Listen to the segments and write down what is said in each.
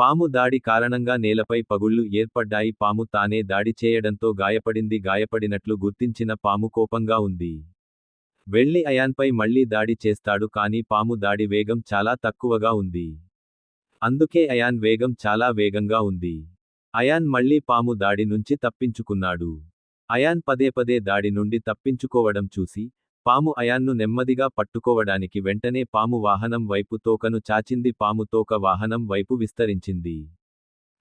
పాము దాడి కారణంగా నేలపై పగుళ్లు ఏర్పడ్డాయి. పాము తానే దాడి చేయడంతో గాయపడింది. గాయపడినట్లు గుర్తించిన పాము కోపంగా ఉంది. వెళ్లి అయాన్పై మళ్లీ దాడి చేస్తాడు కానీ పాము దాడి వేగం చాలా తక్కువగా ఉంది. అందుకే అయాన్ వేగం చాలా వేగంగా ఉంది. అయాన్ మళ్లీ పాము దాడి నుంచి తప్పించుకున్నాడు. అయాన్ పదే దాడి నుండి తప్పించుకోవడం చూసి పాము అయాన్ను నెమ్మదిగా పట్టుకోవడానికి వెంటనే పాము వాహనం వైపు తోకను చాచింది. పాము తోక వాహనం వైపు విస్తరించింది.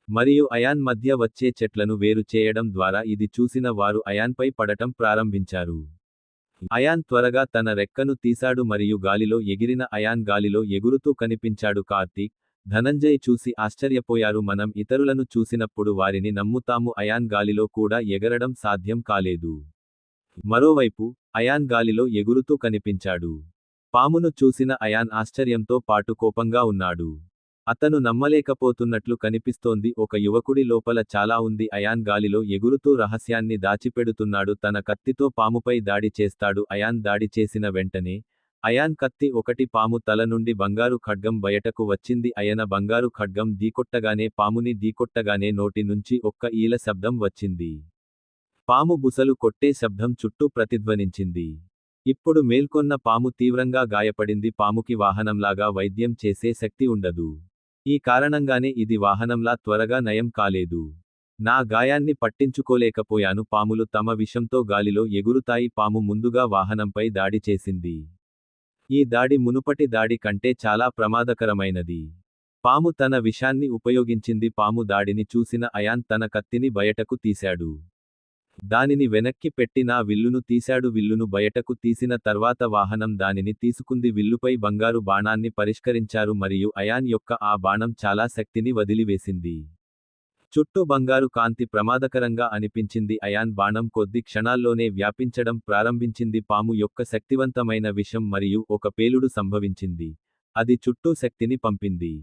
మరియు అయాన్ మధ్య వచ్చే చెట్లను వేరు చేయడం ద్వారా ఇది చూసిన వారు అయాన్పై పడటం ప్రారంభించారు. అయాన్ త్వరగా తన రెక్కను తీశాడు మరియు గాలిలో ఎగిరిన అయాన్ గాలిలో ఎగురుతూ కనిపించాడు. కార్తీక్, ధనంజయ్ చూసి ఆశ్చర్యపోయారు. మనం ఇతరులను చూసినప్పుడు వారిని నమ్ముతాము. అయాన్ గాలిలో కూడా ఎగరడం సాధ్యం కాలేదు. మరోవైపు అయాన్ గాలిలో ఎగురుతూ కనిపించాడు. పామును చూసిన అయాన్ ఆశ్చర్యంతో పాటు కోపంగా ఉన్నాడు. అతను నమ్మలేకపోతున్నట్లు కనిపిస్తోంది. ఒక యువకుడి లోపల చాలా ఉంది. అయాన్ గాలిలో ఎగురుతూ రహస్యాన్ని దాచిపెడుతున్నాడు. తన కత్తితో పాముపై దాడి చేస్తాడు. అయాన్ దాడి చేసిన వెంటనే అయాన్ కత్తి ఒకటి పాము తల నుండి బంగారు ఖడ్గం బయటకు వచ్చింది. అయన బంగారు ఖడ్గం ఢీకొట్టగానే పాముని ఢీకొట్టగానే నోటి నుంచి ఒక్క ఈల శబ్దం వచ్చింది. పాము బుసలు కొట్టే శబ్దం చుట్టూ ప్రతిధ్వనించింది. ఇప్పుడు మేల్కొన్న పాము తీవ్రంగా గాయపడింది. పాముకి వాహనంలాగా వైద్యం చేసే శక్తి ఉండదు. ఈ కారణంగానే ఇది వాహనంలా త్వరగా నయం కాలేదు. నా గాయాన్ని పట్టించుకోలేకపోయాను. పాములు తమ విషంతో గాలిలో ఎగురుతాయి. పాము ముందుగా వాహనంపై దాడి చేసింది. ఈ దాడి మునుపటి దాడి కంటే చాలా ప్రమాదకరమైనది. పాము తన విషాన్ని ఉపయోగించింది. పాము దాడిని చూసిన అయాన్ తన కత్తిని బయటకు తీశాడు. దానిని వెనక్కి పెట్టి నా విల్లును తీశాడు. విల్లును బయటకు తీసిన తర్వాత వాహనం దానిని తీసుకుంది. విల్లుపై బంగారు బాణాన్ని పరిష్కరించారు మరియు అయాన్ యొక్క ఆ బాణం చాలా శక్తిని వదిలివేసింది. చుట్టూ బంగారు కాంతి ప్రమాదకరంగా అనిపించింది. అయాన్ బాణం కొద్ది క్షణాల్లోనే వ్యాపించడం ప్రారంభించింది. పాము యొక్క శక్తివంతమైన విషం మరియు ఒక పేలుడు సంభవించింది. అది చుట్టూ శక్తిని పంపింది.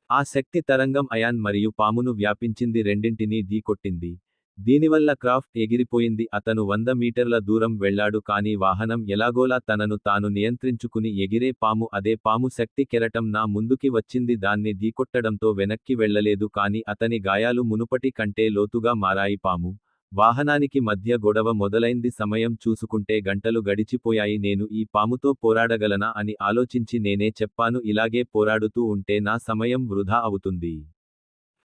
ఆ శక్తి తరంగం అయాన్ మరియు పామును వ్యాపించింది. రెండింటినీ ఢీకొట్టింది. దీనివల్ల క్రాఫ్ట్ ఎగిరిపోయింది. అతను 100 మీటర్ల దూరం వెళ్లాడు కానీ వాహనం ఎలాగోలా తనను తాను నియంత్రించుకుని ఎగిరే పాము అదే పాము శక్తి కెరటం నా ముందుకి వచ్చింది. దాన్ని ఢీకొట్టడంతో వెనక్కి వెళ్లలేదు కానీ అతని గాయాలు మునుపటి కంటే లోతుగా మారాయి. పాము వాహనానికి మధ్య గొడవ మొదలైంది. సమయం చూసుకుంటే గంటలు గడిచిపోయాయి. నేను ఈ పాముతో పోరాడగలనా అని ఆలోచించి నేనే చెప్పాను, ఇలాగే పోరాడుతూ ఉంటే నా సమయం వృధా అవుతుంది.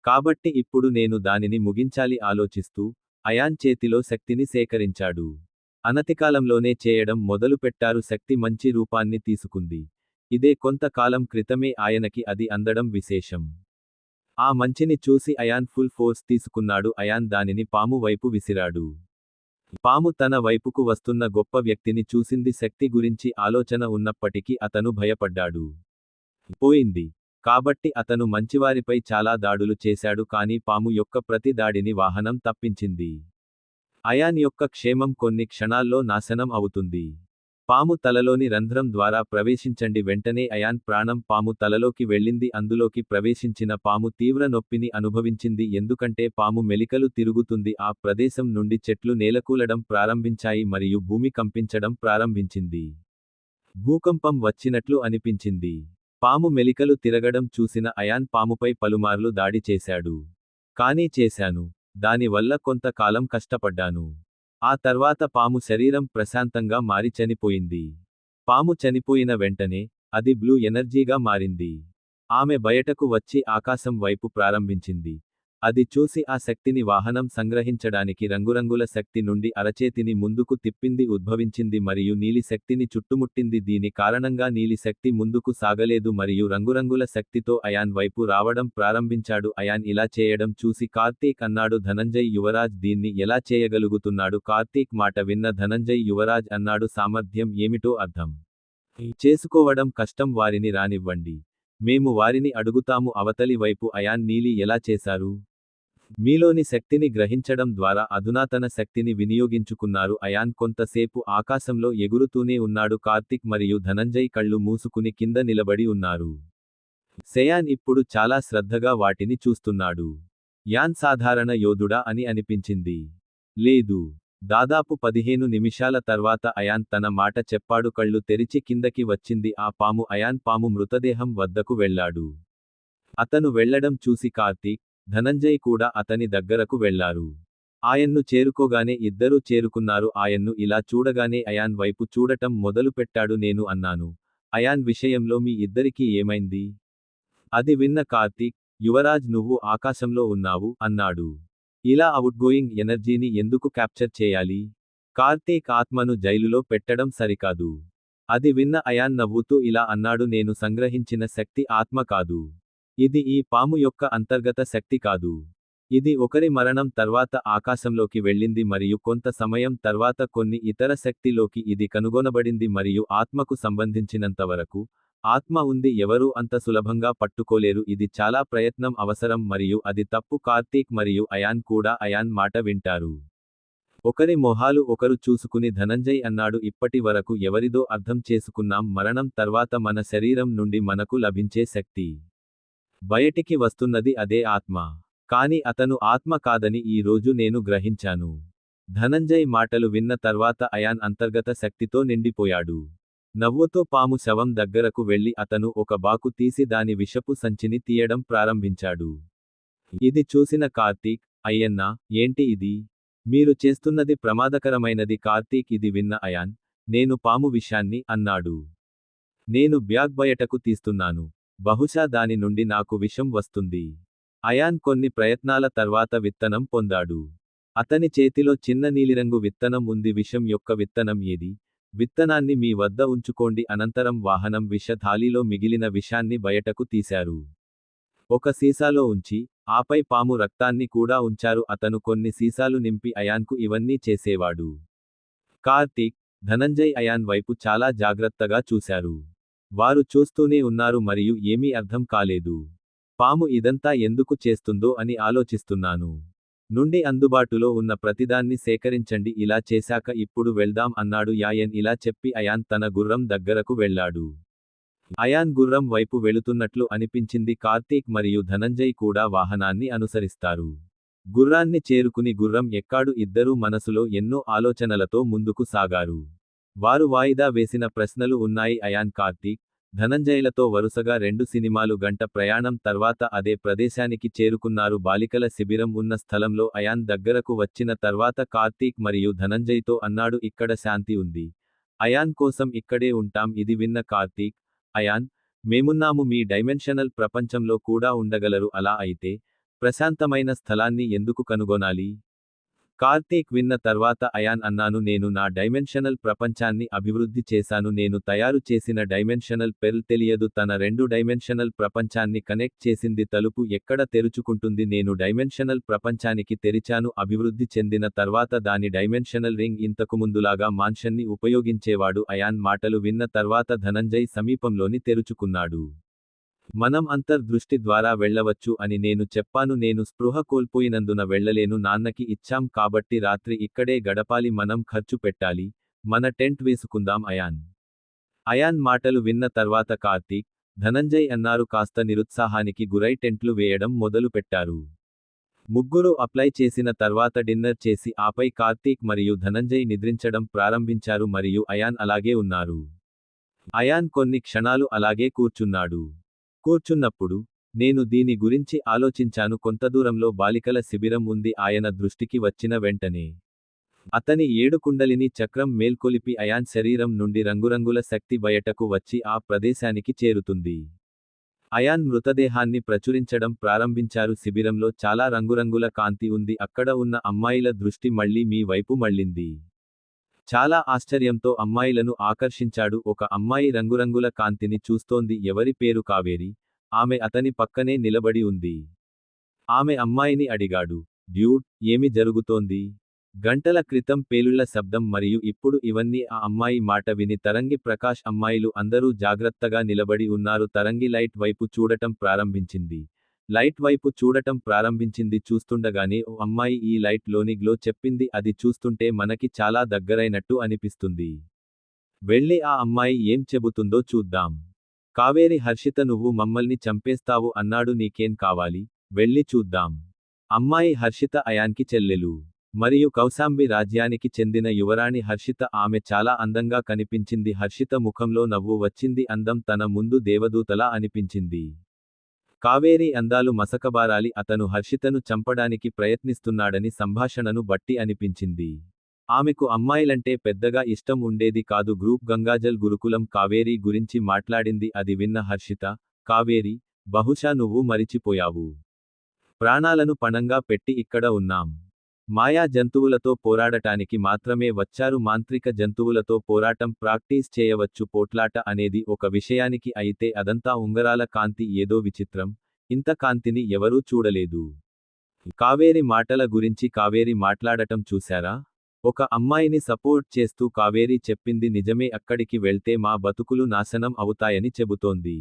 కాబట్టి ఇప్పుడు నేను దానిని ముగించాలి. ఆలోచిస్తూ అయాన్ చేతిలో శక్తిని సేకరించాడు. అనతికాలంలోనే చేయడం మొదలుపెట్టారు. శక్తి మంచి రూపాన్ని తీసుకుంది. ఇదే కొంతకాలం క్రితమే ఆయనకి అది అందడం విశేషం. ఆ మంచిని చూసి అయాన్ ఫుల్ ఫోర్స్ తీసుకున్నాడు. అయాన్ దానిని పాము వైపు విసిరాడు. పాము తన వైపుకు వస్తున్న గొప్ప వ్యక్తిని చూసింది. శక్తి గురించి ఆలోచన ఉన్నప్పటికీ అతను భయపడ్డాడు. పోయింది. కాబట్టి అతను మంచివారిపై చాలా దాడులు చేశాడు కానీ పాము యొక్క ప్రతి దాడిని వాహనం తప్పించింది. అయాన్ యొక్క క్షేమం కొన్ని క్షణాల్లో నాశనం అవుతుంది. పాము తలలోని రంధ్రం ద్వారా ప్రవేశించండి. వెంటనే అయాన్ ప్రాణం పాము తలలోకి వెళ్ళింది. అందులోకి ప్రవేశించిన పాము తీవ్ర నొప్పిని అనుభవించింది. ఎందుకంటే పాము మెలికలు తిరుగుతుంది. ఆ ప్రదేశం నుండి చెట్లు నేలకూలడం ప్రారంభించాయి మరియు భూమి కంపించడం ప్రారంభించింది. భూకంపం వచ్చినట్లు అనిపించింది. పాము మెలికలు తిరగడం చూసిన అయాన్ పాముపై పలుమార్లు దాడి చేశాడు. కానీ చేశాను. దాని వల్ల కొంతకాలం కష్టపడ్డాను. ఆ తర్వాత పాము శరీరం ప్రశాంతంగా మారి చనిపోయింది. పాము చనిపోయిన వెంటనే అది బ్లూ ఎనర్జీగా మారింది. ఆమె బయటకు వచ్చి ఆకాశం వైపు ప్రారంభించింది. అది చూసి ఆ శక్తిని వాహనం సంగ్రహించడానికి రంగురంగుల శక్తి నుండి అరచేతిని ముందుకు తిప్పింది. ఉద్భవించింది మరియు నీలి శక్తిని చుట్టుముట్టింది. దీని కారణంగా నీలి శక్తి ముందుకు సాగలేదు మరియు రంగురంగుల శక్తితో అయాన్ వైపు రావడం ప్రారంభించాడు. అయాన్ ఇలా చేయడం చూసి కార్తీక్ అన్నాడు, ధనంజయ్ యువరాజ్ దీన్ని ఎలా చేయగలుగుతున్నాడు? కార్తీక్ మాట విన్న ధనంజయ్ యువరాజ్ అన్నాడు, సామర్థ్యం ఏమిటో అర్థం చేసుకోవడం కష్టం. వారిని రానివ్వండి. మేము వారిని అడుగుతాము. అవతలి వైపు అయాన్ నీలి ఎలా చేశారు? మీలోని శక్తిని గ్రహించడం ద్వారా అధునాతన శక్తిని వినియోగించుకున్నారు. అయాన్ కొంతసేపు ఆకాశంలో ఎగురుతూనే ఉన్నాడు. కార్తిక్ మరియు ధనంజయ్ కళ్ళు మూసుకుని కింద నిలబడి ఉన్నారు. సెయాన్ ఇప్పుడు చాలా శ్రద్ధగా వాటిని చూస్తున్నాడు. యాన్ సాధారణ యోధుడా అని అనిపించింది. లేదు. దాదాపు 15 నిమిషాల తర్వాత అయాన్ తన మాట చెప్పాడు. కళ్ళు తెరిచి కిందకి వచ్చింది ఆ పాము. అయాన్ పాము మృతదేహం వద్దకు వెళ్ళాడు. అతను వెళ్లడం చూసి కార్తీక్, ధనంజయ్ కూడా అతని దగ్గరకు వెళ్లారు. ఆయన్ను చేరుకోగానే ఇద్దరూ చేరుకున్నారు. ఆయన్ను ఇలా చూడగానే అయాన్ వైపు చూడటం మొదలుపెట్టాడు. నేను అన్నాను, అయాన్ విషయంలో మీ ఇద్దరికీ ఏమైంది? అది విన్న కార్తీక్, యువరాజ్ నువ్వు ఆకాశంలో ఉన్నావు అన్నాడు. ఇలా అవుట్గోయింగ్ ఎనర్జీని ఎందుకు క్యాప్చర్ చేయాలి? కార్తీక్ ఆత్మను జైలులో పెట్టడం సరికాదు. అది విన్న అయాన్ నవ్వుతూ ఇలా అన్నాడు, నేను సంగ్రహించిన శక్తి ఆత్మ కాదు. ఇది ఈ పాము యొక్క అంతర్గత శక్తి కాదు. ఇది ఒకరి మరణం తర్వాత ఆకాశంలోకి వెళ్ళింది మరియు కొంత సమయం తర్వాత కొన్ని ఇతర శక్తిలోకి ఇది కనుగొనబడింది మరియు ఆత్మకు సంబంధించినంతవరకు ఆత్మ ఉంది, ఎవరూ అంత సులభంగా పట్టుకోలేరు. ఇది చాలా ప్రయత్నం అవసరం మరియు అది తప్పు. కార్తీక్ మరియు అయాన్ కూడా అయాన్ మాట వింటారు. ఒకరి మొహాలు ఒకరు చూసుకుని ధనంజయ్ అన్నాడు, ఇప్పటి వరకు ఎవరిదో అర్థం చేసుకున్నాం, మరణం తర్వాత మన శరీరం నుండి మనకు లభించే శక్తి బయటికి వస్తున్నది, అదే ఆత్మ. కాని అతను ఆత్మ కాదని ఈ రోజు నేను గ్రహించాను. ధనంజయ్ మాటలు విన్న తర్వాత అయాన్ అంతర్గత శక్తితో నిండిపోయాడు. నవ్వుతో పాము శవం దగ్గరకు వెళ్లి అతను ఒక బాకు తీసి దాని విషపు సంచిని తీయడం ప్రారంభించాడు. ఇది చూసిన కార్తీక్, అయ్యన్నా, ఏంటి ఇది? మీరు చేస్తున్నది ప్రమాదకరమైనది. కార్తీక్ ఇది విన్న అయాన్, నేను పాము విషాన్ని అన్నాడు. నేను బ్యాగ్ బయటకు తీస్తున్నాను. బహుశా దాని నుండి నాకు విషం వస్తుంది. అయాన్ కొన్ని ప్రయత్నాల తర్వాత విత్తనం పొందాడు. అతని చేతిలో చిన్న నీలిరంగు విత్తనం ఉంది. విషం యొక్క విత్తనం ఏది? విత్తనాన్ని మీ వద్ద ఉంచుకోండి. అనంతరం వాహనం విష థాలీలో మిగిలిన విషాన్ని బయటకు తీశారు. ఒక సీసాలో ఉంచి, ఆపై పాము రక్తాన్ని కూడా ఉంచారు. అతను కొన్ని సీసాలు నింపి అయాన్కు ఇవన్నీ చేసేవాడు. కార్తీక్, ధనంజయ్ అయాన్ వైపు చాలా జాగ్రత్తగా చూశారు. వారు చూస్తూనే ఉన్నారు మరియు ఏమీ అర్థం కాలేదు. పాము ఇదంతా ఎందుకు చేస్తుందో అని ఆలోచిస్తున్నాను. నుండి అందుబాటులో ఉన్న ప్రతిదాన్ని సేకరించండి. ఇలా చేశాక ఇప్పుడు వెళ్దాం అన్నాడు యాయన్. ఇలా చెప్పి అయాన్ తన గుర్రం దగ్గరకు వెళ్ళాడు. అయాన్ గుర్రం వైపు వెళుతున్నట్లు అనిపించింది. కార్తీక్ మరియు ధనంజయ్ కూడా వాహనాన్ని అనుసరిస్తారు. గుర్రాన్ని చేరుకుని గుర్రం ఎక్కాడు. ఇద్దరూ మనసులో ఎన్నో ఆలోచనలతో ముందుకు సాగారు. వారు వాయిదా వేసిన ప్రశ్నలు ఉన్నాయి. అయాన్ కార్తీక్, ధనంజయ్లతో వరుసగా 2 సినిమాలు గంట ప్రయాణం తర్వాత అదే ప్రదేశానికి చేరుకున్నారు. బాలికల శిబిరం ఉన్న స్థలంలో అయాన్ దగ్గరకు వచ్చిన తర్వాత కార్తీక్ మరియు ధనంజయ్తో అన్నాడు, ఇక్కడ శాంతి ఉంది. అయాన్ కోసం ఇక్కడే ఉంటాం. ఇది విన్న కార్తీక్, అయాన్, మేమున్నాము. మీ డైమెన్షనల్ ప్రపంచంలో కూడా ఉండగలరు. అలా అయితే ప్రశాంతమైన స్థలాన్ని ఎందుకు కనుగొనాలి? కార్తీక్ విన్న తర్వాత అయాన్ అన్నాను, నేను నా డైమెన్షనల్ ప్రపంచాన్ని అభివృద్ధి చేశాను. నేను తయారు చేసిన డైమెన్షనల్ పెర్ల్ తెలియదు తన 2 డైమెన్షనల్ ప్రపంచాన్ని కనెక్ట్ చేసింది. తలుపు ఎక్కడ తెరుచుకుంటుంది? నేను డైమెన్షనల్ ప్రపంచానికి తెరిచాను. అభివృద్ధి చెందిన తర్వాత దాని డైమెన్షనల్ రింగ్ ఇంతకుముందులాగా మాన్షన్ని ఉపయోగించేవాడు. అయాన్ మాటలు విన్న తర్వాత ధనంజయ్ సమీపంలోని తెరుచుకున్నాడు. మనం అంతర్దృష్టి ద్వారా వెళ్ళవచ్చు అని నేను చెప్పాను. నేను స్పృహ కోల్పోయినందున వెళ్ళలేను. నాన్నకి ఇచ్చాం కాబట్టి రాత్రి ఇక్కడే గడపాలి. మనం ఖర్చు పెట్టాలి. మన టెంట్ వేసుకుందాం అయాన్. అయాన్ మాటలు విన్న తర్వాత కార్తీక్, ధనంజయ్ అన్నారు. కాస్త నిరుత్సాహానికి గురై టెంట్లు వేయడం మొదలు పెట్టారు. ముగ్గురు అప్లై చేసిన తర్వాత డిన్నర్ చేసి ఆపై కార్తీక్ మరియు ధనంజయ్ నిద్రించడం ప్రారంభించారు మరియు అయాన్ అలాగే ఉన్నారు. అయాన్ కొన్ని క్షణాలు అలాగే కూర్చున్నాడు. కూర్చున్నప్పుడు, నేను దీని గురించి ఆలోచించాను. కొంత దూరంలో బాలికల శిబిరం ఉంది. ఆయన దృష్టికి వచ్చిన వెంటనే అతని 7 కుండలిని చక్రం మేల్కొలిపి అయాన్ శరీరం నుండి రంగురంగుల శక్తి బయటకు వచ్చి ఆ ప్రదేశానికి చేరుతుంది. అయాన్ మృతదేహాన్ని ప్రచురించడం ప్రారంభించారు. శిబిరంలో చాలా రంగురంగుల కాంతి ఉంది. అక్కడ ఉన్న అమ్మాయిల దృష్టి మళ్లీ మీ వైపు మళ్ళింది. చాలా ఆశ్చర్యంతో అమ్మాయిలను ఆకర్షించాడు. ఒక అమ్మాయి రంగురంగుల కాంతిని చూస్తోంది. ఎవరి పేరు? కావేరి. ఆమె అతని పక్కనే నిలబడి ఉంది. ఆమె అమ్మాయిని అడిగాడు, డ్యూడ్, ఏమి జరుగుతోంది? గంటల క్రితం పేలుళ్ల శబ్దం మరియు ఇప్పుడు ఇవన్నీ. ఆ అమ్మాయి మాట విని తరంగి ప్రకాష్ అమ్మాయిలు అందరూ జాగ్రత్తగా నిలబడి ఉన్నారు. తరంగి లైట్ వైపు చూడటం ప్రారంభించింది. లైట్ వైపు చూడటం ప్రారంభించింది. చూస్తుండగానే ఓ అమ్మాయి ఈ లైట్ లోని గ్లో చెప్పింది. అది చూస్తుంటే మనకి చాలా దగ్గరైనట్టు అనిపిస్తుంది. వెళ్ళి ఆ అమ్మాయి ఏం చెబుతుందో చూద్దాం. కావేరి, హర్షిత, నువ్వు మమ్మల్ని చంపేస్తావు అన్నాడు. నీకేం కావాలి? వెళ్ళి చూద్దాం. అమ్మాయి హర్షిత అయాన్కి చెల్లెలు మరియు కౌశాంబి రాజ్యానికి చెందిన యువరాణి హర్షిత. ఆమె చాలా అందంగా కనిపించింది. హర్షిత ముఖంలో నవ్వు వచ్చింది. అందం తన ముందు దేవదూతలా అనిపించింది. కావేరి అందాలు మసకబారాలి అతను హర్షితను చంపడానికి ప్రయత్నిస్తున్నాడని సంభాషణను బట్టి అనిపించింది. ఆమెకు అమ్మాయిలంటే పెద్దగా ఇష్టం ఉండేది కాదు. గ్రూప్ గంగాజల్ గురుకులం కావేరి గురించి మాట్లాడింది. అది విన్న హర్షిత, కావేరి, బహుశా నువ్వు మరిచిపోయావు. ప్రాణాలను పణంగా పెట్టి ఇక్కడ ఉన్నాం. మాయా జంతువులతో పోరాడటానికి మాత్రమే వచ్చారు. మాంత్రిక జంతువులతో పోరాటం ప్రాక్టీస్ చేయవచ్చు. పోట్లాట అనేది ఒక విషయానికి అయితే అదంతా ఉంగరాల కాంతి ఏదో విచిత్రం. ఇంత కాంతిని ఎవరూ చూడలేదు. కావేరి మాటల గురించి కావేరి మాట్లాడటం చూశారా? ఒక అమ్మాయిని సపోర్ట్ చేస్తూ కావేరి చెప్పింది నిజమే. అక్కడికి వెళ్తే మా బతుకులు నాశనం అవుతాయని చెబుతోంది.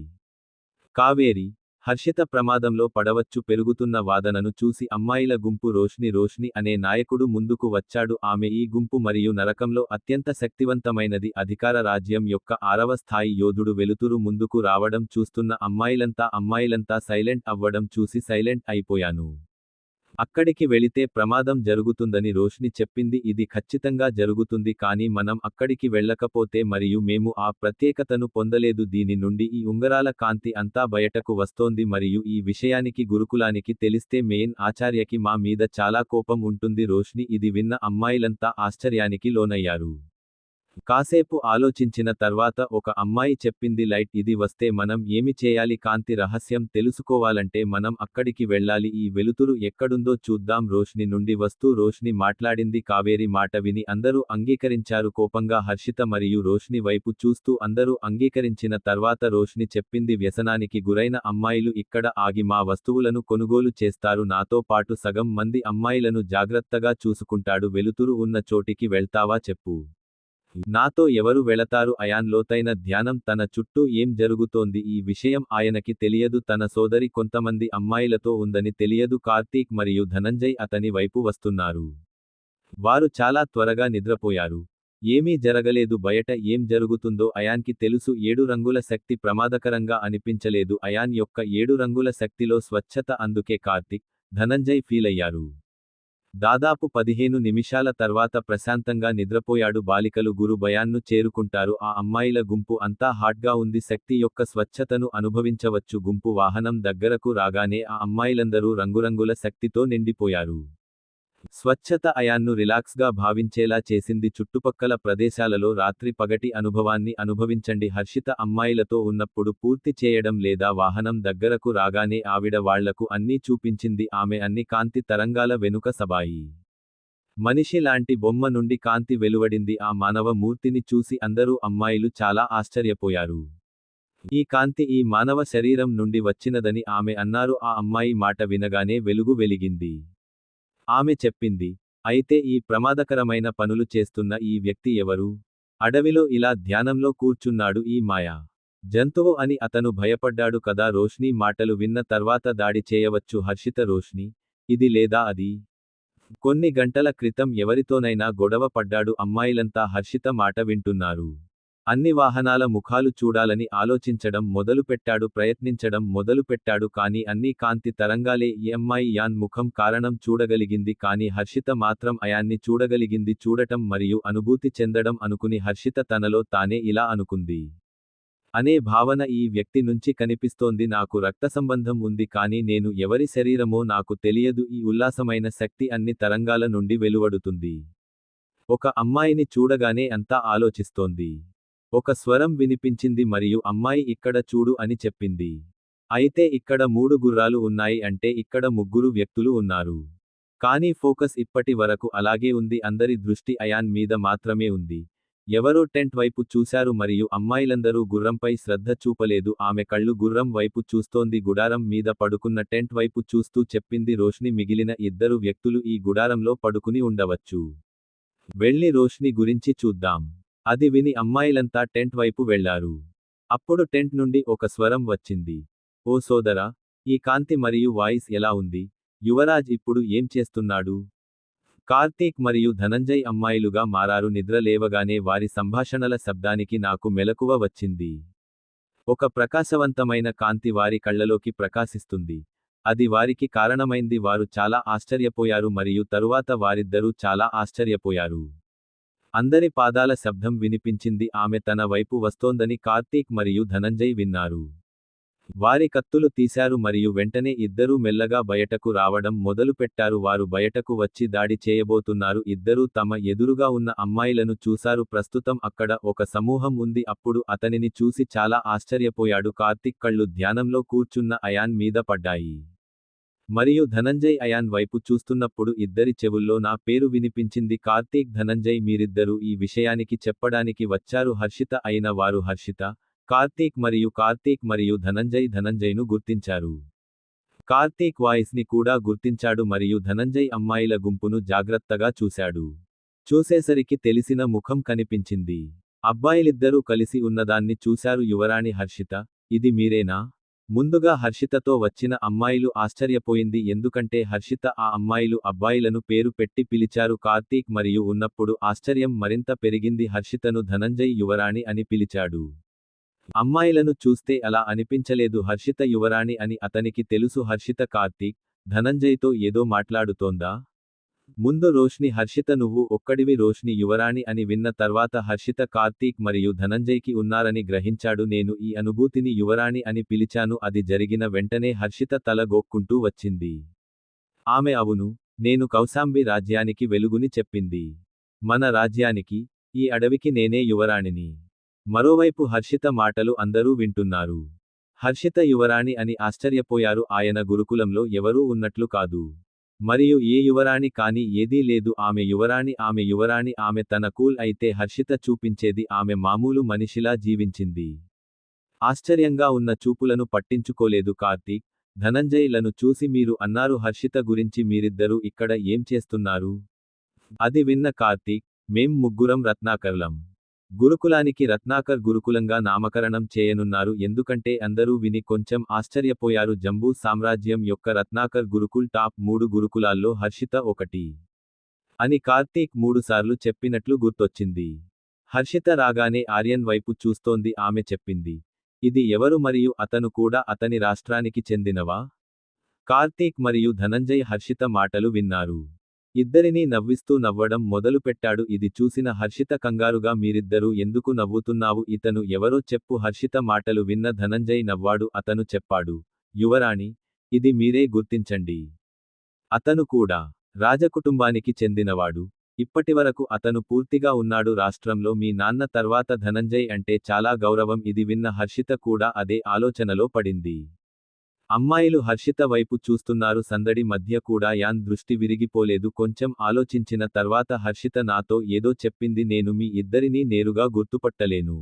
కావేరి, హర్షిత ప్రమాదంలో పడవచ్చు. పెరుగుతున్న వాదనను చూసి అమ్మాయిల గుంపు రోష్ని అనే నాయకుడు ముందుకు వచ్చాడు. ఆమె ఈ గుంపు మరియు నరకంలో అత్యంత శక్తివంతమైనది. అధికార రాజ్యం యొక్క 6వ స్థాయి యోధుడు వెలుతురు ముందుకు రావడం చూస్తున్న అమ్మాయిలంతా సైలెంట్ అవ్వడం చూసి సైలెంట్ అయిపోయాను. అక్కడికి వెళితే ప్రమాదం జరుగుతుందని రోష్ని చెప్పింది. ఇది ఖచ్చితంగా జరుగుతుంది కానీ మనం అక్కడికి వెళ్ళకపోతే మరియు మేము ఆ ప్రత్యేకతను పొందలేదు. దీని నుండి ఈ ఉంగరాల కాంతి అంతా బయటకు వస్తోంది మరియు ఈ విషయానికి గురుకులానికి తెలిస్తే మెయిన్ ఆచార్యకి మా మీద చాలా కోపం ఉంటుంది. రోష్ని ఇది విన్న అమ్మాయిలంతా ఆశ్చర్యానికి లోనయ్యారు. కాసేపు ఆలోచించిన తర్వాత ఒక అమ్మాయి చెప్పింది లైట్ ఇది వస్తే మనం ఏమి చేయాలి? కాంతి రహస్యం తెలుసుకోవాలంటే మనం అక్కడికి వెళ్ళాలి. ఈ వెలుతురు ఎక్కడుందో చూద్దాం. రోష్ని నుండి వస్తూ రోష్ని మాట్లాడింది. కావేరి మాట విని అందరూ అంగీకరించారు. కోపంగా హర్షిత మరియు రోష్ని వైపు చూస్తూ అందరూ అంగీకరించిన తర్వాత రోష్ని చెప్పింది వ్యసనానికి గురైన అమ్మాయిలు ఇక్కడ ఆగి మా వస్తువులను కొనుగోలు చేస్తారు. నాతో పాటు సగం మంది అమ్మాయిలను జాగ్రత్తగా చూసుకుంటాడు. వెలుతురు ఉన్న చోటికి వెళ్తావా చెప్పు. నాతో ఎవరు వెళతారు? అయాన్ లోతైన ధ్యానం. తన చుట్టూ ఏం జరుగుతోంది ఈ విషయం ఆయనకి తెలియదు. తన సోదరి కొంతమంది అమ్మాయిలతో ఉందని తెలియదు. కార్తీక్ మరియు ధనంజయ్ అతని వైపు వస్తున్నారు. వారు చాలా త్వరగా నిద్రపోయారు. ఏమీ జరగలేదు. బయట ఏం జరుగుతుందో అయాన్కి తెలుసు. 7 రంగుల శక్తి ప్రమాదకరంగా అనిపించలేదు అయాన్ యొక్క 7 రంగుల శక్తిలో స్వచ్ఛత. అందుకే కార్తీక్, ధనంజయ్ ఫీలయ్యారు. దాదాపు 15 నిమిషాల తర్వాత ప్రశాంతంగా నిద్రపోయాడు. బాలికలు గురు భయాన్ను చేరుకుంటారు. ఆ అమ్మాయిల గుంపు అంతా హాట్గా ఉంది. శక్తి యొక్క స్వచ్ఛతను అనుభవించవచ్చు. గుంపు వాహనం దగ్గరకు రాగానే ఆ అమ్మాయిలందరూ రంగురంగుల శక్తితో నిండిపోయారు. స్వచ్ఛత అయాన్ను రిలాక్స్గా భావించేలా చేసింది. చుట్టుపక్కల ప్రదేశాలలో రాత్రి పగటి అనుభవాన్ని అనుభవించండి. హర్షిత అమ్మాయిలతో ఉన్నప్పుడు పూర్తి చేయడం లేదా వాహనం దగ్గరకు రాగానే ఆవిడ వాళ్లకు అన్నీ చూపించింది. ఆమె అన్ని కాంతి తరంగాల వెనుక సబాయి మనిషి లాంటి బొమ్మ నుండి కాంతి వెలువడింది. ఆ మానవ మూర్తిని చూసి అందరూ అమ్మాయిలు చాలా ఆశ్చర్యపోయారు. ఈ కాంతి ఈ మానవ శరీరం నుండి వచ్చినదని ఆమె అన్నారు. ఆ అమ్మాయి మాట వినగానే వెలుగు వెలిగింది. ఆమె చెప్పింది, అయితే ఈ ప్రమాదకరమైన పనులు చేస్తున్న ఈ వ్యక్తి ఎవరు? అడవిలో ఇలా ధ్యానంలో కూర్చున్నాడు ఈ మాయా జంతువు అని అతను భయపడ్డాడు కదా. రోష్ని మాటలు విన్న తర్వాత దాడి చేయవచ్చు హర్షిత. రోష్ని, ఇది లేదా అది. కొన్ని గంటల క్రితం ఎవరితోనైనా గొడవ పడ్డాడు. అమ్మాయిలంతా హర్షిత మాట వింటున్నారు. అన్ని వాహనాల ముఖాలు చూడాలని ఆలోచించడం మొదలుపెట్టాడు. ప్రయత్నించడం మొదలుపెట్టాడు కానీ అన్నీ కాంతి తరంగాలే. ఈ అమ్మాయి యాన్ ముఖం కారణం చూడగలిగింది కానీ హర్షిత మాత్రం అయాన్ని చూడగలిగింది. చూడటం మరియు అనుభూతి చెందడం అనుకుని హర్షిత తనలో తానే ఇలా అనుకుంది. అనే భావన ఈ వ్యక్తి నుంచి కనిపిస్తోంది. నాకు రక్త సంబంధం ఉంది కానీ నేను ఎవరి శరీరమో నాకు తెలియదు. ఈ ఉల్లాసమైన శక్తి అన్ని తరంగాల నుండి వెలువడుతుంది. ఒక అమ్మాయిని చూడగానే అంతా ఆలోచిస్తోంది. ఒక స్వరం వినిపించింది మరియు అమ్మాయి ఇక్కడ చూడు అని చెప్పింది. అయితే ఇక్కడ 3 గుర్రాలు ఉన్నాయి అంటే ఇక్కడ 3 వ్యక్తులు ఉన్నారు. కానీ ఫోకస్ ఇప్పటి వరకు అలాగే ఉంది. అందరి దృష్టి అయాన్ మీద మాత్రమే ఉంది. ఎవరో టెంట్ వైపు చూశారు మరియు అమ్మాయిలందరూ గుర్రంపై శ్రద్ధ చూపలేదు. ఆమె కళ్ళు గుర్రం వైపు చూస్తోంది. గుడారం మీద పడుకున్న టెంట్ వైపు చూస్తూ చెప్పింది రోష్ని మిగిలిన 2 వ్యక్తులు ఈ గుడారంలో పడుకుని ఉండవచ్చు. వెళ్ళి రోష్ని గురించి చూద్దాం. అది విని అమ్మాయిలంతా టెంట్ వైపు వెళ్లారు. అప్పుడు టెంట్ నుండి ఒక స్వరం వచ్చింది. ఓ సోదరా, ఈ కాంతి మరియు వాయిస్ ఎలా ఉంది? యువరాజ్ ఇప్పుడు ఏం చేస్తున్నాడు? కార్తీక్ మరియు ధనంజయ్ అమ్మాయిలుగా మారారు. నిద్ర లేవగానే వారి సంభాషణల శబ్దానికి నాకు మెలకువ వచ్చింది. ఒక ప్రకాశవంతమైన కాంతి వారి కళ్ళలోకి ప్రకాశిస్తుంది. అది వారికి కారణమైంది. వారు చాలా ఆశ్చర్యపోయారు మరియు తరువాత వారిద్దరూ చాలా ఆశ్చర్యపోయారు. అందరి పాదాల శబ్దం వినిపించింది. ఆమె తన వైపు వస్తోందని కార్తీక్ మరియు ధనంజయ్ విన్నారు. వారి కత్తులు తీశారు మరియు వెంటనే ఇద్దరూ మెల్లగా బయటకు రావడం మొదలుపెట్టారు. వారు బయటకు వచ్చి దాడి చేయబోతున్నారు. ఇద్దరూ తమ ఎదురుగా ఉన్న అమ్మాయిలను చూశారు. ప్రస్తుతం అక్కడ ఒక సమూహం ఉంది. అప్పుడు అతనిని చూసి చాలా ఆశ్చర్యపోయాడు. కార్తీక్ కళ్ళు ధ్యానంలో కూర్చున్న అయాన్ మీద పడ్డాయి. మరియు ధనంజయ్ అయాన్ వైపు చూస్తున్నప్పుడు ఇద్దరి చెవుల్లో నా పేరు వినిపించింది. కార్తీక్, ధనంజయ్, మీరిద్దరూ ఈ విషయానికి చెప్పడానికి వచ్చారు. హర్షిత అయిన వారు హర్షిత, కార్తీక్ మరియు ధనంజయ్ను గుర్తించారు. కార్తీక్ వాయిస్ ని కూడా గుర్తించాడు మరియు ధనంజయ్ అమ్మాయిల గుంపును జాగ్రత్తగా చూశాడు. చూసేసరికి తెలిసిన ముఖం కనిపించింది. అబ్బాయిలిద్దరూ కలిసి ఉన్నదాన్ని చూశారు. యువరాణి హర్షిత, ఇది మీరేనా? ముందుగా హర్షితతో వచ్చిన అమ్మాయిలు ఆశ్చర్యపోయింది, ఎందుకంటే హర్షిత ఆ అమ్మాయిలు అబ్బాయిలను పేరు పెట్టి పిలిచారు. కార్తీక్ మరియు ఉన్నప్పుడు ఆశ్చర్యం మరింత పెరిగింది. హర్షితను ధనంజయ్ యువరాణి అని పిలిచాడు. అమ్మాయిలను చూస్తే అలా అనిపించలేదు. హర్షిత యువరాణి అని అతనికి తెలుసు. హర్షిత కార్తీక్, ధనంజయ్తో ఏదో మాట్లాడుతోందా? ముందు రోష్ని హర్షిత, నువ్వు ఒక్కడివి రోష్ని యువరాణి అని విన్న తర్వాత హర్షిత కార్తీక్ మరియు ధనంజయ్కి ఉన్నారని గ్రహించాడు. నేను ఈ అనుభూతిని యువరాణి అని పిలిచాను. అది జరిగిన వెంటనే హర్షిత తల గోక్కుంటూ వచ్చింది. ఆమె అవును, నేను కౌశాంబి రాజ్యానికి వెలుగుని చెప్పింది. మన రాజ్యానికి, ఈ అడవికి నేనే యువరాణిని. మరోవైపు హర్షిత మాటలు అందరూ వింటున్నారు. హర్షిత యువరాణి అని ఆశ్చర్యపోయారు. ఆయన గురుకులంలో ఎవరూ ఉన్నట్లు కాదు. మరియు ఏ యువరాణి కానీ ఏదీ లేదు. ఆమె యువరాణి. ఆమె తన కూల్ అయితే హర్షిత చూపించేది ఆమె మామూలు మనిషిలా జీవించింది. ఆశ్చర్యంగా ఉన్న చూపులను పట్టించుకోలేదు. కార్తీక్, ధనంజయ్ లను చూసి మీరు అన్నారు హర్షిత గురించి, మీరిద్దరూ ఇక్కడ ఏం చేస్తున్నారు? అది విన్న కార్తీక్, మేం ముగ్గురం రత్నాకర్లం. గురుకులానికి రత్నాకర్ గురుకులంగా నామకరణం చేయనున్నారు. ఎందుకంటే అందరూ విని కొంచెం ఆశ్చర్యపోయారు. జంబూ సామ్రాజ్యం యొక్క రత్నాకర్ గురుకుల్ టాప్ 3 గురుకులాల్లో హర్షిత ఒకటి అని కార్తీక్ 3 సార్లు చెప్పినట్లు గుర్తొచ్చింది. హర్షిత రాగానే ఆర్యన్ వైపు చూస్తోంది. ఆమె చెప్పింది, ఇది ఎవరు మరియు అతను కూడా అతని రాష్ట్రానికి చెందినవా? కార్తీక్ మరియు ధనంజయ్ హర్షిత మాటలు విన్నారు. ఇద్దరినీ నవ్విస్తూ నవ్వడం మొదలుపెట్టాడు. ఇది చూసిన హర్షిత కంగారుగా, మీరిద్దరూ ఎందుకు నవ్వుతున్నావు? ఇతను ఎవరో చెప్పు. హర్షిత మాటలు విన్న ధనంజయ్ నవ్వాడు. అతను చెప్పాడు, యువరాణి, ఇది మీరే గుర్తించండి. అతను కూడా రాజకుటుంబానికి చెందినవాడు. ఇప్పటివరకు అతను పూర్తిగా ఉన్నాడు రాష్ట్రంలో. మీ నాన్న తర్వాత ధనంజయ్ అంటే చాలా గౌరవం. ఇది విన్న హర్షిత కూడా అదే ఆలోచనలో పడింది. అమ్మాయిలు హర్షిత వైపు చూస్తున్నారు. సందడి మధ్య కూడా యాన్ దృష్టి విరిగిపోలేదు. కొంచెం ఆలోచించిన తర్వాత హర్షిత నాతో ఏదో చెప్పింది, నేను మీ ఇద్దరినీ నేరుగా గుర్తుపట్టలేను.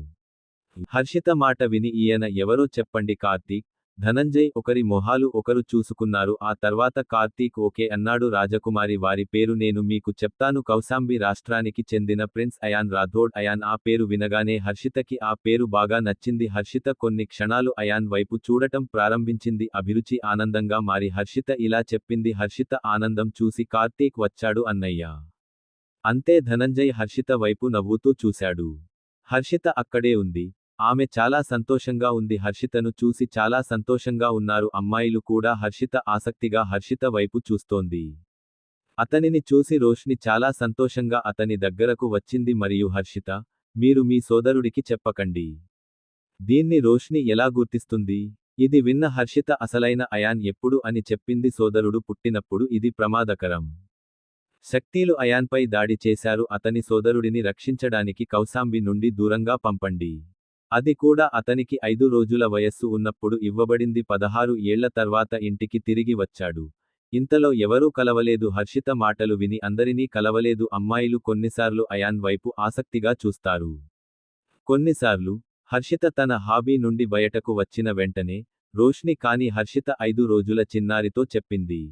హర్షిత మాట విని ఈయన ఎవరో చెప్పండి. కార్తీక్, ధనంజయ్ ఒకరి మొహాలు ఒకరు చూసుకున్నారు. ఆ తర్వాత కార్తీక్ ఓకే అన్నాడు. రాజకుమారి వారి పేరు నేను మీకు చెప్తాను. కౌశాంబి రాష్ట్రానికి చెందిన ప్రిన్స్ అయాన్ రాథోడ్. అయాన్ ఆ పేరు వినగానే హర్షితకి ఆ పేరు బాగా నచ్చింది. హర్షిత కొన్ని క్షణాలు అయాన్ వైపు చూడటం ప్రారంభించింది. అభిరుచి ఆనందంగా మారి హర్షిత ఇలా చెప్పింది. హర్షిత ఆనందం చూసి కార్తీక్ వచ్చాడు అన్నయ్య. అంతే. ధనంజయ్ హర్షిత వైపు నవ్వుతూ చూశాడు. హర్షిత అక్కడే ఉంది. ఆమె చాలా సంతోషంగా ఉంది. హర్షితను చూసి చాలా సంతోషంగా ఉన్నారు అమ్మాయిలు కూడా. హర్షిత ఆసక్తిగా హర్షిత వైపు చూస్తోంది. అతనిని చూసి రోష్ని చాలా సంతోషంగా అతని దగ్గరకు వచ్చింది మరియు హర్షిత, మీరు మీ సోదరుడికి చెప్పకండి. దీన్ని రోష్ని ఎలా గుర్తిస్తుంది? ఇది విన్న హర్షిత అసలైన అయాన్ ఎప్పుడు అని చెప్పింది. సోదరుడు పుట్టినప్పుడు ఇది ప్రమాదకరం. శక్తిలు అయాన్పై దాడి చేశారు. అతని సోదరుడిని రక్షించడానికి కౌశాంబి నుండి దూరంగా పంపండి. అది కూడా అతనికి 5 రోజుల వయస్సు ఉన్నప్పుడు ఇవ్వబడింది. 16 ఏళ్ల తర్వాత ఇంటికి తిరిగి వచ్చాడు. ఇంతలో ఎవరూ కలవలేదు. హర్షిత మాటలు విని అందరినీ కలవలేదు. అమ్మాయిలు కొన్నిసార్లు అయాన్ వైపు ఆసక్తిగా చూస్తారు. కొన్నిసార్లు హర్షిత తన హాబీ నుండి బయటకు వచ్చిన వెంటనే రోష్ని కానీ హర్షిత 5 రోజుల చిన్నారితో చెప్పింది.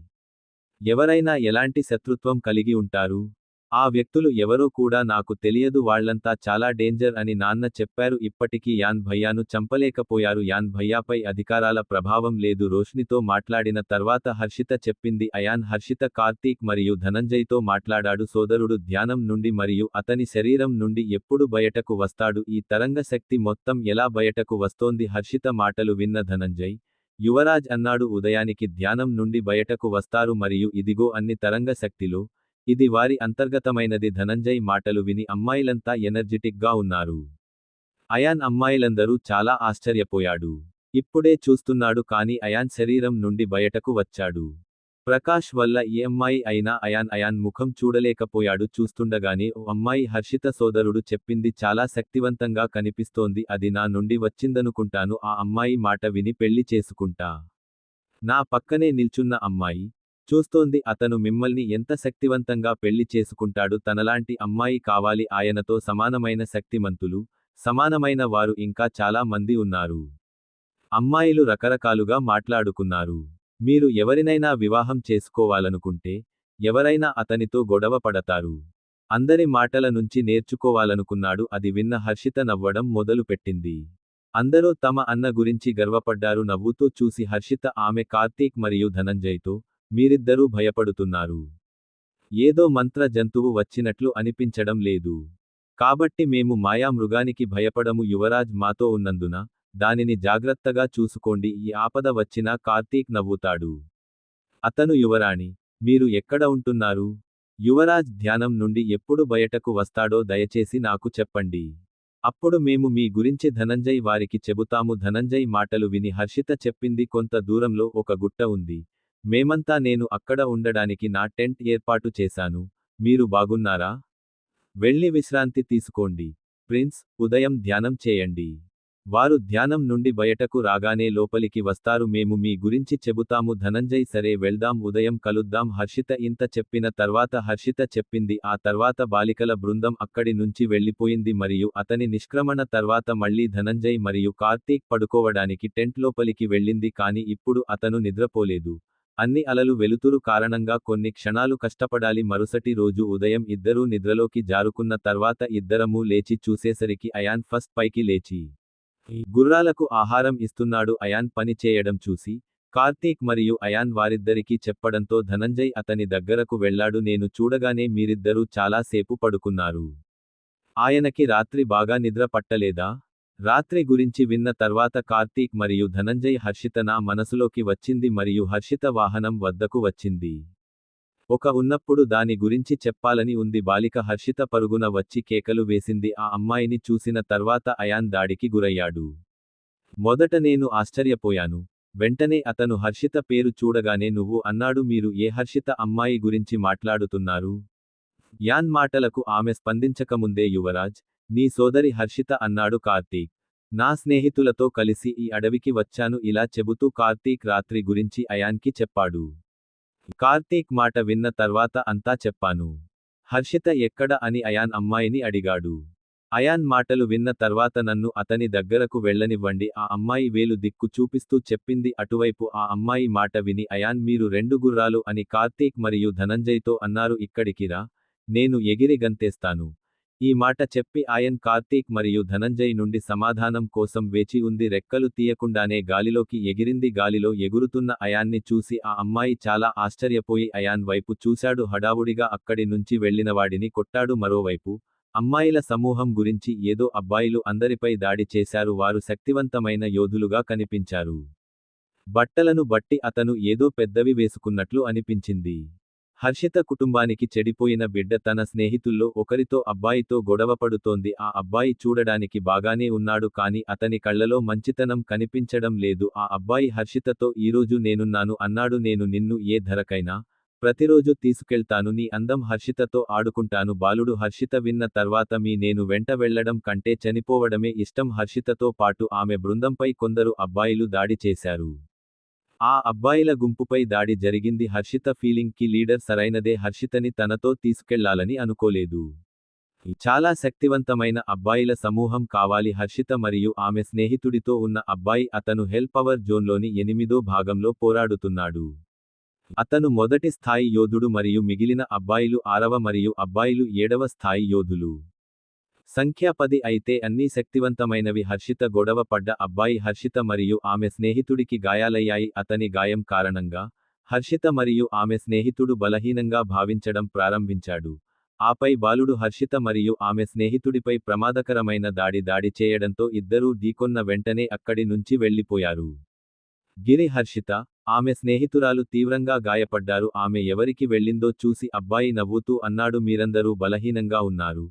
ఎవరైనా ఎలాంటి శత్రుత్వం కలిగి ఉంటారు? ఆ వ్యక్తులు ఎవరో కూడా నాకు తెలియదు. వాళ్లంతా చాలా డేంజర్ అని నాన్న చెప్పారు. ఇప్పటికీ యాన్ భయ్యాను చంపలేకపోయారు. యాన్ భయ్యాపై అధికారాల ప్రభావం లేదు. రోష్నితో మాట్లాడిన తర్వాత హర్షిత చెప్పింది. అయాన్ హర్షిత కార్తీక్ మరియు ధనంజయ్తో మాట్లాడాడు. సోదరుడు ధ్యానం నుండి మరియు అతని శరీరం నుండి ఎప్పుడు బయటకు వస్తాడు? ఈ తరంగ శక్తి మొత్తం ఎలా బయటకు వస్తోంది? హర్షిత మాటలు విన్న ధనంజయ్, యువరాజ్ అన్నాడు. ఉదయానికి ధ్యానం నుండి బయటకు వస్తారు మరియు ఇదిగో అన్ని తరంగ శక్తిలో, ఇది వారి అంతర్గతమైనది. ధనంజయ్ మాటలు విని అమ్మాయిలంతా ఎనర్జిటిక్ గా ఉన్నారు. అయాన్ అమ్మాయిలందరూ చాలా ఆశ్చర్యపోయాడు. ఇప్పుడే చూస్తున్నాడు కానీ అయాన్ శరీరం నుండి బయటకు వచ్చాడు. ప్రకాష్ వల్ల ఈ అమ్మాయి అయినా అయాన్ ముఖం చూడలేకపోయాడు. చూస్తుండగానే ఓ అమ్మాయి హర్షిత సోదరుడు చెప్పింది చాలా శక్తివంతంగా కనిపిస్తోంది, అది నా నుండి వచ్చిందనుకుంటాను, ఆ అమ్మాయి మాట విని పెళ్లి చేసుకుంటా. నా పక్కనే నిల్చున్న అమ్మాయి చూస్తోంది, అతను మిమ్మల్ని ఎంత శక్తివంతంగా పెళ్లి చేసుకుంటాడు, తనలాంటి అమ్మాయి కావాలి, ఆయనతో సమానమైన శక్తిమంతులు, సమానమైన వారు ఇంకా చాలా మంది ఉన్నారు. అమ్మాయిలు రకరకాలుగా మాట్లాడుకున్నారు. మీరు ఎవరినైనా వివాహం చేసుకోవాలనుకుంటే ఎవరైనా అతనితో గొడవ పడతారు. అందరి మాటల నుంచి నేర్చుకోవాలనుకున్నాడు. అది విన్న హర్షిత నవ్వడం మొదలుపెట్టింది. అందరూ తమ అన్న గురించి గర్వపడ్డారు. నవ్వుతూ చూసి హర్షిత ఆమె కార్తీక్ మరియు ధనంజయ్తో, మీరిద్దరూ భయపడుతున్నారు. ఏదో మంత్ర జంతువు వచ్చినట్లు అనిపించడం లేదు. కాబట్టి మేము మాయా మృగానికి భయపడము, యువరాజ్ మాతో ఉన్నందున దానిని జాగ్రత్తగా చూసుకోండి, ఈ ఆపద వచ్చినా కార్తీక్ నవ్వుతాడు. అతను యువరాణి, మీరు ఎక్కడ ఉంటున్నారు? యువరాజ్ ధ్యానం నుండి ఎప్పుడు బయటకు వస్తాడో దయచేసి నాకు చెప్పండి. అప్పుడు మేము మీ గురించి ధనంజయ్ వారికి చెబుతాము. ధనంజయ్ మాటలు విని హర్షిత చెప్పింది, కొంత దూరంలో ఒక గుట్ట ఉంది. మేమంతా నేను అక్కడ ఉండడానికి నా టెంట్ ఏర్పాటు చేశాను. మీరు బాగున్నారా? వెళ్ళి విశ్రాంతి తీసుకోండి. ప్రిన్స్, ఉదయం ధ్యానం చేయండి. వారు ధ్యానం నుండి బయటకు రాగానే లోపలికి వస్తారు. మేము మీ గురించి చెబుతాము. ధనంజయ్ సరే వెళ్దాం, ఉదయం కలుద్దాం. హర్షిత ఇంత చెప్పిన తర్వాత హర్షిత చెప్పింది, ఆ తర్వాత బాలికల బృందం అక్కడి నుంచి వెళ్ళిపోయింది మరియు అతని నిష్క్రమణ తర్వాత మళ్ళీ ధనంజయ్ మరియు కార్తీక్ పడుకోవడానికి టెంట్ లోపలికి వెళ్ళింది. కానీ ఇప్పుడు అతను నిద్రపోలేదు. అన్ని అలలు వెలుతురు కారణంగా కొన్ని క్షణాలు కష్టపడాలి. మరుసటి రోజు ఉదయం ఇద్దరూ నిద్రలోకి జారుకున్న తర్వాత ఇద్దరమూ లేచి చూసేసరికి అయాన్ ఫస్ట్ పైకి లేచి గుర్రాలకు ఆహారం ఇస్తున్నాడు. అయాన్ పని చేయడం చూసి కార్తీక్ మరియు అయాన్ వారిద్దరికీ చెప్పడంతో ధనంజయ్ అతని దగ్గరకు వెళ్ళాడు. నేను చూడగానే మీరిద్దరూ చాలా సేపు పడుకున్నారు. ఆయనకి రాత్రి బాగా నిద్ర పట్టలేదా? రాత్రి గురించి విన్న తర్వాత కార్తీక్ మరియు ధనంజయ్, హర్షిత నా మనసులోకి వచ్చింది మరియు హర్షిత వాహనం వద్దకు వచ్చింది. ఒక ఉన్నప్పుడు దాని గురించి చెప్పాలని ఉంది. బాలిక హర్షిత పరుగున వచ్చి కేకలు వేసింది. ఆ అమ్మాయిని చూసిన తర్వాత అయాన్ దాడికి గురయ్యాడు. మొదట నేను ఆశ్చర్యపోయాను. వెంటనే అతను హర్షిత పేరు చూడగానే నువ్వు అన్నాడు. మీరు ఏ హర్షిత అమ్మాయి గురించి మాట్లాడుతున్నారు? యాన్ మాటలకు ఆమె స్పందించకముందే యువరాజ్, నీ సోదరి హర్షిత అన్నాడు కార్తీక్. నా స్నేహితులతో కలిసి ఈ అడవికి వచ్చాను. ఇలా చెబుతూ కార్తీక్ రాత్రి గురించి అయాన్కి చెప్పాడు. కార్తీక్ మాట విన్న తర్వాత అంతా చెప్పాను. హర్షిత ఎక్కడ అని అయాన్ అమ్మాయిని అడిగాడు. అయాన్ మాటలు విన్న తర్వాత నన్ను అతని దగ్గరకు వెళ్ళనివ్వండి, ఆ అమ్మాయి వేలు దిక్కు చూపిస్తూ చెప్పింది అటువైపు. ఆ అమ్మాయి మాట విని అయాన్, మీరు రెండు గుర్రాలు అని కార్తీక్ మరియు ధనంజయ్తో అన్నారు. ఇక్కడికి రా, నేను ఎగిరి గంతేస్తాను. ఈ మాట చెప్పి ఆయన్ కార్తీక్ మరియు ధనంజయ్ నుండి సమాధానం కోసం వేచి ఉంది. రెక్కలు తీయకుండానే గాలిలోకి ఎగిరింది. గాలిలో ఎగురుతున్న అయాన్ని చూసి ఆ అమ్మాయి చాలా ఆశ్చర్యపోయి అయాన్ వైపు చూశాడు. హడావుడిగా అక్కడి నుంచి వెళ్లినవాడిని కొట్టాడు. మరోవైపు అమ్మాయిల సమూహం గురించి ఏదో అబ్బాయిలు అందరిపై దాడి చేశారు. వారు శక్తివంతమైన యోధులుగా కనిపించారు. బట్టలను బట్టి అతను ఏదో పెద్దవి వేసుకున్నట్లు అనిపించింది. హర్షిత కుటుంబానికి చెడిపోయిన బిడ్డ తన స్నేహితుల్లో ఒకరితో అబ్బాయితో గొడవపడుతోంది. ఆ అబ్బాయి చూడడానికి బాగానే ఉన్నాడు కానీ అతని కళ్లలో మంచితనం కనిపించడం లేదు. ఆ అబ్బాయి హర్షితతో ఈరోజు నేనున్నాను అన్నాడు. నేను నిన్ను ఏ ధరకైనా ప్రతిరోజు తీసుకెళ్తాను, నీ అందం హర్షితతో ఆడుకుంటాను. బాలుడు హర్షిత విన్న తర్వాత నేను వెంట వెళ్లడం కంటే చనిపోవడమే ఇష్టం. హర్షితతో పాటు ఆమె బృందంపై కొందరు అబ్బాయిలు దాడి చేశారు. ఆ అబ్బాయిల గుంపుపై దాడి జరిగింది. హర్షిత ఫీలింగ్ కి లీడర్ సరైనదే. హర్షితని తనతో తీసుకెళ్లాలని అనుకోలేదు. చాలా శక్తివంతమైన అబ్బాయిల సమూహం కావాలి. హర్షిత మరియు ఆమె స్నేహితుడితో ఉన్న అబ్బాయి, అతను హెల్ పవర్ జోన్లోని 8వ భాగంలో పోరాడుతున్నాడు. అతను మొదటి స్థాయి యోధుడు మరియు మిగిలిన అబ్బాయిలు 6వ మరియు అబ్బాయిలు 7వ స్థాయి యోధులు. సంఖ్య 10 అయితే అన్నీ శక్తివంతమైనవి. హర్షిత గొడవ పడ్డ అబ్బాయి హర్షిత మరియు ఆమె స్నేహితుడికి గాయాలయ్యాయి. అతని గాయం కారణంగా హర్షిత మరియు ఆమె స్నేహితుడు బలహీనంగా భావించడం ప్రారంభించాడు. ఆపై బాలుడు హర్షిత మరియు ఆమె స్నేహితుడిపై ప్రమాదకరమైన దాడి చేయడంతో ఇద్దరూ ఢీకొన్న వెంటనే అక్కడి నుంచి వెళ్లిపోయారు. గిరి హర్షిత, ఆమె స్నేహితురాలు తీవ్రంగా గాయపడ్డారు. ఆమె ఎవరికి వెళ్ళిందో చూసి అబ్బాయి నవ్వుతూ అన్నాడు, మీరందరూ బలహీనంగా ఉన్నారు.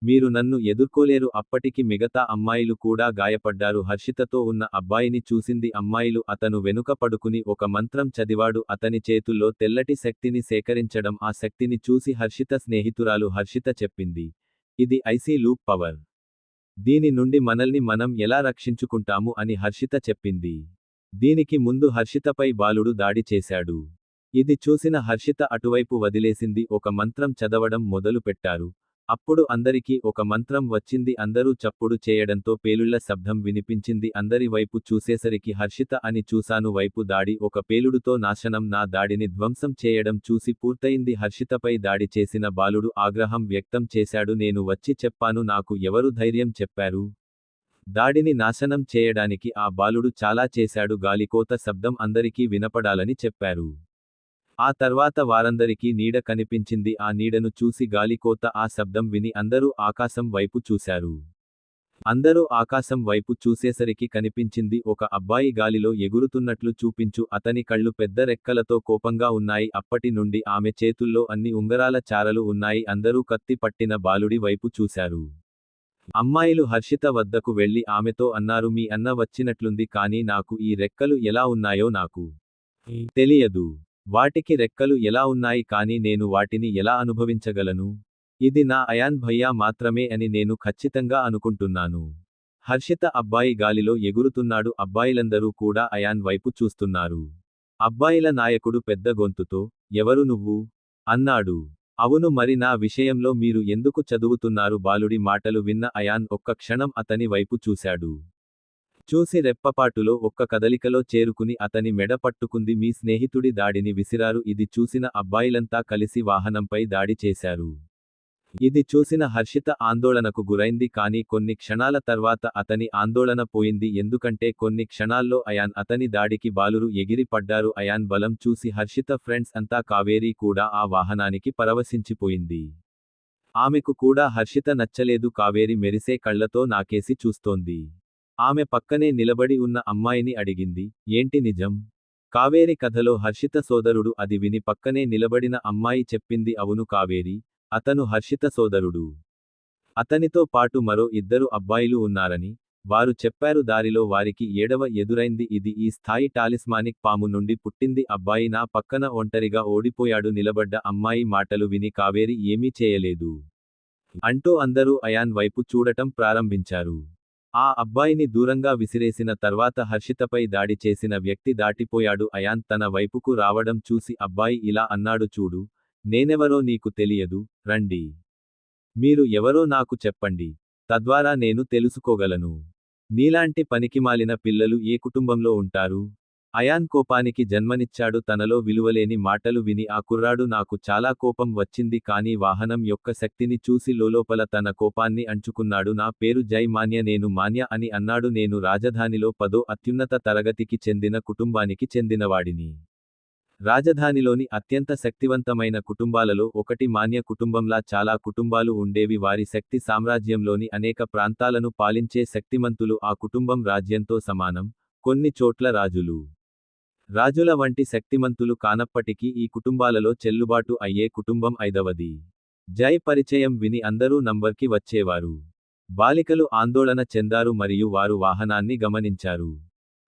మీరు నన్ను ఎదుర్కోలేరు. అప్పటికి మిగతా అమ్మాయిలు కూడా గాయపడ్డారు. హర్షితతో ఉన్న అబ్బాయిని చూసింది అమ్మాయిలు. అతను వెనుక పడుకుని ఒక మంత్రం చదివాడు. అతని చేతుల్లో తెల్లటి శక్తిని సేకరించడం. ఆ శక్తిని చూసి హర్షిత స్నేహితురాలు హర్షిత చెప్పింది, ఇది ఐసీ లూప్ పవర్. దీని నుండి మనల్ని మనం ఎలా రక్షించుకుంటాము అని హర్షిత చెప్పింది. దీనికి ముందు హర్షితపై బాలుడు దాడి చేశాడు. ఇది చూసిన హర్షిత అటువైపు వదిలేసింది. ఒక మంత్రం చదవడం మొదలు పెట్టారు. అప్పుడు అందరికీ ఒక మంత్రం వచ్చింది. అందరూ చప్పుడు చేయడంతో పేలుళ్ల శబ్దం వినిపించింది. అందరి వైపు చూసేసరికి హర్షిత అని చూశాను వైపు దాడి. ఒక పేలుడుతో నాశనం. నా దాడిని ధ్వంసం చేయడం చూసి పూర్తయింది. హర్షితపై దాడి చేసిన బాలుడు ఆగ్రహం వ్యక్తం చేశాడు. నేను వచ్చి చెప్పాను. నాకు ఎవరు ధైర్యం చెప్పారు? దాడిని నాశనం చేయడానికి ఆ బాలుడు చాలా చేశాడు. గాలికోత శబ్దం అందరికీ వినపడాలని చెప్పారు. ఆ తర్వాత వారందరికీ నీడ కనిపించింది. ఆ నీడను చూసి గాలికోత ఆ శబ్దం విని అందరూ ఆకాశం వైపు చూశారు. అందరూ ఆకాశం వైపు చూసేసరికి కనిపించింది ఒక అబ్బాయి గాలిలో ఎగురుతున్నట్లు చూపించు. అతని కళ్ళు పెద్ద రెక్కలతో కోపంగా ఉన్నాయి. అప్పటి నుండి ఆమె చేతుల్లో అన్ని ఉంగరాల చారలు ఉన్నాయి. అందరూ కత్తి పట్టిన బాలుడి వైపు చూశారు. అమ్మాయిలు హర్షిత వద్దకు వెళ్లి ఆమెతో అన్నారు, మీ అన్న వచ్చినట్లుంది కానీ నాకు ఈ రెక్కలు ఎలా ఉన్నాయో నాకు తెలియదు. వాటికి రెక్కలు ఎలా ఉన్నాయి కానీ నేను వాటిని ఎలా అనుభవించగలను? ఇది నా అయాన్ భయ్యా మాత్రమే అని నేను ఖచ్చితంగా అనుకుంటున్నాను. హర్షిత అబ్బాయి గాలిలో ఎగురుతున్నాడు. అబ్బాయిలందరూ కూడా అయాన్ వైపు చూస్తున్నారు. అబ్బాయిల నాయకుడు పెద్ద గొంతుతో, ఎవరు నువ్వు? అన్నాడు. అవును మరి నా విషయంలో మీరు ఎందుకు చదువుతున్నారు? బాలుడి మాటలు విన్న అయాన్ ఒక్క క్షణం అతని వైపు చూశాడు. చూసి రెప్పపాటులో ఒక్క కదలికలో చేరుకుని అతని మెడ పట్టుకుంది. మీ స్నేహితుడి దాడిని విసిరారు. ఇది చూసిన అబ్బాయిలంతా కలిసి వాహనంపై దాడి చేశారు. ఇది చూసిన హర్షిత ఆందోళనకు గురైంది. కానీ కొన్ని క్షణాల తర్వాత అతని ఆందోళన పోయింది. ఎందుకంటే కొన్ని క్షణాల్లో అయాన్ అతని దాడికి బాలురు ఎగిరి పడ్డారు. అయాన్ బలం చూసి హర్షిత ఫ్రెండ్స్ అంతా కావేరీ కూడా ఆ వాహనానికి పరవశించిపోయింది. ఆమెకు కూడా హర్షిత నచ్చలేదు. కావేరి మెరిసే కళ్లతో నాకేసి చూస్తోంది. ఆమె పక్కనే నిలబడి ఉన్న అమ్మాయిని అడిగింది, ఏంటి నిజం? కావేరి కథలో హర్షిత సోదరుడు. అది విని పక్కనే నిలబడిన అమ్మాయి చెప్పింది, అవును కావేరి, అతను హర్షిత సోదరుడు. అతనితో పాటు మరో ఇద్దరు అబ్బాయిలు ఉన్నారని వారు చెప్పారు. దారిలో వారికి ఏడవ ఎదురైంది. ఇది ఈ స్థాయి టాలిస్మానిక్ పాము నుండి పుట్టింది. అబ్బాయి నా పక్కన ఒంటరిగా ఓడిపోయాడు. నిలబడ్డ అమ్మాయి మాటలు విని కావేరి ఏమీ చేయలేదు అంటూ అందరూ అయాన్ వైపు చూడటం ప్రారంభించారు. ఆ అబ్బాయిని దూరంగా విసిరేసిన తర్వాత హర్షితపై దాడి చేసిన వ్యక్తి దాటిపోయాడు. అయాన్ తన వైపుకు రావడం చూసి అబ్బాయి ఇలా అన్నాడు, చూడు, నేనెవరో నీకు తెలియదు, రండి. మీరు ఎవరో నాకు చెప్పండి. తద్వారా నేను తెలుసుకోగలను. నీలాంటి పనికిమాలిన పిల్లలు ఏ కుటుంబంలో ఉంటారు? అయాన్ కోపానికి జన్మనిచ్చాడు. తనలో విలువలేని మాటలు విని ఆ కుర్రాడు నాకు చాలా కోపం వచ్చింది కానీ వాహనం యొక్క శక్తిని చూసి లోలోపల తన కోపాన్ని అణచుకున్నాడు. నా పేరు జై మాన్య, నేను మాన్య అని అన్నాడు. నేను రాజధానిలో 10వ అత్యున్నత తరగతికి చెందిన కుటుంబానికి చెందినవాడిని. రాజధానిలోని అత్యంత శక్తివంతమైన కుటుంబాలలో ఒకటి మాన్య కుటుంబంలా చాలా కుటుంబాలు ఉండేవి. వారి శక్తి సామ్రాజ్యంలోని అనేక ప్రాంతాలను పాలించే శక్తిమంతులు. ఆ కుటుంబం రాజ్యంతో సమానం. కొన్ని చోట్ల రాజుల వంటి శక్తిమంతులు కానప్పటికీ ఈ కుటుంబాలలో చెల్లుబాటు అయ్యే కుటుంబం 5వది. జై పరిచయం విని అందరూ నంబర్కి వచ్చేవారు. బాలికలు ఆందోళన చెందారు మరియు వారు వాహనాన్ని గమనించారు.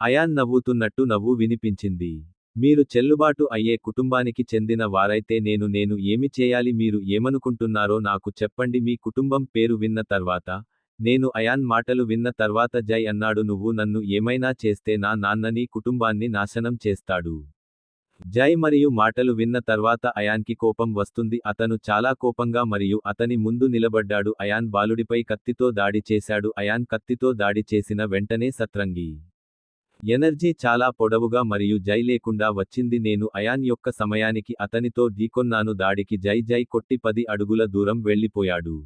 అయాన్ నవ్వుతున్నట్టు నవ్వు వినిపించింది. మీరు చెల్లుబాటు అయ్యే కుటుంబానికి చెందిన వారైతే నేను ఏమి చేయాలి? మీరు ఏమనుకుంటున్నారో నాకు చెప్పండి. మీ కుటుంబం పేరు విన్న తర్వాత నేను అయాన్ మాటలు విన్న తర్వాత జై అన్నాడు, నువ్వు నన్ను ఏమైనా చేస్తే నా నాన్న నీ కుటుంబాన్ని నాశనం చేస్తాడు. జై మరియు మాటలు విన్న తర్వాత అయాన్కి కోపం వస్తుంది. అతను చాలా కోపంగా మరియు అతని ముందు నిలబడ్డాడు. అయాన్ బాలుడిపై కత్తితో దాడి చేశాడు. అయాన్ కత్తితో దాడి చేసిన వెంటనే సత్రంగి ఎనర్జీ చాలా పొడవుగా మరియు జై లేకుండా వచ్చింది. నేను అయాన్ యొక్క సమయానికి అతనితో ఢీకొన్నాను. దాడికి జై కొట్టి 10 అడుగుల దూరం వెళ్ళిపోయాడు.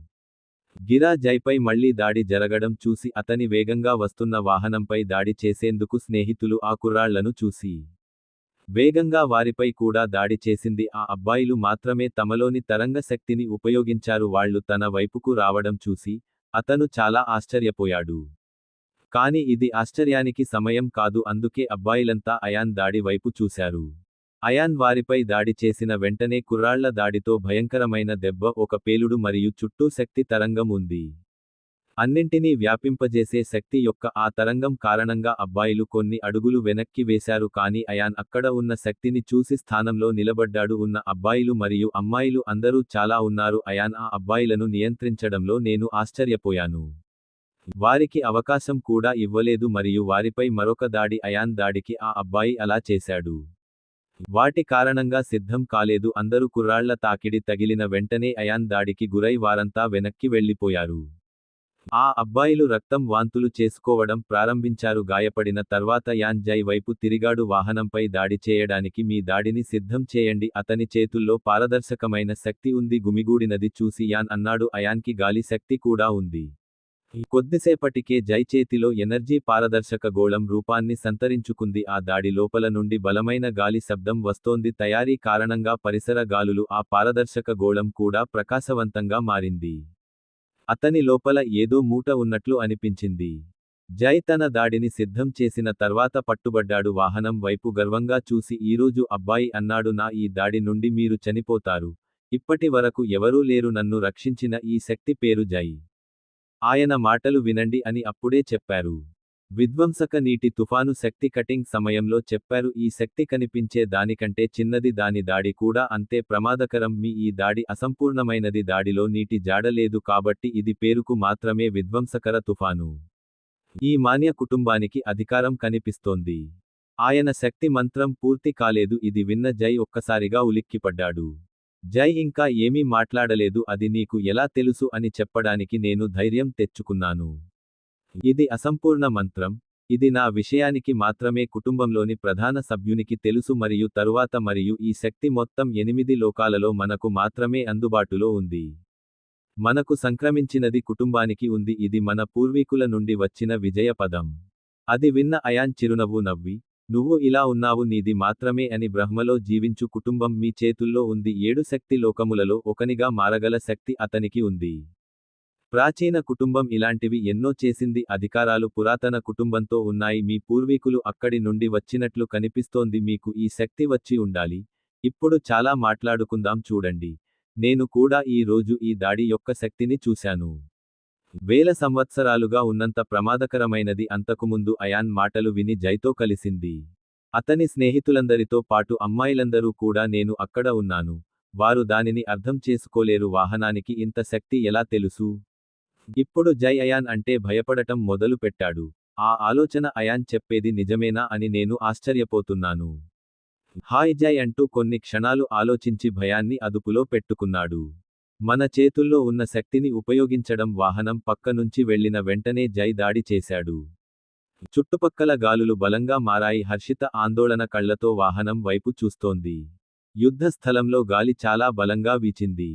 గిరా జైపై మళ్లీ దాడి జరగడం చూసి అతని వేగంగా వస్తున్న వాహనంపై దాడి చేసేందుకు స్నేహితులు ఆ కుర్రాళ్లను చూసి వేగంగా వారిపై కూడా దాడి చేసింది. ఆ అబ్బాయిలు మాత్రమే తమలోని తరంగ శక్తిని ఉపయోగించారు. వాళ్ళు తన వైపుకు రావడం చూసి అతను చాలా ఆశ్చర్యపోయాడు. కాని ఇది ఆశ్చర్యానికి సమయం కాదు. అందుకే అబ్బాయిలంతా అయాన్ దాడి వైపు చూశారు. అయాన్ వారిపై దాడి చేసిన వెంటనే కుర్రాళ్ల దాడితో భయంకరమైన దెబ్బ, ఒక పేలుడు మరియు చుట్టూ శక్తి తరంగం ఉంది. అన్నింటినీ వ్యాపింపజేసే శక్తి యొక్క ఆ తరంగం కారణంగా అబ్బాయిలు కొన్ని అడుగులు వెనక్కి వేశారు, కానీ అయాన్ అక్కడ ఉన్న శక్తిని చూసి స్థానంలో నిలబడ్డాడు. ఉన్న అబ్బాయిలు మరియు అమ్మాయిలు అందరూ చాలా ఉన్నారు. అయాన్ ఆ అబ్బాయిలను నియంత్రించడంలో నేను ఆశ్చర్యపోయాను. వారికి అవకాశం కూడా ఇవ్వలేదు మరియు వారిపై మరొక దాడి, అయాన్ దాడికి ఆ అబ్బాయి అలా చేశాడు. వాటి కారణంగా సిద్ధం కాలేదు. అందరూ కుర్రాళ్ల తాకిడి తగిలిన వెంటనే అయాన్ దాడికి గురై వారంతా వెనక్కి వెళ్లిపోయారు. ఆ అబ్బాయిలు రక్తం వాంతులు చేసుకోవడం ప్రారంభించారు. గాయపడిన తర్వాత యాన్ జై వైపు తిరిగాడు. వాహనంపై దాడి చేయడానికి మీ దాడిని సిద్ధం చేయండి. అతని చేతుల్లో పారదర్శకమైన శక్తి ఉంది. గుమిగూడినది చూసి యాన్ అన్నాడు. అయాన్కి గాలి శక్తి కూడా ఉంది. కొద్దిసేపటికే జై చేతిలో ఎనర్జీ పారదర్శక గోళం రూపాన్ని సంతరించుకుంది. ఆ దాడి లోపల నుండి బలమైన గాలి శబ్దం వస్తోంది. తయారీ కారణంగా పరిసర గాలులు, ఆ పారదర్శక గోళం కూడా ప్రకాశవంతంగా మారింది. అతని లోపల ఏదో మూట ఉన్నట్లు అనిపించింది. జై తన దాడిని సిద్ధం చేసిన తర్వాత పట్టుబడ్డాడు. వాహనం వైపు గర్వంగా చూసి, ఈరోజు అబ్బాయి అన్నాడు, నా ఈ దాడి నుండి మీరు చనిపోతారు. ఇప్పటి వరకు ఎవరూ లేరు నన్ను రక్షించిన ఈ శక్తి పేరు జై. ఆయన మాటలు వినండి అని అప్పుడే చెప్పారు. విధ్వంసక నీటి తుఫాను శక్తి కటింగ్ సమయంలో చెప్పారు. ఈ శక్తి కనిపించే దానికంటే చిన్నది, దాని దాడి కూడా అంతే ప్రమాదకరం. మీ ఈ దాడి అసంపూర్ణమైనది. దాడిలో నీటి జాడ లేదు కాబట్టి ఇది పేరుకు మాత్రమే విధ్వంసకర తుఫాను. ఈ మాన్య కుటుంబానికి అధికారం కనిపిస్తోంది. ఆయన శక్తి మంత్రం పూర్తి కాలేదు. ఇది విన్న జై ఒక్కసారిగా ఉలిక్కిపడ్డాడు. జై ఇంకా ఏమీ మాట్లాడలేదు. అది నీకు ఎలా తెలుసు అని చెప్పడానికి నేను ధైర్యం తెచ్చుకున్నాను. ఇది అసంపూర్ణ మంత్రం. ఇది నా విషయానికి మాత్రమే కుటుంబంలోని ప్రధాన సభ్యునికి తెలుసు మరియు తరువాత మరియు ఈ శక్తి మొత్తం 8 లోకాలలో మనకు మాత్రమే అందుబాటులో ఉంది. మనకు సంక్రమించినది కుటుంబానికి ఉంది. ఇది మన పూర్వీకుల నుండి వచ్చిన విజయ పదం. అది విన్న అయాన్ చిరునవ్వు నవ్వి, నువ్వు ఇలా ఉన్నావు నీది మాత్రమే అని. బ్రహ్మలో జీవించు కుటుంబం మీ చేతుల్లో ఉంది. 7 శక్తి లోకములలో ఒకనిగా మారగల శక్తి అతనికి ఉంది. ప్రాచీన కుటుంబం ఇలాంటివి ఎన్నో చేసింది. అధికారాలు పురాతన కుటుంబంతో ఉన్నాయి. మీ పూర్వీకులు అక్కడి నుండి వచ్చినట్లు కనిపిస్తోంది. మీకు ఈ శక్తి వచ్చి ఉండాలి. ఇప్పుడు చాలా మాట్లాడుకుందాం చూడండి. నేను కూడా ఈ రోజు ఈ దాడి యొక్క శక్తిని చూశాను. వేల సంవత్సరాలుగా ఉన్నంత ప్రమాదకరమైనది. అంతకుముందు అయాన్ మాటలు విని జైతో కలిసింది. అతని స్నేహితులందరితో పాటు అమ్మాయిలందరూ కూడా నేను అక్కడ ఉన్నాను. వారు దానిని అర్థం చేసుకోలేరు. వాహనానికి ఇంత శక్తి ఎలా తెలుసు? ఇప్పుడు జై అయాన్ అంటే భయపడటం మొదలు పెట్టాడు. ఆ ఆలోచన, అయాన్ చెప్పేది నిజమేనా అని నేను ఆశ్చర్యపోతున్నాను. హాయ్ జై అంటూ కొన్ని క్షణాలు ఆలోచించి భయాన్ని అదుపులో పెట్టుకున్నాడు. మన చేతుల్లో ఉన్న శక్తిని ఉపయోగించడం. వాహనం పక్క నుంచి వెళ్లిన వెంటనే జై దాడి చేశాడు. చుట్టుపక్కల గాలులు బలంగా మారాయి. హర్షిత ఆందోళన కళ్లతో వాహనం వైపు చూస్తోంది. యుద్ధ స్థలంలో గాలి చాలా బలంగా వీచింది.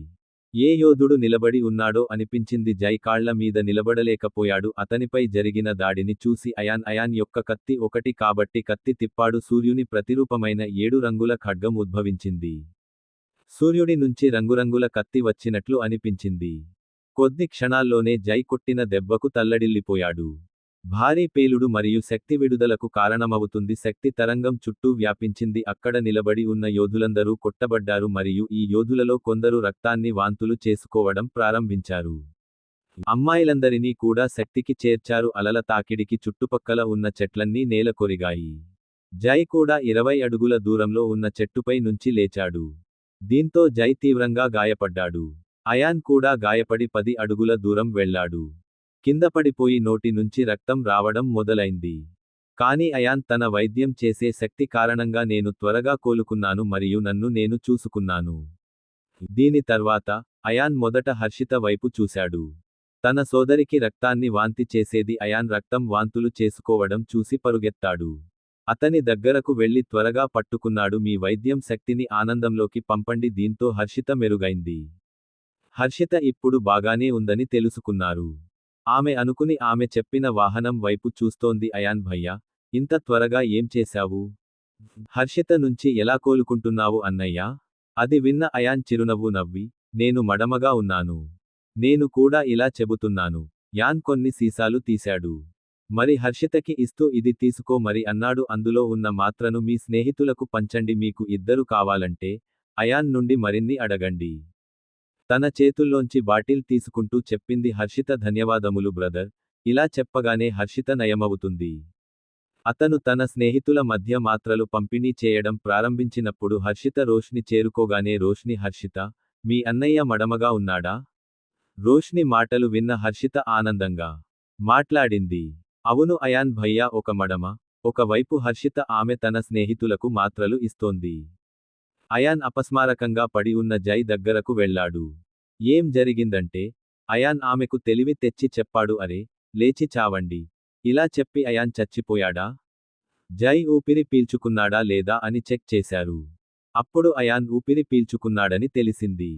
ఏ యోధుడు నిలబడి ఉన్నాడో అనిపించింది. జై కాళ్ల మీద నిలబడలేకపోయాడు. అతనిపై జరిగిన దాడిని చూసి అయాన్ యొక్క కత్తి ఒకటి కాబట్టి కత్తి తిప్పాడు. సూర్యుని ప్రతిరూపమైన 7 రంగుల ఖడ్గం ఉద్భవించింది. సూర్యుడి నుంచి రంగురంగుల కత్తి వచ్చినట్లు అనిపించింది. కొద్ది క్షణాల్లోనే జై కొట్టిన దెబ్బకు తల్లడిల్లిపోయాడు. భారీ పేలుడు మరియు శక్తి విడుదలకు కారణమవుతుంది. శక్తి తరంగం చుట్టూ వ్యాపించింది. అక్కడ నిలబడి ఉన్న యోధులందరూ కొట్టబడ్డారు మరియు ఈ యోధులలో కొందరు రక్తాన్ని వాంతులు చేసుకోవడం ప్రారంభించారు. అమ్మాయిలందరినీ కూడా శక్తికి చేర్చారు. అలల తాకిడికి చుట్టుపక్కల ఉన్న చెట్లన్నీ నేలకొరిగాయి. జై కూడా 20 అడుగుల దూరంలో ఉన్న చెట్టుపై నుంచి లేచాడు. దీంతో జై తీవ్రంగా గాయపడ్డాడు. అయాన్ కూడా గాయపడి 10 అడుగుల దూరం వెళ్లాడు. కింద పడిపోయి నోటి నుంచి రక్తం రావడం మొదలైంది. కానీ అయాన్ తన వైద్యం చేసే శక్తి కారణంగా నేను త్వరగా కోలుకున్నాను మరియు నన్ను నేను చూసుకున్నాను. దీని తర్వాత అయాన్ మొదట హర్షిత వైపు చూశాడు. తన సోదరికి రక్తాన్ని వాంతి చేసేది. అయాన్ రక్తం వాంతులు చేసుకోవడం చూసి పరుగెత్తాడు. అతని దగ్గరకు వెళ్లి త్వరగా పట్టుకున్నాడు. మీ వైద్యం శక్తిని ఆనందంలోకి పంపండి. దీంతో హర్షిత మెరుగైంది. హర్షిత ఇప్పుడు బాగానే ఉందని తెలుసుకున్నారు. ఆమె అనుకుని ఆమె చెప్పిన వాహనం వైపు చూస్తోంది. అయాన్ భయ్యా, ఇంత త్వరగా ఏం చేశావు? హర్షిత నుంచి ఎలా కోలుకుంటున్నావు అన్నయ్యా? అది విన్న అయాన్ చిరునవ్వు నవ్వి, నేను మడమగా ఉన్నాను. నేను కూడా ఇలా చెబుతున్నాను. యాన్ కొన్ని సీసాలు తీశాడు. మరి హర్షితకి ఇస్తూ ఇది తీసుకో మరి అన్నాడు. అందులో ఉన్న మాత్రను మీ స్నేహితులకు పంచండి. మీకు ఇద్దరు కావాలంటే అయాన్ నుండి మరిన్ని అడగండి. తన చేతుల్లోంచి బాటిల్ తీసుకుంటూ చెప్పింది హర్షిత. ధన్యవాదములు బ్రదర్. ఇలా చెప్పగానే హర్షిత నయమవుతుంది. అతను తన స్నేహితుల మధ్య మాత్రలు పంపిణీ చేయడం ప్రారంభించినప్పుడు హర్షిత రోష్ని చేరుకోగానే రోష్ని హర్షిత, మీ అన్నయ్య మడమగా ఉన్నాడా? రోష్ని మాటలు విన్న హర్షిత ఆనందంగా మాట్లాడింది. అవును అయాన్ భయ్యా ఒక మడమ. ఒకవైపు హర్షిత ఆమె తన స్నేహితులకు మాత్రలు ఇస్తోంది. అయాన్ అపస్మారకంగా పడి ఉన్న జై దగ్గరకు వెళ్ళాడు. ఏం జరిగిందంటే అయాన్ ఆమెకు తెలివి తెచ్చి చెప్పాడు. అరే, లేచి చావండి. ఇలా చెప్పి అయాన్ చచ్చిపోయాడా? జై ఊపిరి పీల్చుకున్నాడా లేదా అని చెక్ చేశారు. అప్పుడు అయాన్ ఊపిరి పీల్చుకున్నాడని తెలిసింది.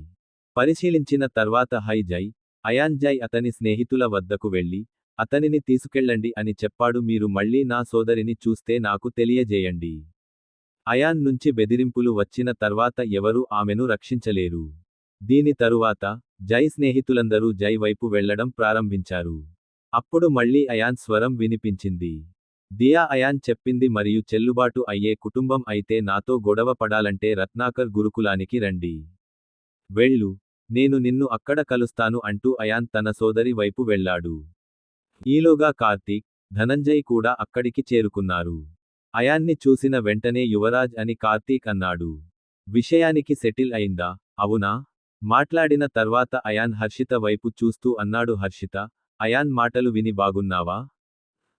పరిశీలించిన తర్వాత హై జై, అయాన్ జై అతని స్నేహితుల వద్దకు వెళ్ళి, అతనిని తీసుకెళ్ళండి అని చెప్పాడు. మీరు మళ్ళీ నా సోదరిని చూస్తే నాకు తెలియజేయండి. అయాన్ నుంచి బెదిరింపులు వచ్చిన తర్వాత ఎవరూ ఆమెను రక్షించలేరు. దీని తరువాత జై స్నేహితులందరూ జై వైపు వెళ్లడం ప్రారంభించారు. అప్పుడు మళ్ళీ అయాన్ స్వరం వినిపించింది. దియా అయాన్ చెప్పింది మరియు చెల్లుబాటు అయ్యే కుటుంబం అయితే నాతో గొడవ పడాలంటే రత్నాకర్ గురుకులానికి రండి. వెళ్ళు. నేను నిన్ను అక్కడ కలుస్తాను అంటూ అయాన్ తన సోదరి వైపు వెళ్ళాడు. ఈలోగా కార్తీక్, ధనంజయ్ కూడా అక్కడికి చేరుకున్నారు. అయాన్ని చూసిన వెంటనే యువరాజ్ అని కార్తీక్ అన్నాడు. విషయానికి సెటిల్ అయిందా? అవునా? మాట్లాడిన తర్వాత అయాన్ హర్షిత వైపు చూస్తూ అన్నాడు. హర్షిత, అయాన్ మాటలు విని బాగున్నావా?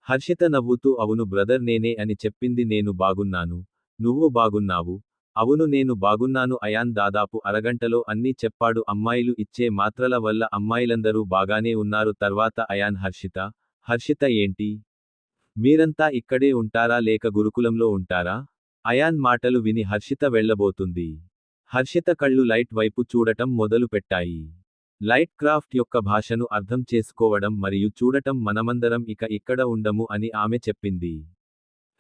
హర్షిత నవ్వుతూ అవును బ్రదర్ నేనే అని చెప్పింది. నేను బాగున్నాను. నువ్వు బాగున్నావు? అవును నేను బాగున్నాను. అయాన్ దాదాపు అరగంటలో అన్నీ చెప్పాడు. అమ్మాయిలు ఇచ్చే మాత్రల వల్ల అమ్మాయిలందరూ బాగానే ఉన్నారు. తర్వాత అయాన్ హర్షిత, హర్షిత ఏంటి? మీరంతా ఇక్కడే ఉంటారా లేక గురుకులంలో ఉంటారా? అయాన్ మాటలు విని హర్షిత వెళ్ళబోతుంది. హర్షిత కళ్ళు లైట్ వైపు చూడటం మొదలు పెట్టాయి. లైట్ క్రాఫ్ట్ యొక్క భాషను అర్థం చేసుకోవడం మరియు చూడటం. మనమందరం ఇక ఇక్కడ ఉండము అని ఆమె చెప్పింది.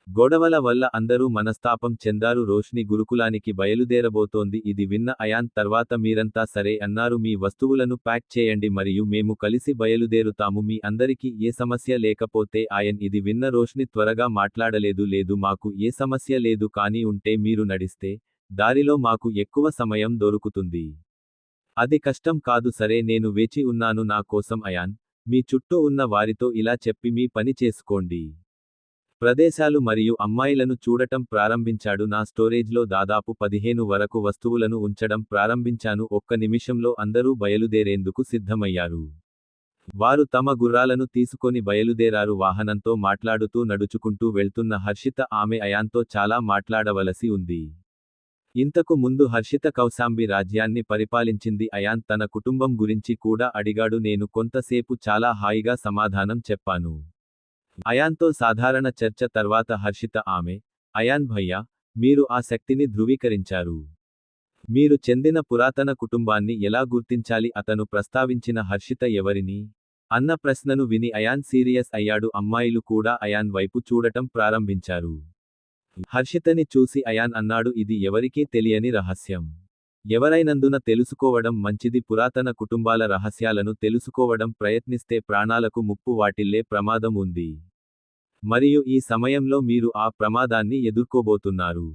గొడవల వల్ల అందరూ మనస్తాపం చెందారు. రోష్ని గురుకులానికి బయలుదేరబోతోంది. ఇది విన్న అయాన్ తర్వాత మీరంతా సరే అన్నారు. మీ వస్తువులను ప్యాక్ చేయండి మరియు మేము కలిసి బయలుదేరుతాము. మీ అందరికీ ఏ సమస్య లేకపోతే ఆయన్ ఇది విన్న రోష్ని త్వరగా మాట్లాడలేదు. లేదు మాకు ఏ సమస్య లేదు కానీ ఉంటే మీరు నడిస్తే దారిలో మాకు ఎక్కువ సమయం దొరుకుతుంది. అది కష్టం కాదు సరే నేను వేచి ఉన్నాను నా కోసం అయాన్. మీ చుట్టూ ఉన్న వారితో ఇలా చెప్పి మీ పని చేసుకోండి. ప్రదేశాలు మరియు అమ్మాయిలను చూడటం ప్రారంభించాడు. నా స్టోరేజ్లో దాదాపు 15 వరకు వస్తువులను ఉంచడం ప్రారంభించాను. ఒక్క నిమిషంలో అందరూ బయలుదేరేందుకు సిద్ధమయ్యారు. వారు తమ గుర్రాలను తీసుకొని బయలుదేరారు. వాహనంతో మాట్లాడుతూ నడుచుకుంటూ వెళ్తున్న హర్షిత ఆమె అయాన్తో చాలా మాట్లాడవలసి ఉంది. ఇంతకు ముందు హర్షిత కౌశాంబి రాజ్యాన్ని పరిపాలించింది. అయాన్ తన కుటుంబం గురించి కూడా అడిగాడు. నేను కొంతసేపు చాలా హాయిగా సమాధానం చెప్పాను. అయాన్తో సాధారణ చర్చ తర్వాత హర్షిత ఆమె, అయాన్ భయ్యా, మీరు ఆ శక్తిని ధృవీకరించారు. మీరు చెందిన పురాతన కుటుంబాన్ని ఎలా గుర్తించాలి? అతను ప్రస్తావించిన హర్షిత ఎవరిని అన్న ప్రశ్నను విని అయాన్ సీరియస్ అయ్యాడు. అమ్మాయిలు కూడా అయాన్ వైపు చూడటం ప్రారంభించారు. హర్షితని చూసి అయాన్ అన్నాడు ఇది ఎవరికీ తెలియని రహస్యం. ఎవరైనందున తెలుసుకోవడం మంచిది. పురాతన కుటుంబాల రహస్యాలను తెలుసుకోవడం ప్రయత్నిస్తే ప్రాణాలకు ముప్పు వాటిల్లే ప్రమాదం ఉంది. మరియు ఈ సమయంలో మీరు ఆ ప్రమాదాన్ని ఎదుర్కోబోతున్నారు.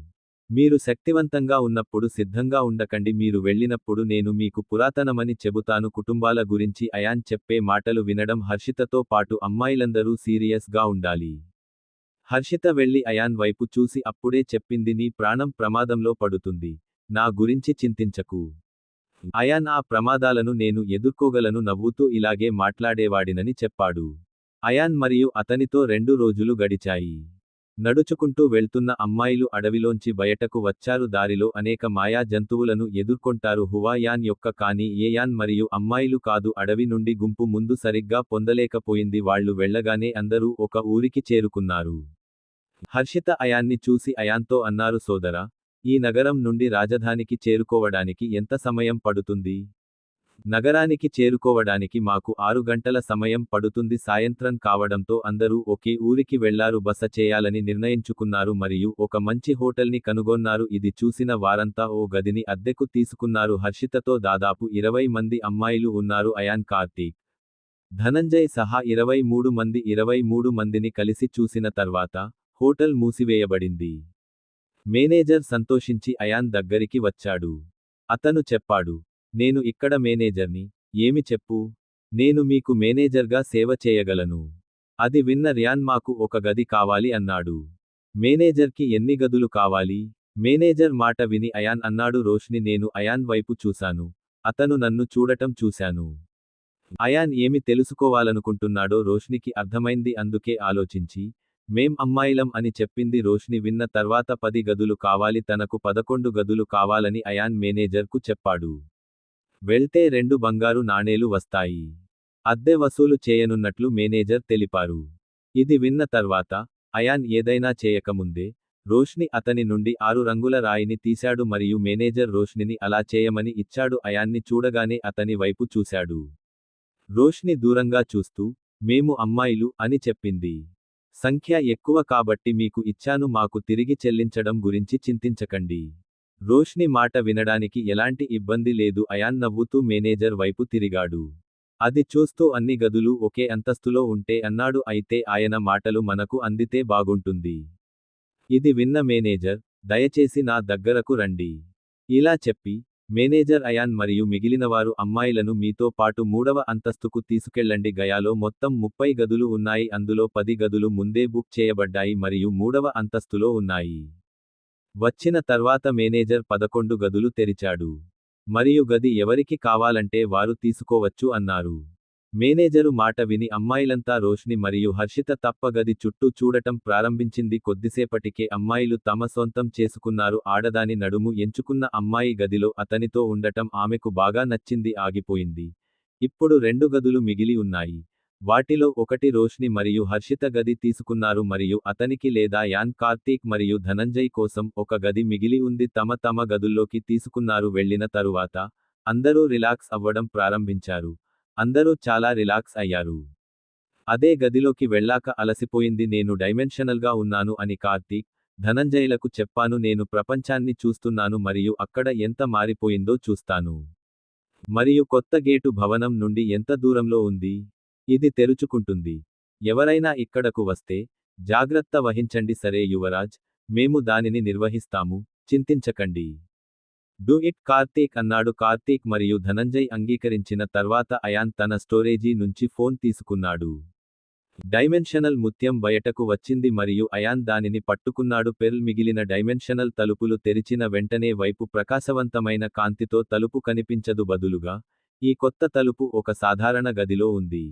మీరు శక్తివంతంగా ఉన్నప్పుడు సిద్ధంగా ఉండకండి. మీరు వెళ్ళినప్పుడు నేను మీకు పురాతనమని చెబుతాను. కుటుంబాల గురించి అయాన్ చెప్పే మాటలు వినడం హర్షితతో పాటు అమ్మాయిలందరూ సీరియస్ గా ఉండాలి. హర్షిత వెళ్ళి అయాన్ వైపు చూసి అప్పుడే చెప్పింది నీ ప్రాణం ప్రమాదంలో పడుతుంది. నా గురించి చింతించకు. అయాన్ ఆ ప్రమాదాలను నేను ఎదుర్కోగలను నవ్వుతూ ఇలాగే మాట్లాడేవాడినని చెప్పాడు. అయాన్ మరియు అతనితో 2 రోజులు గడిచాయి. నడుచుకుంటూ వెళ్తున్న అమ్మాయిలు అడవిలోంచి బయటకు వచ్చారు. దారిలో అనేక మాయా జంతువులను ఎదుర్కొంటారు. హువాయాన్ యొక్క కానీ ఏ యాన్ మరియు అమ్మాయిలు కాదు. అడవి నుండి గుంపు ముందు సరిగ్గా పొందలేకపోయింది. వాళ్ళు వెళ్ళగానే అందరూ ఒక ఊరికి చేరుకున్నారు. హర్షిత అయాన్ని చూసి అయాన్తో అన్నారు సోదరా, ఈ నగరం నుండి రాజధానికి చేరుకోవడానికి ఎంత సమయం పడుతుంది? నగరానికి చేరుకోవడానికి మాకు 6 గంటల సమయం పడుతుంది. సాయంత్రం కావడంతో అందరూ ఒకే ఊరికి వెళ్లారు. బస చేయాలని నిర్ణయించుకున్నారు మరియు ఒక మంచి హోటల్ని కనుగొన్నారు. ఇది చూసిన వారంతా ఓ గదిని అద్దెకు తీసుకున్నారు. హర్షితతో దాదాపు 20 మంది అమ్మాయిలు ఉన్నారు. అయాన్ కార్తీక్ ధనంజయ్ సహా 23 మందిని కలిసి చూసిన తర్వాత హోటల్ మూసివేయబడింది. మేనేజర్ సంతోషించి అయాన్ దగ్గరికి వచ్చాడు. అతను చెప్పాడు, నేను ఇక్కడ మేనేజర్ని, ఏమి చెప్పు. నేను మీకు మేనేజర్గా సేవ చేయగలను. అది విన్న ర్యాన్ మాకు ఒక గది కావాలి అన్నాడు. మేనేజర్కి ఎన్ని గదులు కావాలి? మేనేజర్ మాట విని అయాన్ అన్నాడు. రోష్ని నేను అయాన్ వైపు చూశాను. అతను నన్ను చూడటం చూశాను. అయాన్ ఏమి తెలుసుకోవాలనుకుంటున్నాడో రోష్నికి అర్థమైంది. అందుకే ఆలోచించి మేం అమ్మాయిలం అని చెప్పింది. రోష్ని విన్న తర్వాత 10 గదులు కావాలి, తనకు 11 గదులు కావాలని అయాన్ మేనేజర్కు చెప్పాడు. వెళ్తే 2 బంగారు నాణేలు వస్తాయి. అద్దె వసూలు చేయనున్నట్లు మేనేజర్ తెలిపారు. ఇది విన్న తర్వాత అయాన్ ఏదైనా చేయకముందే రోష్ని అతని నుండి 6 రంగుల రాయిని తీశాడు మరియు మేనేజర్ రోష్నిని అలా చేయమని ఇచ్చాడు. అయాన్ని చూడగానే అతని వైపు చూశాడు. రోష్ని దూరంగా చూస్తూ మేము అమ్మాయిలు అని చెప్పింది. సంఖ్య ఎక్కువ కాబట్టి మీకు ఇచ్చాను, మాకు తిరిగి చెల్లించడం గురించి చింతించకండి. రోష్ని మాట వినడానికి ఎలాంటి ఇబ్బంది లేదు. అయాన్ నవ్వుతూ మేనేజర్ వైపు తిరిగాడు. అది చూస్తూ అన్ని గదులు ఒకే అంతస్తులో ఉంటే అన్నాడు. అయితే ఆయన మాటలు మనకు అందితే బాగుంటుంది. ఇది విన్న మేనేజర్ దయచేసి నా దగ్గరకు రండి. ఇలా చెప్పి మేనేజర్ అయాన్ మరియు మిగిలినవారు అమ్మాయిలను మీతో పాటు 3వ అంతస్తుకు తీసుకెళ్లండి. గయాలో మొత్తం 30 గదులు ఉన్నాయి. అందులో 10 గదులు ముందే బుక్ చేయబడ్డాయి మరియు 3వ అంతస్తులో ఉన్నాయి. వచ్చిన తర్వాత మేనేజర్ 11 గదులు తెరిచాడు. మరియు గది ఎవరికి కావాలంటే వారు తీసుకోవచ్చు అన్నారు. మేనేజరు మాట విని అమ్మాయిలంతా రోష్ని మరియు హర్షిత తప్ప గది చుట్టూ చూడటం ప్రారంభించింది. కొద్దిసేపటికే అమ్మాయిలు తమ సొంతం చేసుకున్నారు. ఆడదాని నడుము ఎంచుకున్న అమ్మాయి గదిలో అతనితో ఉండటం ఆమెకు బాగా నచ్చింది. ఆగిపోయింది. ఇప్పుడు 2 గదులు మిగిలి ఉన్నాయి. వాటిలో ఒకటి రోష్ని మరియు హర్షిత గది తీసుకున్నారు మరియు అతనికి లేదా యాన్, కార్తీక్ మరియు ధనంజయ్ కోసం ఒక గది మిగిలి ఉంది. తమ తమ గదుల్లోకి తీసుకున్నారు. వెళ్ళిన తరువాత అందరూ రిలాక్స్ అవ్వడం ప్రారంభించారు. అందరూ చాలా రిలాక్స్ అయ్యారు. అదే గదిలోకి వెళ్ళాక అలసిపోయింది. నేను డైమెన్షనల్గా ఉన్నాను అని కార్తీక్, ధనంజయ్లకు చెప్పాను. నేను ప్రపంచాన్ని చూస్తున్నాను మరియు అక్కడ ఎంత మారిపోయిందో చూస్తాను. మరియు కొత్త గేటు భవనం నుండి ఎంత దూరంలో ఉంది? ఇది తెరుచుకుంటుంది. ఎవరైనా ఇక్కడకు వస్తే జాగ్రత్త వహించండి. సరే యువరాజ్, మేము దానిని నిర్వహిస్తాము, చింతించకండి. డూ ఇట్ కార్తీక్ అన్నాడు. కార్తీక్ మరియు ధనంజయ్ అంగీకరించిన తర్వాత అయాన్ తన స్టోరేజీ నుంచి ఫోన్ తీసుకున్నాడు. డైమెన్షనల్ ముత్యం బయటకు వచ్చింది మరియు అయాన్ దానిని పట్టుకున్నాడు. పెర్ల్ మిగిలిన డైమెన్షనల్ తలుపులు తెరిచిన వెంటనే వైపు ప్రకాశవంతమైన కాంతితో తలుపు కనిపించదు. బదులుగా ఈ కొత్త తలుపు ఒక సాధారణ గదిలో ఉంది.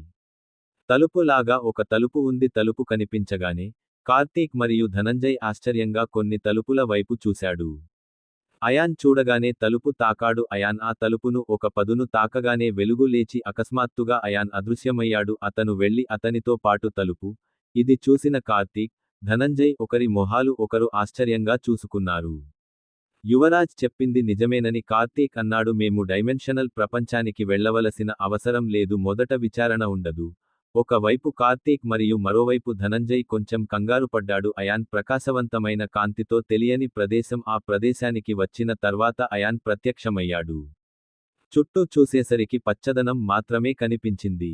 తలుపు లాగా ఒక తలుపు ఉంది. తలుపు కనిపించగానే కార్తీక్ మరియు ధనంజయ్ ఆశ్చర్యంగా కొన్ని తలుపుల వైపు చూశాడు. అయాన్ చూడగానే తలుపు తాకాడు. అయాన్ ఆ తలుపును ఒక పదును తాకగానే వెలుగు లేచి అకస్మాత్తుగా అయాన్ అదృశ్యమయ్యాడు. అతను వెళ్లి అతనితో పాటు తలుపు. ఇది చూసిన కార్తీక్, ధనంజయ్ ఒకరి మొహాలు ఒకరు ఆశ్చర్యంగా చూసుకున్నారు. యువరాజ్ చెప్పింది నిజమేనని కార్తీక్ అన్నాడు. మేము డైమెన్షనల్ ప్రపంచానికి వెళ్లవలసిన అవసరం లేదు. మొదట విచారణ ఉండదు. ఒక వైపు కార్తీక్ మరియు మరోవైపు ధనంజయ్ కొంచెం కంగారుపడ్డాడు. అయాన్ ప్రకాశవంతమైన కాంతితో తెలియని ప్రదేశం. ఆ ప్రదేశానికి వచ్చిన తర్వాత అయాన్ ప్రత్యక్షమయ్యాడు. చుట్టూ చూసేసరికి పచ్చదనం మాత్రమే కనిపించింది.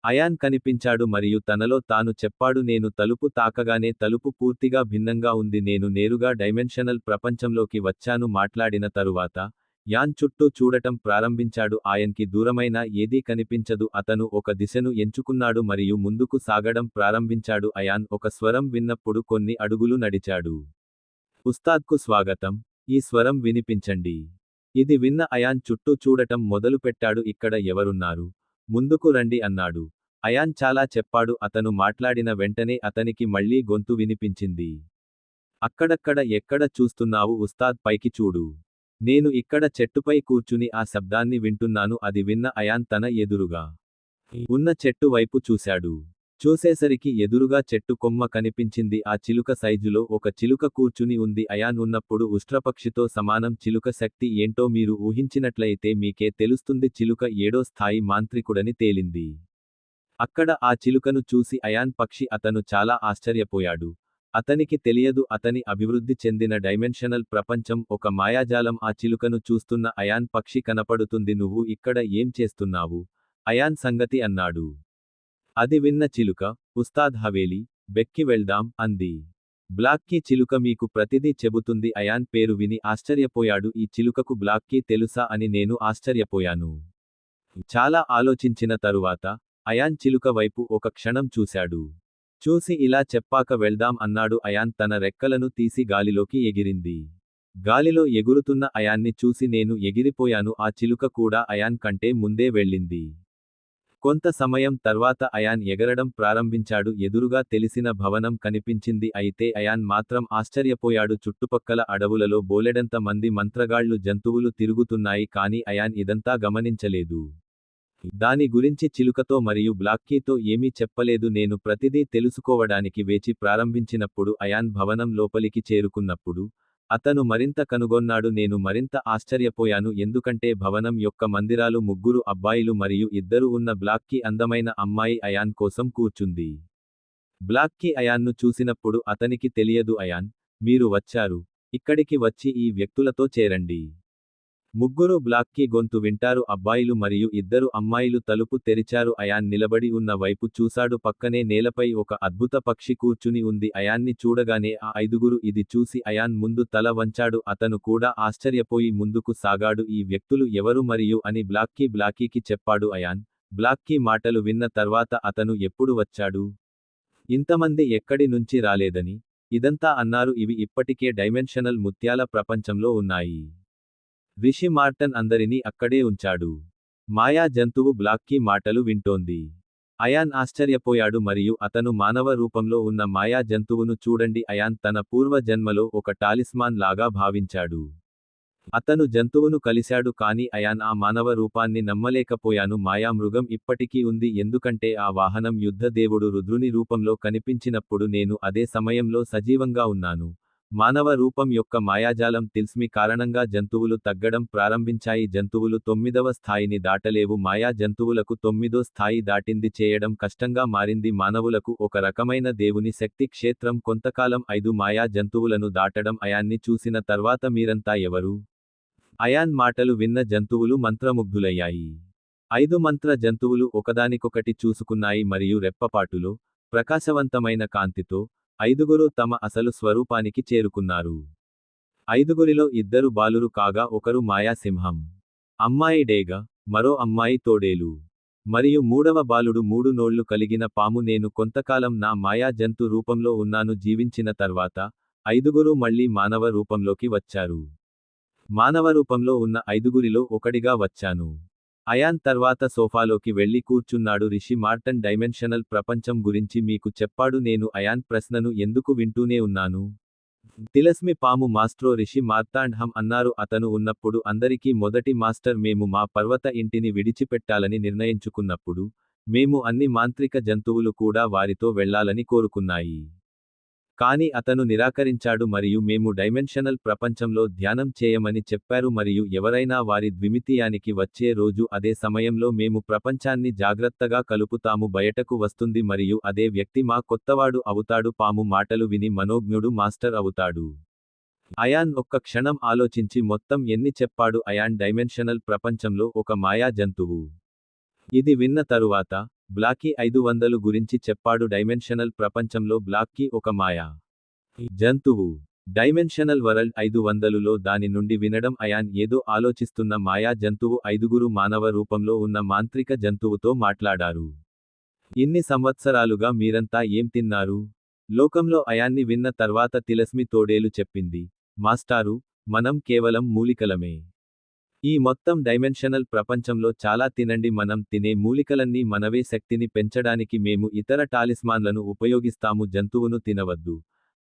అయాన్ కనిపించాడు మరియు తనలో తాను చెప్పాడు, నేను తలుపు తాకగానే తలుపు పూర్తిగా భిన్నంగా ఉంది. నేను నేరుగా డైమెన్షనల్ ప్రపంచంలోకి వచ్చాను. మాట్లాడిన తరువాత యాన్ చుట్టూ చూడటం ప్రారంభించాడు. ఆయన్కి దూరమైన ఏదీ కనిపించదు. అతను ఒక దిశను ఎంచుకున్నాడు మరియు ముందుకు సాగడం ప్రారంభించాడు. అయాన్ ఒక స్వరం విన్నప్పుడు కొన్ని అడుగులు నడిచాడు. ఉస్తాద్కు స్వాగతం, ఈ స్వరం వినిపించండి. ఇది విన్న అయాన్ చుట్టూ చూడటం మొదలుపెట్టాడు. ఇక్కడ ఎవరున్నారు? ముందుకు రండి అన్నాడు. అయాన్ చాలా చెప్పాడు. అతను మాట్లాడిన వెంటనే అతనికి మళ్లీ గొంతు వినిపించింది. అక్కడక్కడ ఎక్కడ చూస్తున్నావు ఉస్తాద్? పైకి చూడు. నేను ఇక్కడ చెట్టుపై కూర్చుని ఆ శబ్దాన్ని వింటున్నాను. అది విన్న అయాన్ తన ఎదురుగా ఉన్న చెట్టు వైపు చూశాడు. చూసేసరికి ఎదురుగా చెట్టు కొమ్మ కనిపించింది. ఆ చిలుక సైజులో ఒక చిలుక కూర్చుని ఉంది. అయాన్ ఉన్నప్పుడు ఉష్ట్రపక్షితో సమానం. చిలుక శక్తి ఏంటో మీరు ఊహించినట్లయితే మీకే తెలుస్తుంది. చిలుక 7వ స్థాయి మాంత్రికుడని తేలింది. అక్కడ ఆ చిలుకను చూసి అయాన్ పక్షి అతను చాలా ఆశ్చర్యపోయాడు. అతనికి తెలియదు, అతని అభివృద్ధి చెందిన డైమెన్షనల్ ప్రపంచం ఒక మాయాజాలం. ఆ చిలుకను చూస్తున్న అయాన్ పక్షి కనపడుతుంది. నువ్వు ఇక్కడ ఏం చేస్తున్నావు? అయాన్ సంగతి అన్నాడు. అది విన్న చిలుక, ఉస్తాద్ హవేలీ, బెక్కి వెళ్దాం, అంది. బ్లాక్కీ చిలుక మీకు ప్రతిదీ చెబుతుంది. అయాన్ పేరు విని ఆశ్చర్యపోయాడు. ఈ చిలుకకు బ్లాక్కీ తెలుసా అని నేను ఆశ్చర్యపోయాను. చాలా ఆలోచించిన తరువాత, అయాన్ చిలుక వైపు ఒక క్షణం చూశాడు. చూసి ఇలా చెప్పాక వెళ్దాం అన్నాడు. అయాన్ తన రెక్కలను తీసి గాలిలోకి ఎగిరింది. గాలిలో ఎగురుతున్న అయాన్ని చూసి నేను ఎగిరిపోయాను. ఆ చిలుక కూడా అయాన్ కంటే ముందే వెళ్ళింది. కొంత సమయం తర్వాత అయాన్ ఎగరడం ప్రారంభించాడు. ఎదురుగా తెలిసిన భవనం కనిపించింది. అయితే అయాన్ మాత్రం ఆశ్చర్యపోయాడు. చుట్టుపక్కల అడవులలో బోలెడంత మంది మంత్రగాళ్లు జంతువులు తిరుగుతున్నాయి. కాని అయాన్ ఇదంతా గమనించలేదు. దాని గురించి చిలుకతో మరియు బ్లాక్కీతో ఏమీ చెప్పలేదు. నేను ప్రతిదీ తెలుసుకోవడానికి వేచి ప్రారంభించినప్పుడు అయాన్ భవనం లోపలికి చేరుకున్నప్పుడు అతను మరింత కనుగొన్నాడు. నేను మరింత ఆశ్చర్యపోయాను. ఎందుకంటే భవనం యొక్క మందిరాలు ముగ్గురు అబ్బాయిలు మరియు ఇద్దరు ఉన్న బ్లాక్కీ అందమైన అమ్మాయి అయాన్ కోసం కూర్చుంది. బ్లాక్కీ అయాన్ను చూసినప్పుడు అతనికి తెలియదు. అయాన్, మీరు వచ్చారు. ఇక్కడికి వచ్చి ఈ వ్యక్తులతో చేరండి. ముగ్గురు బ్లాక్కీ గొంతు వింటారు. అబ్బాయిలు మరియు ఇద్దరు అమ్మాయిలు తలుపు తెరిచారు. అయాన్ నిలబడి ఉన్న వైపు చూశాడు. పక్కనే నేలపై ఒక అద్భుత పక్షి కూర్చుని ఉంది. అయాన్ని చూడగానే ఆ ఐదుగురు ఇది చూసి అయాన్ ముందు తల వంచాడు. అతను కూడా ఆశ్చర్యపోయి ముందుకు సాగాడు. ఈ వ్యక్తులు ఎవరు మరియు అని బ్లాక్కీకి చెప్పాడు అయాన్. బ్లాక్కీ మాటలు విన్న తర్వాత అతను ఎప్పుడు వచ్చాడు? ఇంతమంది ఎక్కడి నుంచి రాలేదని ఇదంతా అన్నారు. ఇవి ఇప్పటికే డైమెన్షనల్ ముత్యాల ప్రపంచంలో ఉన్నాయి. రిషి మార్టన్ అందరినీ అక్కడే ఉంచాడు. మాయా జంతువు బ్లాక్కీ మాటలు వింటోంది. అయాన్ ఆశ్చర్యపోయాడు మరియు అతను మానవ రూపంలో ఉన్న మాయా జంతువును చూడండి. అయాన్ తన పూర్వ జన్మలో ఒక టాలిస్మాన్ లాగా భావించాడు. అతను జంతువును కలిశాడు. కాని అయాన్ ఆ మానవ రూపాన్ని నమ్మలేకపోయాను. మాయా మృగం ఇప్పటికీ ఉంది. ఎందుకంటే ఆ వాహనం యుద్ధ దేవుడు రుద్రుని రూపంలో కనిపించినప్పుడు నేను అదే సమయంలో సజీవంగా ఉన్నాను. మానవ రూపం యొక్క మాయాజాలం తిల్స్మి కారణంగా జంతువులు తగ్గడం ప్రారంభించాయి. జంతువులు 9వ స్థాయిని దాటలేవు. మాయా జంతువులకు 9వ స్థాయి దాటింది చేయడం కష్టంగా మారింది. మానవులకు ఒక రకమైన దేవుని శక్తి క్షేత్రం కొంతకాలం 5 మాయా జంతువులను దాటడం. అయాన్ని చూసిన తర్వాత మీరంతా ఎవరు? అయాన్ మాటలు విన్న జంతువులు మంత్రముగ్ధులయ్యాయి. 5 మంత్ర జంతువులు ఒకదానికొకటి చూసుకున్నాయి మరియు రెప్పపాటులో, ప్రకాశవంతమైన కాంతితో, ఐదుగురు తమ అసలు స్వరూపానికి చేరుకున్నారు. ఐదుగురిలో ఇద్దరు బాలురు కాగా ఒకరు మాయా సింహం. అమ్మాయి డేగ, మరో అమ్మాయి తోడేలు. మరియు మూడవ బాలుడు 3 నోళ్లు కలిగిన పాము. నేను కొంతకాలం నా మాయా జంతు రూపంలో ఉన్నాను. జీవించిన తర్వాత ఐదుగురు మళ్ళీ మానవ రూపంలోకి వచ్చారు. మానవ రూపంలో ఉన్న ఐదుగురిలో ఒకడిగా వచ్చాను. అయాన్ తర్వాత సోఫాలోకి వెళ్లి కూర్చున్నాడు. రిషి మార్టన్ డైమెన్షనల్ ప్రపంచం గురించి మీకు చెప్పాడు. నేను అయాన్ ప్రశ్నను ఎందుకు వింటూనే ఉన్నాను. తిలస్మి పాము మాస్ట్రో రిషి మార్తాండ్హం అన్నారు. అతను ఉన్నప్పుడు అందరికీ మొదటి మాస్టర్ మేము మా పర్వత ఇంటిని విడిచిపెట్టాలని నిర్ణయించుకున్నప్పుడు మేము అన్ని మాంత్రిక జంతువులు కూడా వారితో వెళ్లాలని కోరుకున్నాయి. కాని అతను నిరాకరించాడు మరియు మేము డైమెన్షనల్ ప్రపంచంలో ధ్యానం చేయమని చెప్పారు మరియు ఎవరైనా వారి ద్విమితీయానికి వచ్చే రోజు అదే సమయంలో మేము ప్రపంచాన్ని జాగ్రత్తగా కలుపుతాము. బయటకు వస్తుంది మరియు అదే వ్యక్తి మా కొత్తవాడు అవుతాడు. పాము మాటలు విని మనోజ్ఞుడు మాస్టర్ అవుతాడు. అయాన్ ఒక్క క్షణం ఆలోచించి మొత్తం ఎన్ని చెప్పాడు. అయాన్ డైమెన్షనల్ ప్రపంచంలో ఒక మాయా జంతువు. ఇది విన్న తరువాత బ్లాక్కీ 500 గురించి చెప్పాడు. డైమెన్షనల్ ప్రపంచంలో బ్లాక్కీ ఒక మాయా జంతువు. డైమెన్షనల్ వరల్డ్ 500లో దాని నుండి వినడం. అయాన్ ఏదో ఆలోచిస్తున్న మాయా జంతువు ఐదుగురు మానవ రూపంలో ఉన్న మాంత్రిక జంతువుతో మాట్లాడారు. ఇన్ని సంవత్సరాలుగా మీరంతా ఏం తిన్నారు? లోకంలో అయాన్ని విన్న తర్వాత తిలస్మి తోడేలు చెప్పింది. మాస్టారు, మనం కేవలం మూలికలమే. ఈ మొత్తం డైమెన్షనల్ ప్రపంచంలో చాలా తినండి. మనం తినే మూలికలన్నీ మనవే. శక్తిని పెంచడానికి మేము ఇతర టాలిస్మాన్లను ఉపయోగిస్తాము. జంతువును తినవద్దు.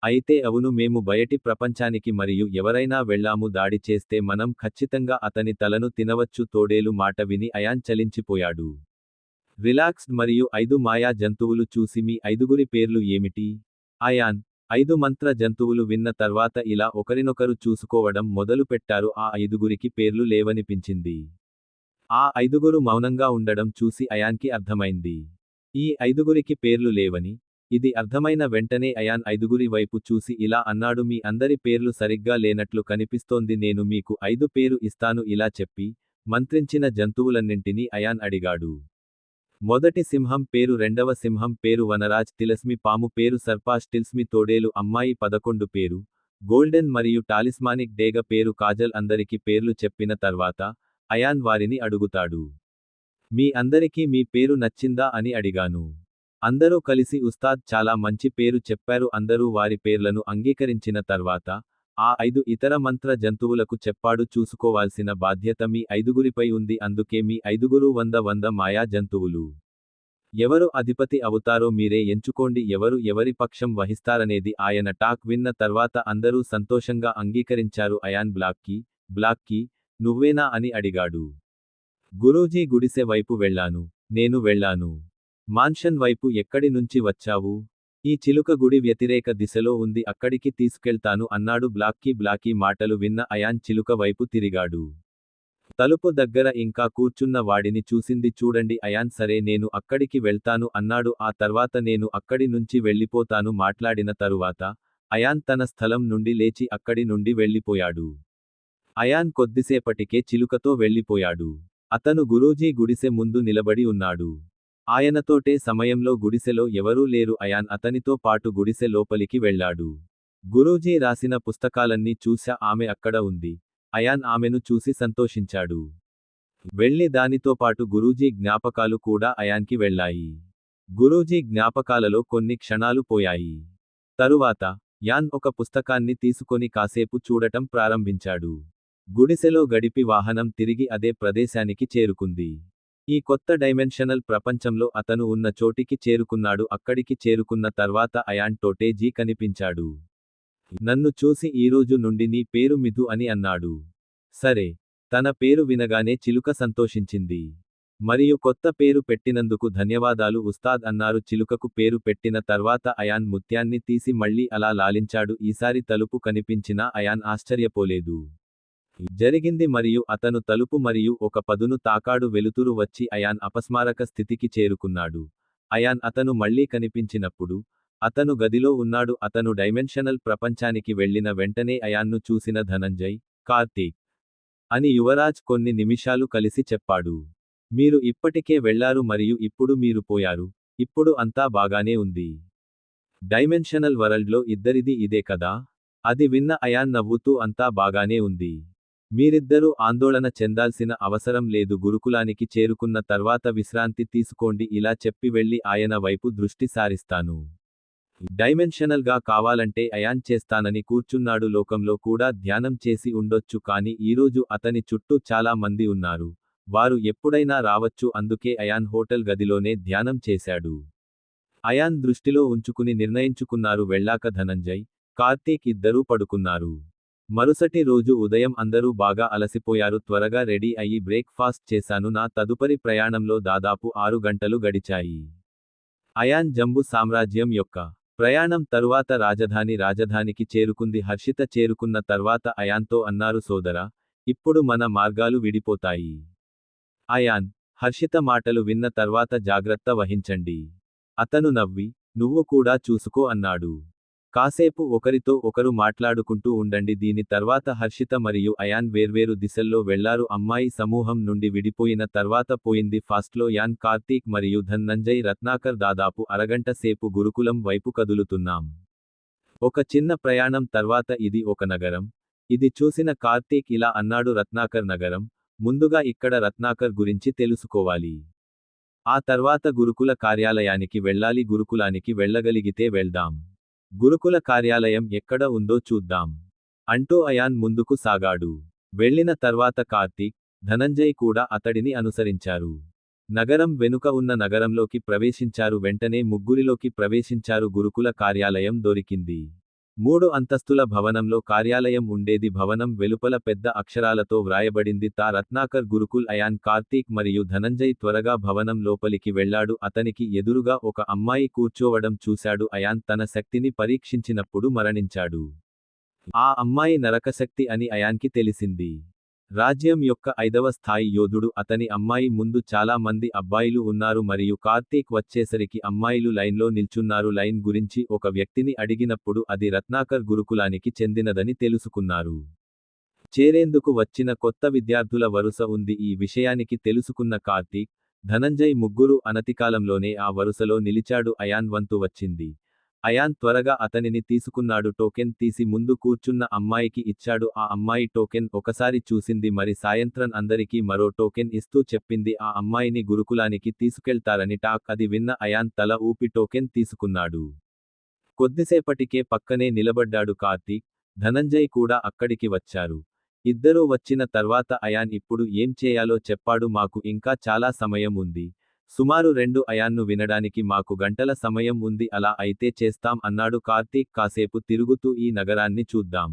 అయితే అవును, మేము బయటి ప్రపంచానికి మరియు ఎవరైనా వెళ్ళాము. దాడి చేస్తే మనం ఖచ్చితంగా అతని తలను తినవచ్చు. తోడేలు మాట విని అయాన్ చలించిపోయాడు. రిలాక్స్డ్ మరియు 5 మాయా జంతువులు చూసి మీ ఐదుగురి పేర్లు ఏమిటి? అయాన్. 5 మంత్ర జంతువులు విన్న తర్వాత ఇలా ఒకరినొకరు చూసుకోవడం మొదలుపెట్టారు. ఆ ఐదుగురికి పేర్లు లేవనిపించింది. ఆ ఐదుగురు మౌనంగా ఉండడం చూసి అయాన్కి అర్థమైంది. ఈ ఐదుగురికి పేర్లు లేవని. ఇది అర్థమైన వెంటనే అయాన్ ఐదుగురి వైపు చూసి ఇలా అన్నాడు. మీ అందరి పేర్లు సరిగ్గా లేనట్లు కనిపిస్తోంది. నేను మీకు 5 పేరు ఇస్తాను. ఇలా చెప్పి మంత్రించిన జంతువులన్నింటినీ అయాన్ అడిగాడు. మొదటి సింహం పేరు రెండవ సింహం పేరు వనరాజ్ తిలస్మి పాము పేరు సర్పాష్ టిల్స్మి తోడేలు అమ్మాయి 11 పేరు గోల్డెన్ మరియు టాలిస్మానిక్ డేగ పేరు కాజల్ అందరికి పేర్లు చెప్పిన తర్వాత అయాన్ వారిని అడుగుతాడు. మీ అందరికీ మీ పేరు నచ్చిందా అని అడిగాను. అందరూ కలిసి ఉస్తాద్ చాలా మంచి పేరు చెప్పారు అందరూ వారి పేర్లను అంగీకరించిన తర్వాత ఆ 5 ఇతర మంత్ర జంతువులకు చెప్పాడు చూసుకోవాల్సిన బాధ్యత మీ ఐదుగురిపై ఉంది అందుకే మీ ఐదుగురు 100 మాయా జంతువులు. ఎవరు అధిపతి అవుతారో మీరే ఎంచుకోండి ఎవరు ఎవరి పక్షం వహిస్తారనేది ఆయన టాక్ విన్న తర్వాత అందరూ సంతోషంగా అంగీకరించారు అయాన్ బ్లాక్కి నువ్వేనా అని అడిగాడు. గురూజీ గుడిసె వైపు వెళ్ళాను. నేను వెళ్ళాను. మాన్షన్ వైపు ఎక్కడి నుంచి వచ్చావు? ఈ చిలుక గుడి వ్యతిరేక దిశలో ఉంది అక్కడికి తీసుకెళ్తాను అన్నాడు బ్లాకీ మాటలు విన్న అయాన్ చిలుక వైపు తిరిగాడు. తలుపు దగ్గర ఇంకా కూర్చున్న వాడిని చూసింది చూడండి అయాన్ సరే నేను అక్కడికి వెళ్తాను అన్నాడు ఆ తర్వాత నేను అక్కడి నుంచి వెళ్ళిపోతాను మాట్లాడిన తరువాత అయాన్ తన స్థలం నుండి లేచి అక్కడి నుండి వెళ్ళిపోయాడు. అయాన్ కొద్దిసేపటికే చిలుకతో వెళ్ళిపోయాడు. అతను గురూజీ గుడిసె ముందు నిలబడి ఉన్నాడు. ఆయనతోటే సమయంలో గుడిసెలో ఎవరూ లేరు అయాన్ అతనితో పాటు గుడిసె లోపలికి వెళ్ళాడు. గురూజీ రాసిన పుస్తకాలన్నీ చూశా ఆమె అక్కడ ఉంది. అయాన్ ఆమెను చూసి సంతోషించాడు. వెళ్ళి దానితో పాటు గురూజీ జ్ఞాపకాలు కూడా అయాన్కి వెళ్ళాయి. గురూజీ జ్ఞాపకాలలో కొన్ని క్షణాలు పోయాయి. తరువాత యాన్ ఒక పుస్తకాన్ని తీసుకొని కాసేపు చూడటం ప్రారంభించాడు. గుడిసెలో గడిపి వాహనం తిరిగి అదే ప్రదేశానికి చేరుకుంది. ఈ కొత్త డైమెన్షనల్ ప్రపంచంలో అతను ఉన్న చోటికి చేరుకున్నాడు అక్కడికి చేరుకున్న తర్వాత అయాన్ టోటేజీ కనిపించాడు. నన్ను చూసి ఈరోజు నుండి నీ పేరు మిథు అని అన్నాడు. సరే. తన పేరు వినగానే చిలుక సంతోషించింది. మరియు కొత్త పేరు పెట్టినందుకు ధన్యవాదాలు ఉస్తాద్ అన్నారు చిలుకకు పేరు పెట్టిన తర్వాత అయాన్ ముత్యాన్ని తీసి మళ్ళీ అలా లాలించాడు ఈసారి తలుపు కనిపించినా అయాన్ ఆశ్చర్యపోలేదు. జరిగింది మరియు అతను తలుపు మరియు ఒక పదును తాకాడు వెలుతురు వచ్చి అయాన్ అపస్మారక స్థితికి చేరుకున్నాడు. అయాన్ అతను మళ్ళీ కనిపించినప్పుడు అతను గదిలో ఉన్నాడు అతను డైమెన్షనల్ ప్రపంచానికి వెళ్ళిన వెంటనే అయాన్ను చూసిన ధనంజయ్, కార్తీక్ అని యువరాజ్ కొన్ని నిమిషాలు కలిసి చెప్పాడు. మీరు ఇప్పటికే వెళ్లారు మరియు ఇప్పుడు మీరు పోయారు. ఇప్పుడు అంతా బాగానే ఉంది. డైమెన్షనల్ వరల్డ్లో ఇద్దరిది ఇదే కదా? అది విన్న అయాన్ నవ్వుతూ అంతా బాగానే ఉంది. మీరిద్దరూ ఆందోళన చెందాల్సిన అవసరం లేదు గురుకులానికి చేరుకున్న తర్వాత విశ్రాంతి తీసుకోండి ఇలా చెప్పి వెళ్ళి ఆయన వైపు దృష్టి సారిస్తాను. డైమెన్షనల్గా కావాలంటే అయాన్ చేస్తానని కూర్చున్నాడు లోకంలో కూడా ధ్యానం చేసి ఉండొచ్చు కానీ ఈరోజు అతని చుట్టూ చాలా మంది ఉన్నారు. వారు ఎప్పుడైనా రావచ్చు అందుకే అయాన్ హోటల్ గదిలోనే ధ్యానం చేశాడు. అయాన్ దృష్టిలో ఉంచుకుని నిర్ణయించుకున్నారు వెళ్ళాక ధనంజయ్, కార్తీక్ ఇద్దరూ పడుకున్నారు. మరుసటి రోజు ఉదయం అందరూ బాగా అలసిపోయారు త్వరగా రెడీ అయ్యి బ్రేక్ ఫాస్ట్ చేశాను నా తదుపరి ప్రయాణంలో దాదాపు 6 గంటలు గడిచాయి. అయాన్ జంబు సామ్రాజ్యం యొక్క ప్రయాణం తరువాత రాజధానికి చేరుకుంది హర్షిత చేరుకున్న తర్వాత అయాన్తో అన్నారు సోదరా, ఇప్పుడు మన మార్గాలు విడిపోతాయి. అయాన్, హర్షిత మాటలు విన్న తర్వాత జాగ్రత్త వహించండి. అతను నవ్వి, నువ్వు కూడా చూసుకో అన్నాడు. కాసేపు ఒకరితో ఒకరు మాట్లాడుకుంటూ ఉండండి దీని తర్వాత హర్షిత మరియు అయాన్ వేర్వేరు దిశల్లో వెళ్లారు అమ్మాయి సమూహం నుండి విడిపోయిన తర్వాత పోయింది ఫాస్ట్లో యాన్ కార్తీక్ మరియు ధనంజయ్ రత్నాకర్ దాదాపు అరగంట సేపు గురుకులం వైపు కదులుతున్నాం. ఒక చిన్న ప్రయాణం తర్వాత ఇది ఒక నగరం. ఇది చూసిన కార్తీక్ ఇలా అన్నాడు రత్నాకర్ నగరం, ముందుగా ఇక్కడ రత్నాకర్ గురించి తెలుసుకోవాలి. ఆ తర్వాత గురుకుల కార్యాలయానికి వెళ్ళాలి గురుకులానికి వెళ్ళగలిగితే వెళ్దాం. గురుకుల కార్యాలయం ఎక్కడ ఉందో చూద్దాం. అంటూ అయాన్ ముందుకు సాగాడు. వెళ్ళిన తర్వాత కార్తీక్, ధనంజయ్ కూడా అతడిని అనుసరించారు. నగరం వెనుక ఉన్న నగరంలోకి ప్రవేశించారు వెంటనే ముగ్గురిలోకి ప్రవేశించారు గురుకుల కార్యాలయం దొరికింది. 3 అంతస్తుల భవనంలో కార్యాలయం ఉండేది భవనం వెలుపల పెద్ద అక్షరాలతో వ్రాయబడింది తా రత్నాకర్ గురుకుల్ అయాన్ కార్తీక్ మరియు ధనంజయ్ త్వరగా భవనం లోపలికి వెళ్ళాడు అతనికి ఎదురుగా ఒక అమ్మాయి కూర్చోవడం చూశాడు అయాన్ తన శక్తిని పరీక్షించినప్పుడు మరణించాడు. ఆ అమ్మాయి నరకశక్తి అని అయాన్కి తెలిసింది. రాజ్యం యొక్క 5వ స్థాయి యోధుడు అతని అమ్మాయి ముందు చాలా మంది అబ్బాయిలు ఉన్నారు మరియు కార్తీక్ వచ్చేసరికి అమ్మాయిలు లైన్లో నిల్చున్నారు లైన్ గురించి ఒక వ్యక్తిని అడిగినప్పుడు అది రత్నాకర్ గురుకులానికి చెందినదని తెలుసుకున్నారు. చేరేందుకు వచ్చిన కొత్త విద్యార్థుల వరుస ఉంది ఈ విషయానికి తెలుసుకున్న కార్తీక్, ధనంజయ్ ముగ్గురు అనతికాలంలోనే ఆ వరుసలో నిలిచాడు. అయాన్ వంతు వచ్చింది. అయాన్ త్వరగా అతనిని తీసుకున్నాడు. టోకెన్ తీసి ముందు కూర్చున్న అమ్మాయికి ఇచ్చాడు. ఆ అమ్మాయి టోకెన్ ఒకసారి చూసింది. మరి సాయంత్రం అందరికీ మరో టోకెన్ ఇస్తూ చెప్పింది ఆ అమ్మాయిని గురుకులానికి తీసుకెళ్తారని. టాక్ అది విన్న అయాన్ తల ఊపి టోకెన్ తీసుకున్నాడు. కొద్దిసేపటికే పక్కనే నిలబడ్డాడు కార్తీక్. ధనంజయ్ కూడా అక్కడికి వచ్చారు. ఇద్దరూ వచ్చిన తర్వాత అయాన్ ఇప్పుడు ఏం చేయాలో చెప్పాడు. మాకు ఇంకా చాలా సమయం ఉంది. సుమారు 2 అయాన్ను వినడానికి మాకు గంటల సమయం ఉంది. అలా అయితే చేస్తాం అన్నాడు కార్తీక్ కాసేపు తిరుగుతూ ఈ నగరాన్ని చూద్దాం.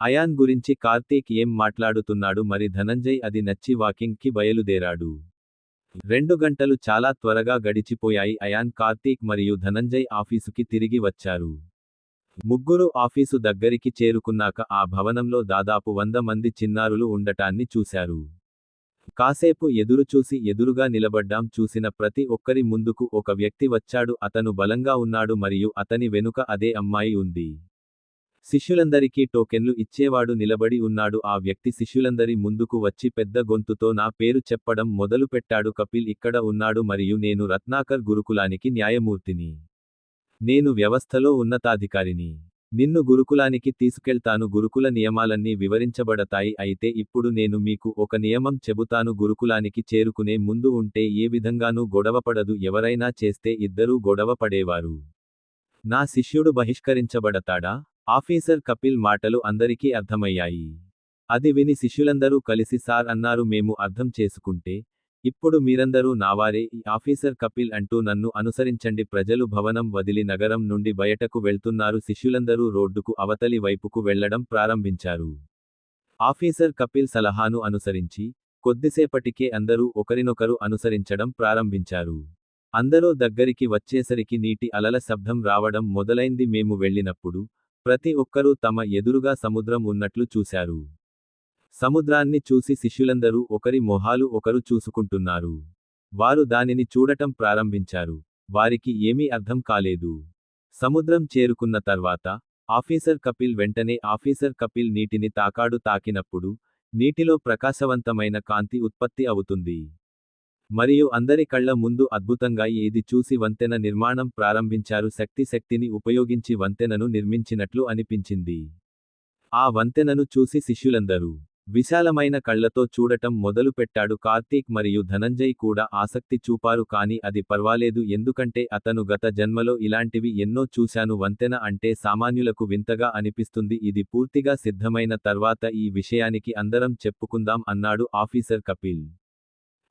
అయాన్ గురించి కార్తీక్ ఏం మాట్లాడుతున్నాడు మరి ధనంజయ్ అది నచ్చి వాకింగ్ కి బయలుదేరాడు. 2 గంటలు చాలా త్వరగా గడిచిపోయాయి. అయాన్ కార్తీక్ మరియు ధనంజయ్ ఆఫీసుకి తిరిగి వచ్చారు. ముగ్గురు ఆఫీసు దగ్గరికి చేరుకున్నాక ఆ భవనంలో దాదాపు 100 మంది చిన్నారులు ఉండటాన్ని చూశారు. కాసేపు ఎదురుచూసి ఎదురుగా నిలబడ్డాం. చూసిన ప్రతి ఒక్కరి ముందుకు ఒక వ్యక్తి వచ్చాడు. అతను బలంగా ఉన్నాడు మరియు అతని వెనుక అదే అమ్మాయి ఉంది. శిష్యులందరికీ టోకెన్లు ఇచ్చేవాడు నిలబడి ఉన్నాడు. ఆ వ్యక్తి శిష్యులందరి ముందుకు వచ్చి పెద్ద గొంతుతో నా పేరు చెప్పడం మొదలుపెట్టాడు. కపిల్ ఇక్కడ ఉన్నాడు మరియు నేను రత్నాకర్ గురుకులానికి న్యాయమూర్తిని. నేను వ్యవస్థలో ఉన్నతాధికారిని. నిన్ను గురుకులానికి తీసుకెళ్తాను. గురుకుల నియమాలన్నీ వివరించబడతాయి. అయితే ఇప్పుడు నేను మీకు ఒక నియమం చెబుతాను. గురుకులానికి చేరుకునే ముందు ఉంటే ఏ విధంగానూ గొడవపడదు. ఎవరైనా చేస్తే ఇద్దరూ గొడవ పడేవారు. నా శిష్యుడు బహిష్కరించబడతాడా? ఆఫీసర్ కపిల్ మాటలు అందరికీ అర్థమయ్యాయి. అది విని శిష్యులందరూ కలిసి సార్ అన్నారు. మేము అర్థం చేసుకుంటే ఇప్పుడు మీరందరూ నావారే. ఈ ఆఫీసర్ కపిల్ అంటూ నన్ను అనుసరించండి. ప్రజలు భవనం వదిలి నగరం నుండి బయటకు వెళ్తున్నారు. శిష్యులందరూ రోడ్డుకు అవతలి వైపుకు వెళ్లడం ప్రారంభించారు. ఆఫీసర్ కపిల్ సలహాను అనుసరించి కొద్దిసేపటికే అందరూ ఒకరినొకరు అనుసరించడం ప్రారంభించారు. అందరూ దగ్గరికి వచ్చేసరికి నీటి అలల శబ్దం రావడం మొదలైంది. మేము వెళ్ళినప్పుడు ప్రతి ఒక్కరూ తమ ఎదురుగా సముద్రం ఉన్నట్లు చూశారు. సముద్రాన్ని చూసి శిష్యులందరూ ఒకరి మొహాలు ఒకరు చూసుకుంటున్నారు. వారు దానిని చూడటం ప్రారంభించారు. వారికి ఏమీ అర్థం కాలేదు. సముద్రం చేరుకున్న తర్వాత ఆఫీసర్ కపిల్ వెంటనే ఆఫీసర్ కపిల్ నీటిని తాకాడు. తాకినప్పుడు నీటిలో ప్రకాశవంతమైన కాంతి ఉత్పత్తి అవుతుంది. మరియు అందరి కళ్ల ముందు అద్భుతంగా ఏది చూసి వంతెన నిర్మాణం ప్రారంభించారు. శక్తిని ఉపయోగించి వంతెనను నిర్మించినట్లు అనిపించింది. ఆ వంతెనను చూసి శిష్యులందరూ విశాలమైన కళ్లతో చూడటం మొదలుపెట్టాడు. కార్తీక్ మరియు ధనంజయ్ కూడా ఆసక్తి చూపారు. కానీ అది పర్వాలేదు ఎందుకంటే అతను గత జన్మలో ఇలాంటివి ఎన్నో చూశాను. వంతెన అంటే సామాన్యులకు వింతగా అనిపిస్తుంది. ఇది పూర్తిగా సిద్ధమైన తర్వాత ఈ విషయానికి అందరం చెప్పుకుందాం అన్నాడు ఆఫీసర్ కపిల్.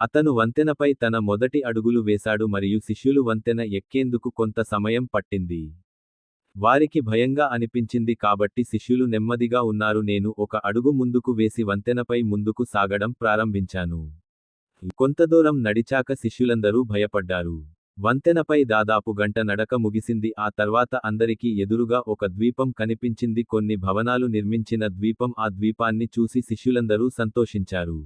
అతను వంతెనపై తన మొదటి అడుగులు వేశాడు మరియు శిష్యులు వంతెన ఎక్కేందుకు కొంత సమయం పట్టింది. వారికి భయంగా అనిపించింది కాబట్టి శిష్యులు నెమ్మదిగా ఉన్నారు. నేను ఒక అడుగు ముందుకు వేసి వంతెనపై ముందుకు సాగడం ప్రారంభించాను. కొంత దూరం నడిచాక శిష్యులందరూ భయపడ్డారు. వంతెనపై దాదాపు గంట నడక ముగిసింది. ఆ తర్వాత అందరికీ ఎదురుగా ఒక ద్వీపం కనిపించింది. కొన్ని భవనాలు నిర్మించిన ద్వీపం. ఆ ద్వీపాన్ని చూసి శిష్యులందరూ సంతోషించారు.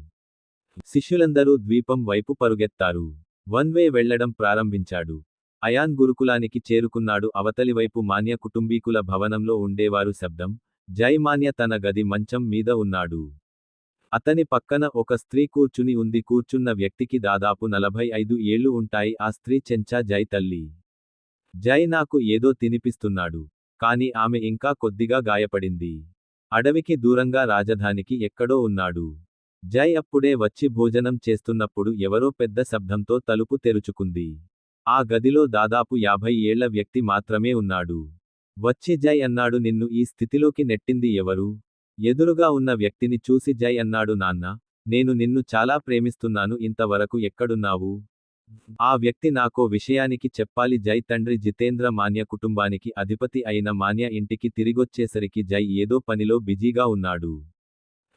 శిష్యులందరూ ద్వీపం వైపు పరుగెత్తారు. వన్ వే వెళ్లడం ప్రారంభించాడు. అయాన్ గురుకులానికి చేరుకున్నాడు. అవతలివైపు మాన్య కుటుంబీకుల భవనంలో ఉండేవారు. శబ్దం. జై మాన్య తన గది మంచం మీద ఉన్నాడు. అతని పక్కన ఒక స్త్రీ కూర్చుని ఉంది. కూర్చున్న వ్యక్తికి దాదాపు 45 ఏళ్లు ఉంటాయి. ఆ స్త్రీ చెంచా జై తల్లి. జై నాకు ఏదో తినిపిస్తున్నాడు. కాని ఆమె ఇంకా కొద్దిగా గాయపడింది. అడవికి దూరంగా రాజధానికి ఎక్కడో ఉన్నాడు. జై అప్పుడే వచ్చి భోజనం చేస్తున్నప్పుడు ఎవరో పెద్ద శబ్దంతో తలుపు తెరుచుకుంది. ఆ గదిలో దాదాపు 50 ఏళ్ల వ్యక్తి మాత్రమే ఉన్నాడు. వచ్చి జై అన్నాడు. నిన్ను ఈ స్థితిలోకి నెట్టింది ఎవరు? ఎదురుగా ఉన్న వ్యక్తిని చూసి జై అన్నాడు. నాన్న, నేను నిన్ను చాలా ప్రేమిస్తున్నాను. ఇంతవరకు ఎక్కడున్నావు? ఆ వ్యక్తి నాకో విషయానికి చెప్పాలి. జై తండ్రి జితేంద్ర మాన్య కుటుంబానికి అధిపతి అయిన మాన్య ఇంటికి తిరిగొచ్చేసరికి జై ఏదో పనిలో బిజీగా ఉన్నాడు.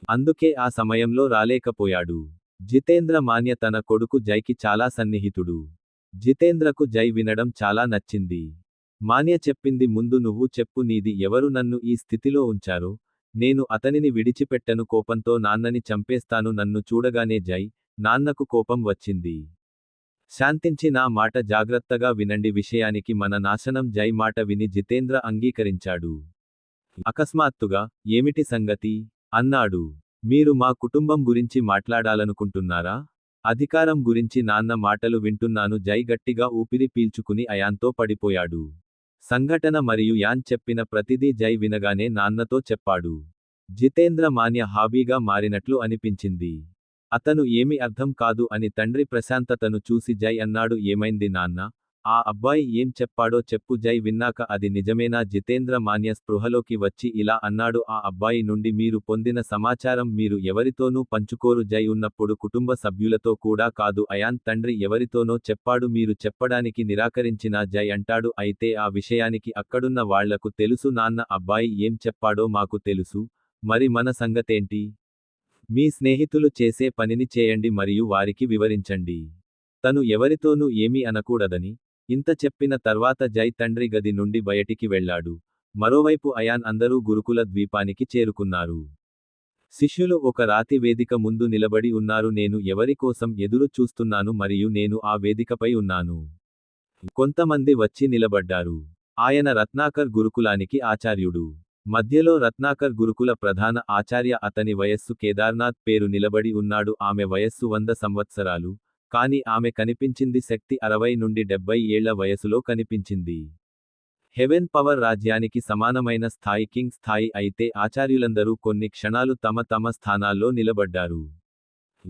అందుకే ఆ సమయంలో రాలేకపోయాడు. జితేంద్ర మాన్య తన కొడుకు జైకి చాలా సన్నిహితుడు. జితేంద్రకు జై వినడం చాలా నచ్చింది. మాన్య చెప్పింది ముందు నువ్వు చెప్పు. నీది ఎవరు నన్ను ఈ స్థితిలో ఉంచారో? నేను అతనిని విడిచిపెట్టను. కోపంతో నాన్నని చంపేస్తాను. నన్ను చూడగానే జై, నాన్నకు కోపం వచ్చింది. శాంతించి నా మాట జాగ్రత్తగా వినండి. విషయానికి మన నాశనం. జై మాట విని జితేంద్ర అంగీకరించాడు. అకస్మాత్తుగా ఏమిటి సంగతి? అన్నాడు. మీరు మా కుటుంబం గురించి మాట్లాడాలనుకుంటున్నారా? అధికారం గురించి నాన్న మాటలు వింటున్నాను. జై గట్టిగా ఊపిరి పీల్చుకుని అయాన్తో పడిపోయాడు. సంఘటన మరియు యాన్ చెప్పిన ప్రతిదీ జై వినగానే నాన్నతో చెప్పాడు. జితేంద్ర మాన్య హాబీగా మారినట్లు అనిపించింది. అతను ఏమి అర్థం కాదు అని తండ్రి ప్రశాంతతను చూసి జై అన్నాడు. ఏమైంది నాన్న? ఆ అబ్బాయి ఏం చెప్పాడో చెప్పు. జై విన్నాక అది నిజమేనా? జితేంద్ర మాన్య స్పృహలోకి వచ్చి ఇలా అన్నాడు. ఆ అబ్బాయి నుండి మీరు పొందిన సమాచారం మీరు ఎవరితోనూ పంచుకోరు. జై ఉన్నప్పుడు కుటుంబ సభ్యులతో కూడా కాదు. అయాన్ తండ్రి ఎవరితోనో చెప్పాడు. మీరు చెప్పడానికి నిరాకరించినా జై అంటాడు. అయితే ఆ విషయానికి అక్కడున్న వాళ్లకు తెలుసు నాన్న. అబ్బాయి ఏం చెప్పాడో మాకు తెలుసు. మరి మన సంగతేంటి? మీ స్నేహితులు చేసే పనిని చేయండి మరియు వారికి వివరించండి. తను ఎవరితోనూ ఏమీ అనకూడదని. ఇంత చెప్పిన తర్వాత జై తండ్రి గది నుండి బయటికి వెళ్ళాడు. మరోవైపు అయాన్ అందరూ గురుకుల ద్వీపానికి చేరుకున్నారు. శిష్యులు ఒక రాతి వేదిక ముందు నిలబడి ఉన్నారు. నేను ఎవరి కోసం ఎదురు చూస్తున్నాను మరియు నేను ఆ వేదికపై ఉన్నాను. కొంతమంది వచ్చి నిలబడ్డారు. ఆయన రత్నాకర్ గురుకులానికి ఆచార్యుడు. మధ్యలో రత్నాకర్ గురుకుల ప్రధాన ఆచార్య. అతని వయస్సు కేదార్నాథ్ పేరు నిలబడి ఉన్నాడు. ఆమె వయస్సు 100 సంవత్సరాలు. కాని ఆమె కనిపించింది శక్తి 60 నుండి 70 ఏళ్ల వయసులో కనిపించింది. హెవెన్ పవర్ రాజ్యానికి సమానమైన స్థాయి కింగ్ స్థాయి. అయితే ఆచార్యులందరూ కొన్ని క్షణాలు తమ తమ స్థానాల్లో నిలబడ్డారు.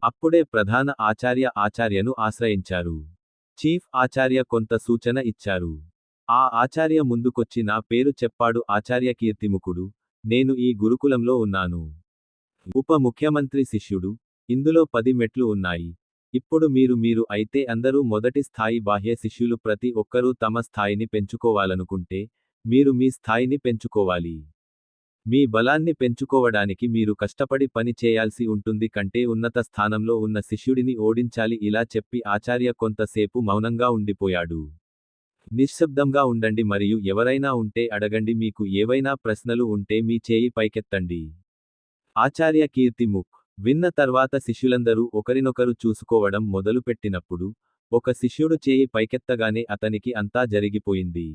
అప్పుడే ప్రధాన ఆచార్య ఆచార్యను ఆశ్రయించారు. చీఫ్ ఆచార్య కొంత సూచన ఇచ్చారు. ఆ ఆచార్య ముందుకొచ్చి నా పేరు చెప్పాడు. ఆచార్య కీర్తిముఖుడు. నేను ఈ గురుకులంలో ఉన్నాను. ఉప ముఖ్యమంత్రి శిష్యుడు. ఇందులో 10 మెట్లు ఉన్నాయి. ఇప్పుడు మీరు అయితే అందరూ మొదటి స్థాయి బాహ్య శిష్యులు. ప్రతి ఒక్కరూ తమ స్థాయిని పెంచుకోవాలనుకుంటే మీరు మీ స్థాయిని పెంచుకోవాలి. మీ బలాన్ని పెంచుకోవడానికి మీరు కష్టపడి పని చేయాల్సి ఉంటుంది. కంటే ఉన్నత స్థానంలో ఉన్న శిష్యుడిని ఓడించాలి. ఇలా చెప్పి ఆచార్య కొంతసేపు మౌనంగా ఉండిపోయాడు. నిశ్శబ్దంగా ఉండండి మరియు ఎవరైనా ఉంటే అడగండి. మీకు ఏవైనా ప్రశ్నలు ఉంటే మీ చేయి పైకెత్తండి. ఆచార్య కీర్తిముఖ్ విన్న తర్వాత శిష్యులందరూ ఒకరినొకరు చూసుకోవడం మొదలుపెట్టినప్పుడు ఒక శిష్యుడు చేయి పైకెత్తగానే అతనికి అంతా జరిగిపోయింది.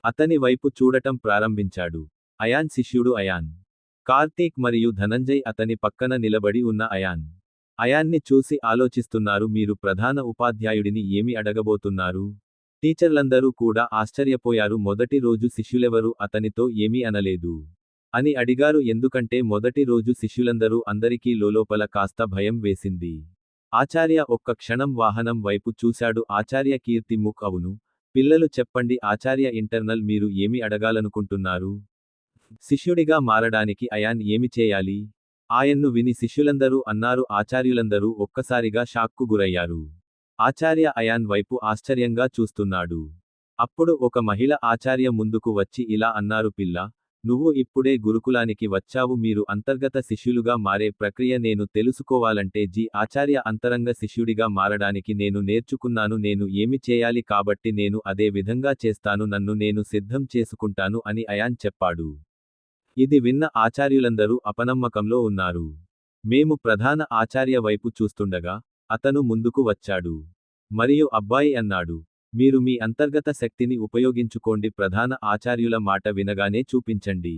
అతని వైపు చూడటం ప్రారంభించాడు. అయాన్ శిష్యుడు అయాన్. కార్తీక్ మరియు ధనంజయ్ అతని పక్కన నిలబడి ఉన్న అయాన్. అయాన్ని చూసి ఆలోచిస్తున్నారు. మీరు ప్రధాన ఉపాధ్యాయుడిని ఏమి అడగబోతున్నారు? టీచర్లందరూ కూడా ఆశ్చర్యపోయారు. మొదటి రోజు శిష్యులెవరూ అతనితో ఏమీ అనలేదు అని అడిగారు. ఎందుకంటే మొదటి రోజు శిష్యులందరూ అందరికీ లోలోపల కాస్త భయం వేసింది. ఆచార్య ఒక్క క్షణం వాహనం వైపు చూశాడు. ఆచార్య కీర్తిముఖ్ అవును. పిల్లలు చెప్పండి ఆచార్య ఇంటర్నల్. మీరు ఏమి అడగాలనుకుంటున్నారు? శిష్యుడిగా మారడానికి అయాన్ ఏమి చేయాలి? ఆయన్ను విని శిష్యులందరూ అన్నారు. ఆచార్యులందరూ ఒక్కసారిగా షాక్కు గురయ్యారు. ఆచార్య అయాన్ వైపు ఆశ్చర్యంగా చూస్తున్నాడు. అప్పుడు ఒక మహిళ ఆచార్య ముందుకు వచ్చి ఇలా అన్నారు. పిల్ల, నువ్వు ఇప్పుడే గురుకులానికి వచ్చావు. మీరు అంతర్గత శిష్యులుగా మారే ప్రక్రియ నేను తెలుసుకోవాలంటే ఆచార్య అంతరంగ శిష్యుడిగా మారడానికి నేను నేర్చుకున్నాను. నేను ఏమి చేయాలి కాబట్టి నేను అదే విధంగా చేస్తాను. నన్ను నేను సిద్ధం చేసుకుంటాను అని అయాన్ చెప్పాడు. ఇది విన్న ఆచార్యులందరూ అపనమ్మకంలో ఉన్నారు. మేము ప్రధాన ఆచార్య వైపు చూస్తుండగా అతను ముందుకు వచ్చాడు. మరియు అబ్బాయి అన్నాడు. మీరు మీ అంతర్గత శక్తిని ఉపయోగించుకోండి. ప్రధాన ఆచార్యుల మాట వినగానే చూపించండి.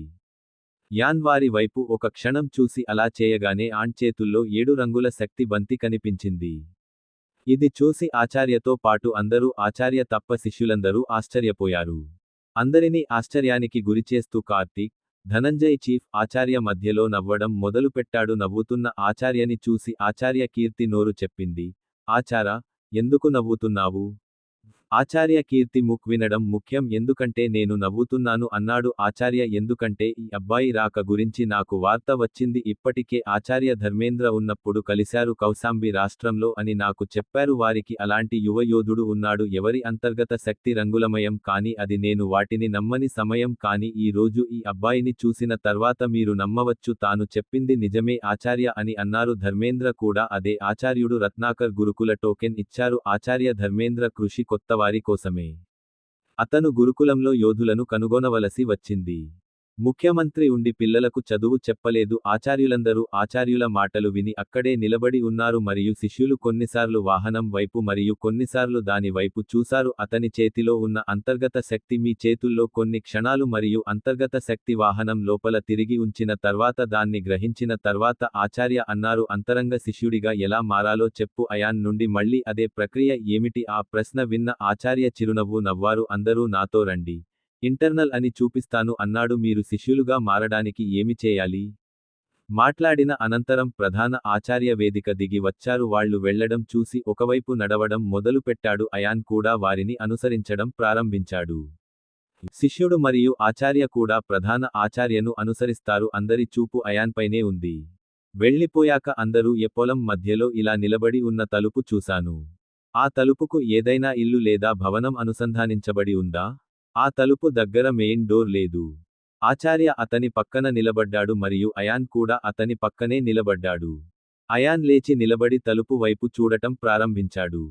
యాన్ వారి వైపు ఒక క్షణం చూసి అలా చేయగానే ఆన్ చేతుల్లో 7 రంగుల శక్తి బంతి కనిపించింది. ఇది చూసి ఆచార్యతో పాటు అందరూ ఆచార్య తప్ప శిష్యులందరూ ఆశ్చర్యపోయారు. అందరినీ ఆశ్చర్యానికి గురిచేస్తూ కార్తీక్, ధనంజయ్ చీఫ్ ఆచార్య మధ్యలో నవ్వడం మొదలుపెట్టాడు. నవ్వుతున్న ఆచార్యని చూసి ఆచార్య కీర్తి నోరు చెప్పింది. ఆచారా, ఎందుకు నవ్వుతున్నావు? ఆచార్య కీర్తిముఖ్ వినడం ముఖ్యం. ఎందుకంటే నేను నవ్వుతున్నాను అన్నాడు ఆచార్య. ఎందుకంటే ఈ అబ్బాయి రాక గురించి నాకు వార్త వచ్చింది. ఇప్పటికే ఆచార్య ధర్మేంద్ర ఉన్నప్పుడు కలిశారు కౌశాంబి రాష్ట్రంలో అని నాకు చెప్పారు. వారికి అలాంటి యువ యోధుడు ఉన్నాడు. ఎవరి అంతర్గత శక్తి రంగులమయం కానీ అది నేను వాటిని నమ్మని సమయం. కానీ ఈ రోజు ఈ అబ్బాయిని చూసిన తర్వాత మీరు నమ్మవచ్చు. తాను చెప్పింది నిజమే ఆచార్య అని అన్నారు. ధర్మేంద్ర కూడా అదే ఆచార్యుడు. రత్నాకర్ గురుకుల టోకెన్ ఇచ్చారు. ఆచార్య ధర్మేంద్ర కృషి కొత్తవారి కోసమే. అతను గురుకులంలో యోధులను కనుగొనవలసి వచ్చింది. ముఖ్యమంత్రి ఉండి పిల్లలకు చదువు చెప్పలేదు. ఆచార్యులందరూ ఆచార్యుల మాటలు విని అక్కడే నిలబడి ఉన్నారు మరియు శిష్యులు కొన్నిసార్లు వాహనం వైపు మరియు కొన్నిసార్లు దాని వైపు చూశారు. అతని చేతిలో ఉన్న అంతర్గత శక్తి మీ చేతుల్లో కొన్ని క్షణాలు మరియు అంతర్గత శక్తి వాహనం లోపల తిరిగి ఉంచిన తర్వాత దాన్ని గ్రహించిన తర్వాత ఆచార్య అన్నారు అంతరంగ శిష్యుడిగా ఎలా మారాలో చెప్పు. అయాన్ నుండి మళ్ళీ అదే ప్రక్రియ ఏమిటి? ఆ ప్రశ్న విన్న ఆచార్య చిరునవ్వు నవ్వారు. అందరూ నాతో రండి. ఇంటర్నల్ అని చూపిస్తాను అన్నాడు. మీరు శిష్యులుగా మారడానికి ఏమి చేయాలి? మాట్లాడిన అనంతరం ప్రధాన ఆచార్య వేదిక దిగి వచ్చారు. వాళ్ళు వెళ్లడం చూసి ఒకవైపు నడవడం మొదలుపెట్టాడు. అయాన్ కూడా వారిని అనుసరించడం ప్రారంభించాడు. శిష్యుడు మరియు ఆచార్య కూడా ప్రధాన ఆచార్యను అనుసరిస్తారు. అందరి చూపు అయాన్పైనే ఉంది. వెళ్ళిపోయాక అందరూ పొలం మధ్యలో ఇలా నిలబడి ఉన్న తలుపు చూశాను. ఆ తలుపుకు ఏదైనా ఇల్లు లేదా భవనం అనుసంధానించబడి ఉందా? ఆ తలుపు దగ్గర మెయిన్ డోర్ లేదు. ఆచార్య అతని పక్కన నిలబడ్డాడు మరియు అయాన్ కూడా అతని పక్కనే నిలబడ్డాడు. అయాన్ లేచి నిలబడి తలుపు వైపు చూడటం ప్రారంభించాడు.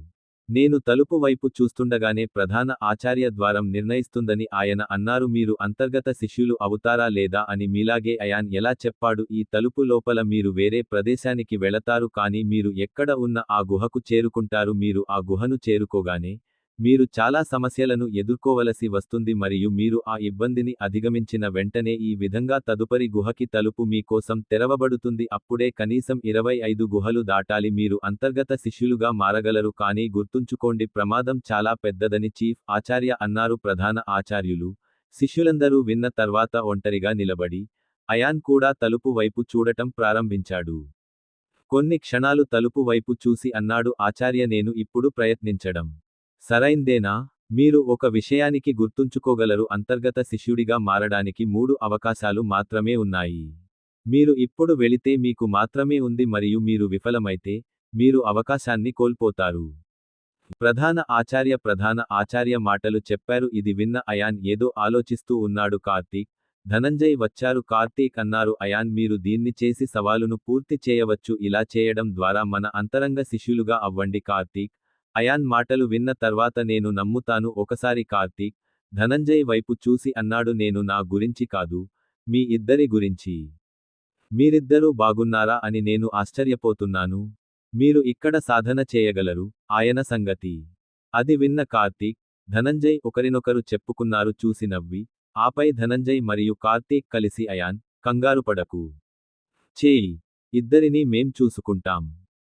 నేను తలుపు వైపు చూస్తుండగానే ప్రధాన ఆచార్య ద్వారం నిర్ణయిస్తుందని ఆయన అన్నారు. మీరు అంతర్గత శిష్యులు అవుతారా లేదా అని మీలాగే అయాన్ ఎలా చెప్పాడు. ఈ తలుపు లోపల మీరు వేరే ప్రదేశానికి వెళతారు కానీ మీరు ఎక్కడ ఉన్న ఆ గుహకు చేరుకుంటారు. మీరు ఆ గుహను చేరుకోగానే మీరు చాలా సమస్యలను ఎదుర్కోవలసి వస్తుంది మరియు మీరు ఆ ఇబ్బందిని అధిగమించిన వెంటనే ఈ విధంగా తదుపరి గుహకి తలుపు మీ కోసం తెరవబడుతుంది. అప్పుడే కనీసం 25 గుహలు దాటాలి. మీరు అంతర్గత శిష్యులుగా మారగలరు కానీ గుర్తుంచుకోండి ప్రమాదం చాలా పెద్దదని చీఫ్ ఆచార్య అన్నారు. ప్రధాన ఆచార్యులు శిష్యులందరూ విన్న తర్వాత ఒంటరిగా నిలబడి అయాన్ కూడా తలుపు వైపు చూడటం ప్రారంభించాడు. కొన్ని క్షణాలు తలుపు వైపు చూసి అన్నాడు ఆచార్య నేను ఇప్పుడు ప్రయత్నించడం సరైందేనా? మీరు ఒక విషయానికి గుర్తుంచుకోగలరు అంతర్గత శిష్యుడిగా మారడానికి 3 అవకాశాలు మాత్రమే ఉన్నాయి. మీరు ఇప్పుడు వెళితే మీకు మాత్రమే ఉంది మరియు మీరు విఫలమైతే మీరు అవకాశాన్ని కోల్పోతారు. ప్రధాన ఆచార్య మాటలు చెప్పారు. ఇది విన్న అయాన్ ఏదో ఆలోచిస్తూ ఉన్నాడు. కార్తీక్ ధనంజయ్ వచ్చారు. కార్తీక్ అన్నారు అయాన్ మీరు దీన్ని చేసి సవాలును పూర్తి చేయవచ్చు. ఇలా చేయడం ద్వారా మన అంతరంగ శిష్యులుగా అవ్వండి. కార్తీక్ అయాన్ మాటలు విన్న తర్వాత నేను నమ్ముతాను. ఒకసారి కార్తీక్ ధనంజయ్ వైపు చూసి అన్నాడు నేను నా గురించి కాదు మీ ఇద్దరి గురించి. మీరిద్దరూ బాగున్నారా అని నేను ఆశ్చర్యపోతున్నాను. మీరు ఇక్కడ సాధన చేయగలరు. ఆయన సంగతి. అది విన్న కార్తీక్ ధనంజయ్ ఒకరినొకరు చెప్పుకున్నారు చూసి నవ్వి. ఆపై ధనంజయ్ మరియు కార్తీక్ కలిసి అయాన్ కంగారుపడకు. చేయి. ఇద్దరినీ మేం చూసుకుంటాం.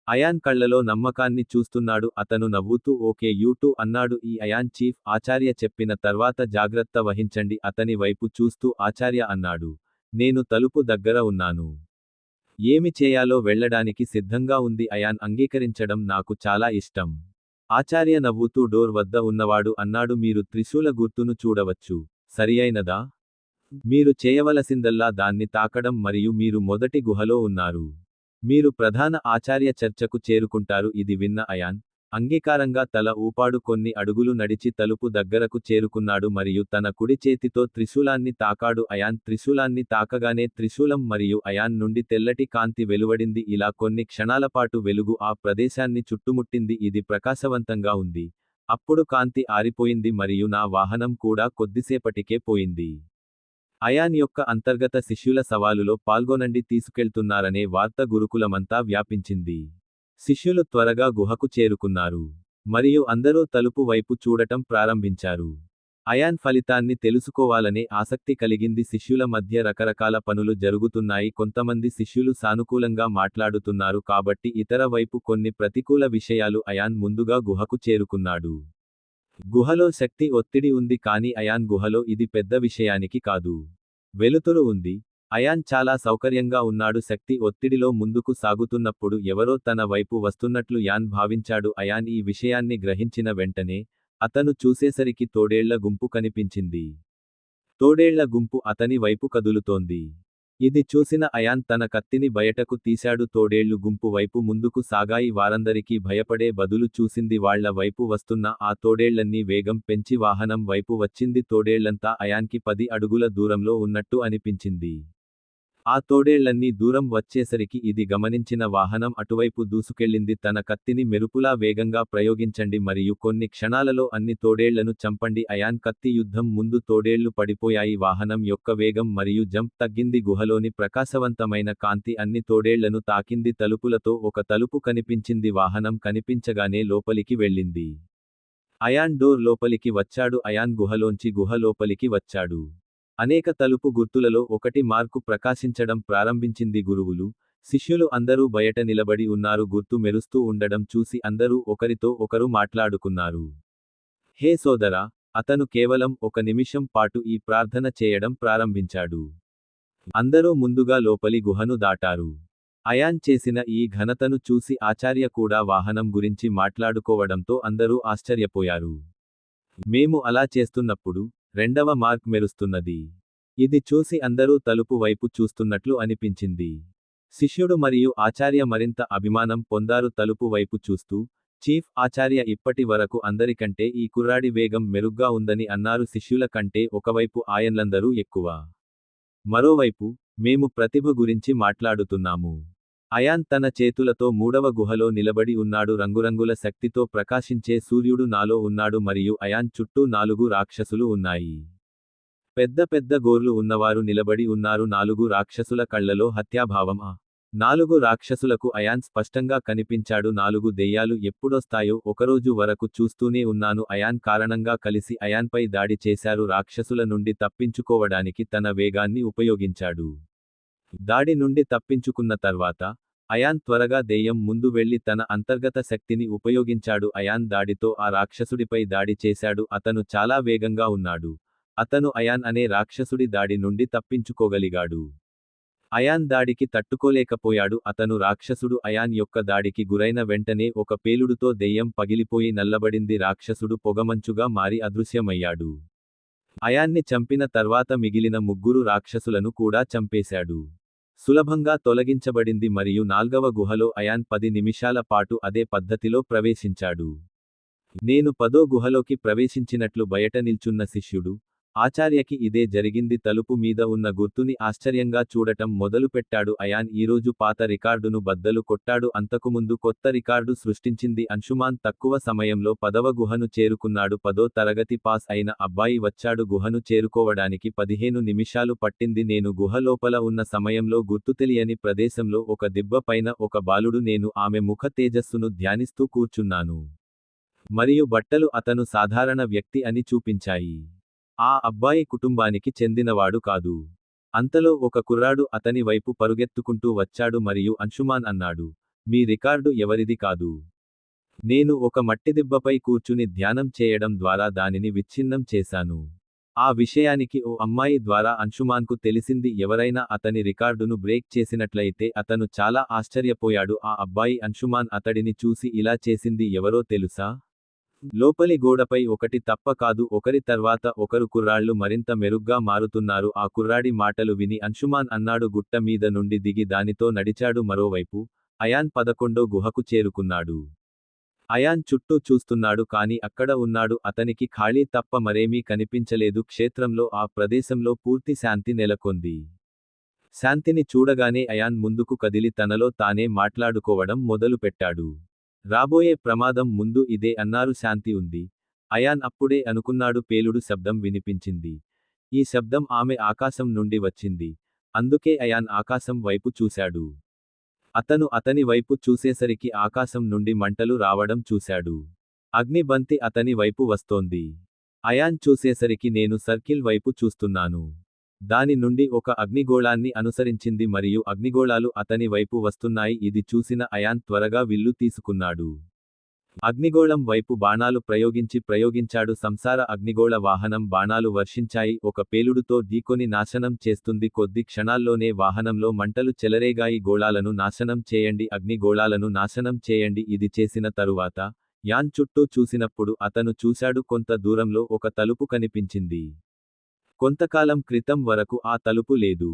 అయాన్ కళ్లలో నమ్మకాన్ని చూస్తున్నాడు. అతను నవ్వుతూ ఓకే యూ2 అన్నాడు. ఈ అయాన్ చీఫ్ ఆచార్య చెప్పిన తర్వాత జాగ్రత్త వహించండి. అతని వైపు చూస్తూ ఆచార్య అన్నాడు నేను తలుపు దగ్గర ఉన్నాను. ఏమి చేయాలో వెళ్లడానికి సిద్ధంగా ఉంది. అయాన్ అంగీకరించడం నాకు చాలా ఇష్టం. ఆచార్య నవ్వుతూ డోర్ వద్ద ఉన్నవాడు అన్నాడు మీరు త్రిశూల గుర్తును చూడవచ్చు. సరియైనదా? మీరు చేయవలసిందల్లా దాన్ని తాకడం మరియు మీరు మొదటి గుహలో ఉన్నారు. మీరు ప్రధాన ఆచార్య చర్చకు చేరుకుంటారు. ఇది విన్న అయాన్ అంగీకారంగా తల ఊపాడు. కొన్ని అడుగులు నడిచి తలుపు దగ్గరకు చేరుకున్నాడు మరియు తన కుడి చేతితో త్రిశూలాన్ని తాకాడు. అయాన్ త్రిశూలాన్ని తాకగానే త్రిశూలం మరియు అయాన్ నుండి తెల్లటి కాంతి వెలువడింది. ఇలా కొన్ని క్షణాలపాటు వెలుగు ఆ ప్రదేశాన్ని చుట్టుముట్టింది. ఇది ప్రకాశవంతంగా ఉంది. అప్పుడు కాంతి ఆరిపోయింది మరియు నా వాహనం కూడా కొద్దిసేపటికే పోయింది. అయాన్ యొక్క అంతర్గత శిష్యుల సవాలులో పాల్గొనండి తీసుకెళ్తున్నారనే వార్త గురుకులమంతా వ్యాపించింది. శిష్యులు త్వరగా గుహకు చేరుకున్నారు. మరియు అందరూ తలుపు వైపు చూడటం ప్రారంభించారు. అయాన్ ఫలితాన్ని తెలుసుకోవాలనే ఆసక్తి కలిగింది. శిష్యుల మధ్య రకరకాల పనులు జరుగుతున్నాయి. కొంతమంది శిష్యులు సానుకూలంగా మాట్లాడుతున్నారు కాబట్టి ఇతర వైపు కొన్ని ప్రతికూల విషయాలు. అయాన్ ముందుగా గుహకు చేరుకున్నాడు. గుహలో శక్తి ఒత్తిడి ఉంది కానీ అయాన్ గుహలో ఇది పెద్ద విషయానికి కాదు. వెలుతురు ఉంది. అయాన్ చాలా సౌకర్యంగా ఉన్నాడు. శక్తి ఒత్తిడిలో ముందుకు సాగుతున్నప్పుడు ఎవరో తన వైపు వస్తున్నట్లు యాన్ భావించాడు. అయాన్ ఈ విషయాన్ని గ్రహించిన వెంటనే అతను చూసేసరికి తోడేళ్ల గుంపు కనిపించింది. తోడేళ్ల గుంపు అతని వైపు కదులుతోంది. ఇది చూసిన అయాన్ తన కత్తిని బయటకు తీశాడు. తోడేళ్లు గుంపు వైపు ముందుకు సాగాయి. వారందరికీ భయపడే బదులు చూసింది వాళ్ల వైపు వస్తున్న ఆ తోడేళ్లన్నీ వేగం పెంచి వాహనం వైపు వచ్చింది. తోడేళ్లంతా అయాన్కి 10 అడుగుల దూరంలో ఉన్నట్టు అనిపించింది. ఆ తోడేళ్లన్నీ దూరం వచ్చేసరికి ఇది గమనించిన వాహనం అటువైపు దూసుకెళ్ళింది. తన కత్తిని మెరుపులా వేగంగా ప్రయోగించండి మరియు కొన్ని క్షణాలలో అన్ని తోడేళ్లను చంపండి. అయాన్ కత్తి యుద్ధం ముందు తోడేళ్లు పడిపోయాయి. వాహనం యొక్క వేగం మరియు జంప్ తగ్గింది. గుహలోని ప్రకాశవంతమైన కాంతి అన్ని తోడేళ్లను తాకింది. తలుపులతో ఒక తలుపు కనిపించింది. వాహనం కనిపించగానే లోపలికి వెళ్ళింది. అయాన్ డోర్ లోపలికి వచ్చాడు. అయాన్ గుహ లోపలికి వచ్చాడు. అనేక తలుపు గుర్తులలో ఒకటి మార్కు ప్రకాశించడం ప్రారంభించింది. గురువులు, శిష్యులు అందరూ బయట నిలబడి ఉన్నారు. గుర్తు మెరుస్తూ ఉండడం చూసి అందరూ ఒకరితో ఒకరు మాట్లాడుకున్నారు. హే సోదరా! అతను కేవలం ఒక నిమిషం పాటు ఈ ప్రార్థన చేయడం ప్రారంభించాడు. అందరూ ముందుగా లోపలి గుహను దాటారు. అయాన్ చేసిన ఈ ఘనతను చూసి ఆచార్య కూడా వాహనం గురించి మాట్లాడుకోవడంతో అందరూ ఆశ్చర్యపోయారు. మేము అలా చేస్తున్నప్పుడు రెండవ మార్క్ మెరుస్తున్నది. ఇది చూసి అందరూ తలుపు వైపు చూస్తున్నట్లు అనిపించింది. శిష్యుడు మరియు ఆచార్య మరింత అభిమానం పొందారు. తలుపు వైపు చూస్తూ, చీఫ్ ఆచార్య ఇప్పటి వరకు అందరికంటే ఈ కుర్రాడి వేగం మెరుగ్గా ఉందని అన్నారు. శిష్యుల కంటే ఒకవైపు ఆయన్లందరూ ఎక్కువ. మరోవైపు, మేము ప్రతిభ గురించి మాట్లాడుతున్నాము. అయాన్ తన చేతులతో మూడవ గుహలో నిలబడి ఉన్నాడు. రంగురంగుల శక్తితో ప్రకాశించే సూర్యుడు నాలో ఉన్నాడు మరియు అయాన్ చుట్టూ 4 రాక్షసులు ఉన్నాయి. పెద్ద పెద్ద గోర్లు ఉన్నవారు నిలబడి ఉన్నారు. 4 రాక్షసుల కళ్లలో హత్యాభావం. 4 రాక్షసులకు అయాన్ స్పష్టంగా కనిపించాడు. 4 దెయ్యాలు ఎప్పుడొస్తాయో ఒకరోజు వరకు చూస్తూనే ఉన్నాను. అయాన్ కారణంగా కలిసి అయాన్పై దాడి చేశారు. రాక్షసుల నుండి తప్పించుకోవడానికి తన వేగాన్ని ఉపయోగించాడు. దాడి నుండి తప్పించుకున్న తర్వాత, అయాన్ త్వరగా దెయ్యం ముందు వెళ్లి తన అంతర్గత శక్తిని ఉపయోగించాడు. అయాన్ దాడితో ఆ రాక్షసుడిపై దాడి చేశాడు. అతను చాలా వేగంగా ఉన్నాడు. అతను అయాన్ అనే రాక్షసుడి దాడి నుండి తప్పించుకోగలిగాడు. అయాన్ దాడికి తట్టుకోలేకపోయాడు. అతను రాక్షసుడు అయాన్ యొక్క దాడికి గురైన వెంటనే ఒక పేలుడుతో దెయ్యం పగిలిపోయి నల్లబడింది. రాక్షసుడు పొగమంచుగా మారి అదృశ్యమయ్యాడు. అయాన్ని చంపిన తర్వాత మిగిలిన 3 రాక్షసులను కూడా చంపేశాడు. సులభంగా తొలగించబడింది మరియు 4వ గుహలో అయాన్ 10 నిమిషాల పాటు అదే పద్ధతిలో ప్రవేశించాడు. నేను 10వ గుహలోకి ప్రవేశించినట్లు బయట నిల్చున్న శిష్యుడు, ఆచార్యకి ఇదే జరిగింది. తలుపు మీద ఉన్న గుర్తుని ఆశ్చర్యంగా చూడటం మొదలుపెట్టాడు. అయాన్ ఈరోజు పాత రికార్డును బద్దలు కొట్టాడు. అంతకుముందు కొత్త రికార్డు సృష్టించింది. అంశుమాన్ తక్కువ సమయంలో 10వ గుహను చేరుకున్నాడు. 10వ తరగతి పాస్ అయిన అబ్బాయి వచ్చాడు. గుహను చేరుకోవడానికి 15 నిమిషాలు పట్టింది. నేను గుహ లోపల ఉన్న సమయంలో గుర్తుతెలియని ప్రదేశంలో ఒక దిబ్బ పైన ఒక బాలుడు. నేను ఆమె ముఖ తేజస్సును ధ్యానిస్తూ కూర్చున్నాను. మరియు బట్టలు అతను సాధారణ వ్యక్తి అని చూపించాయి. ఆ అబ్బాయి కుటుంబానికి చెందినవాడు కాదు. అంతలో ఒక కుర్రాడు అతని వైపు పరుగెత్తుకుంటూ వచ్చాడు మరియు అంశుమాన్ అన్నాడు, మీ రికార్డు ఎవరిది కాదు. నేను ఒక మట్టిదిబ్బపై కూర్చుని ధ్యానం చేయడం ద్వారా దానిని విచ్ఛిన్నం చేశాను. ఆ విషయానికి ఓ అమ్మాయి ద్వారా అంశుమాన్కు తెలిసింది. ఎవరైనా అతని రికార్డును బ్రేక్ చేసినట్లయితే అతను చాలా ఆశ్చర్యపోయాడు. ఆ అబ్బాయి అంశుమాన్ అతడిని చూసి ఇలా చేసింది ఎవరో తెలుసా? లోపలి గోడపై ఒకటి తప్ప కాదు, ఒకరి తర్వాత ఒకరు కుర్రాళ్ళు మరింత మెరుగ్గా మారుతున్నారు. ఆ కుర్రాడి మాటలు విని అంశుమాన్ అన్నాడు, గుట్ట మీద నుండి దిగి దానితో నడిచాడు. మరోవైపు, అయాన్ 11వ గుహకు చేరుకున్నాడు. అయాన్ చుట్టూ చూస్తున్నాడు కానీ అక్కడ ఉన్నాడు. అతనికి ఖాళీ తప్ప మరేమీ కనిపించలేదు. క్షేత్రంలో ఆ ప్రదేశంలో పూర్తి శాంతి నెలకొంది. శాంతిని చూడగానే అయాన్ ముందుకు కదిలి తనలో తానే మాట్లాడుకోవడం మొదలుపెట్టాడు. రాబోయే ప్రమాదం ముందు ఇదే అన్నారు. శాంతి ఉంది. అయాన్ అప్పుడే అనుకున్నాడు. పేలుడు శబ్దం వినిపించింది. ఈ శబ్దం ఆమె ఆకాశం నుండి వచ్చింది. అందుకే అయాన్ ఆకాశం వైపు చూశాడు. అతను అతని వైపు చూసేసరికి ఆకాశం నుండి మంటలు రావడం చూశాడు. అగ్ని బంతి అతని వైపు వస్తోంది. అయాన్ చూసేసరికి నేను సర్కిల్ వైపు చూస్తున్నాను. దాని నుండి ఒక అగ్నిగోళాన్ని అనుసరించింది మరియు అగ్నిగోళాలు అతని వైపు వస్తున్నాయి. ఇది చూసిన అయాన్ త్వరగా విల్లు తీసుకున్నాడు. అగ్నిగోళం వైపు బాణాలు ప్రయోగించాడు. సంసార అగ్నిగోళ వాహనం బాణాలు వర్షించాయి. ఒక పేలుడుతో ఢీకొని నాశనం చేస్తుంది. కొద్ది క్షణాల్లోనే వాహనంలో మంటలు చెలరేగాయి. గోళాలను నాశనం చేయండి, అగ్ని గోళాలను నాశనం చేయండి. ఇది చేసిన తరువాత, యాన్ చుట్టూ చూసినప్పుడు అతను చూశాడు. కొంత దూరంలో ఒక తలుపు కనిపించింది. కొంతకాలం క్రితం వరకు ఆ తలుపు లేదు.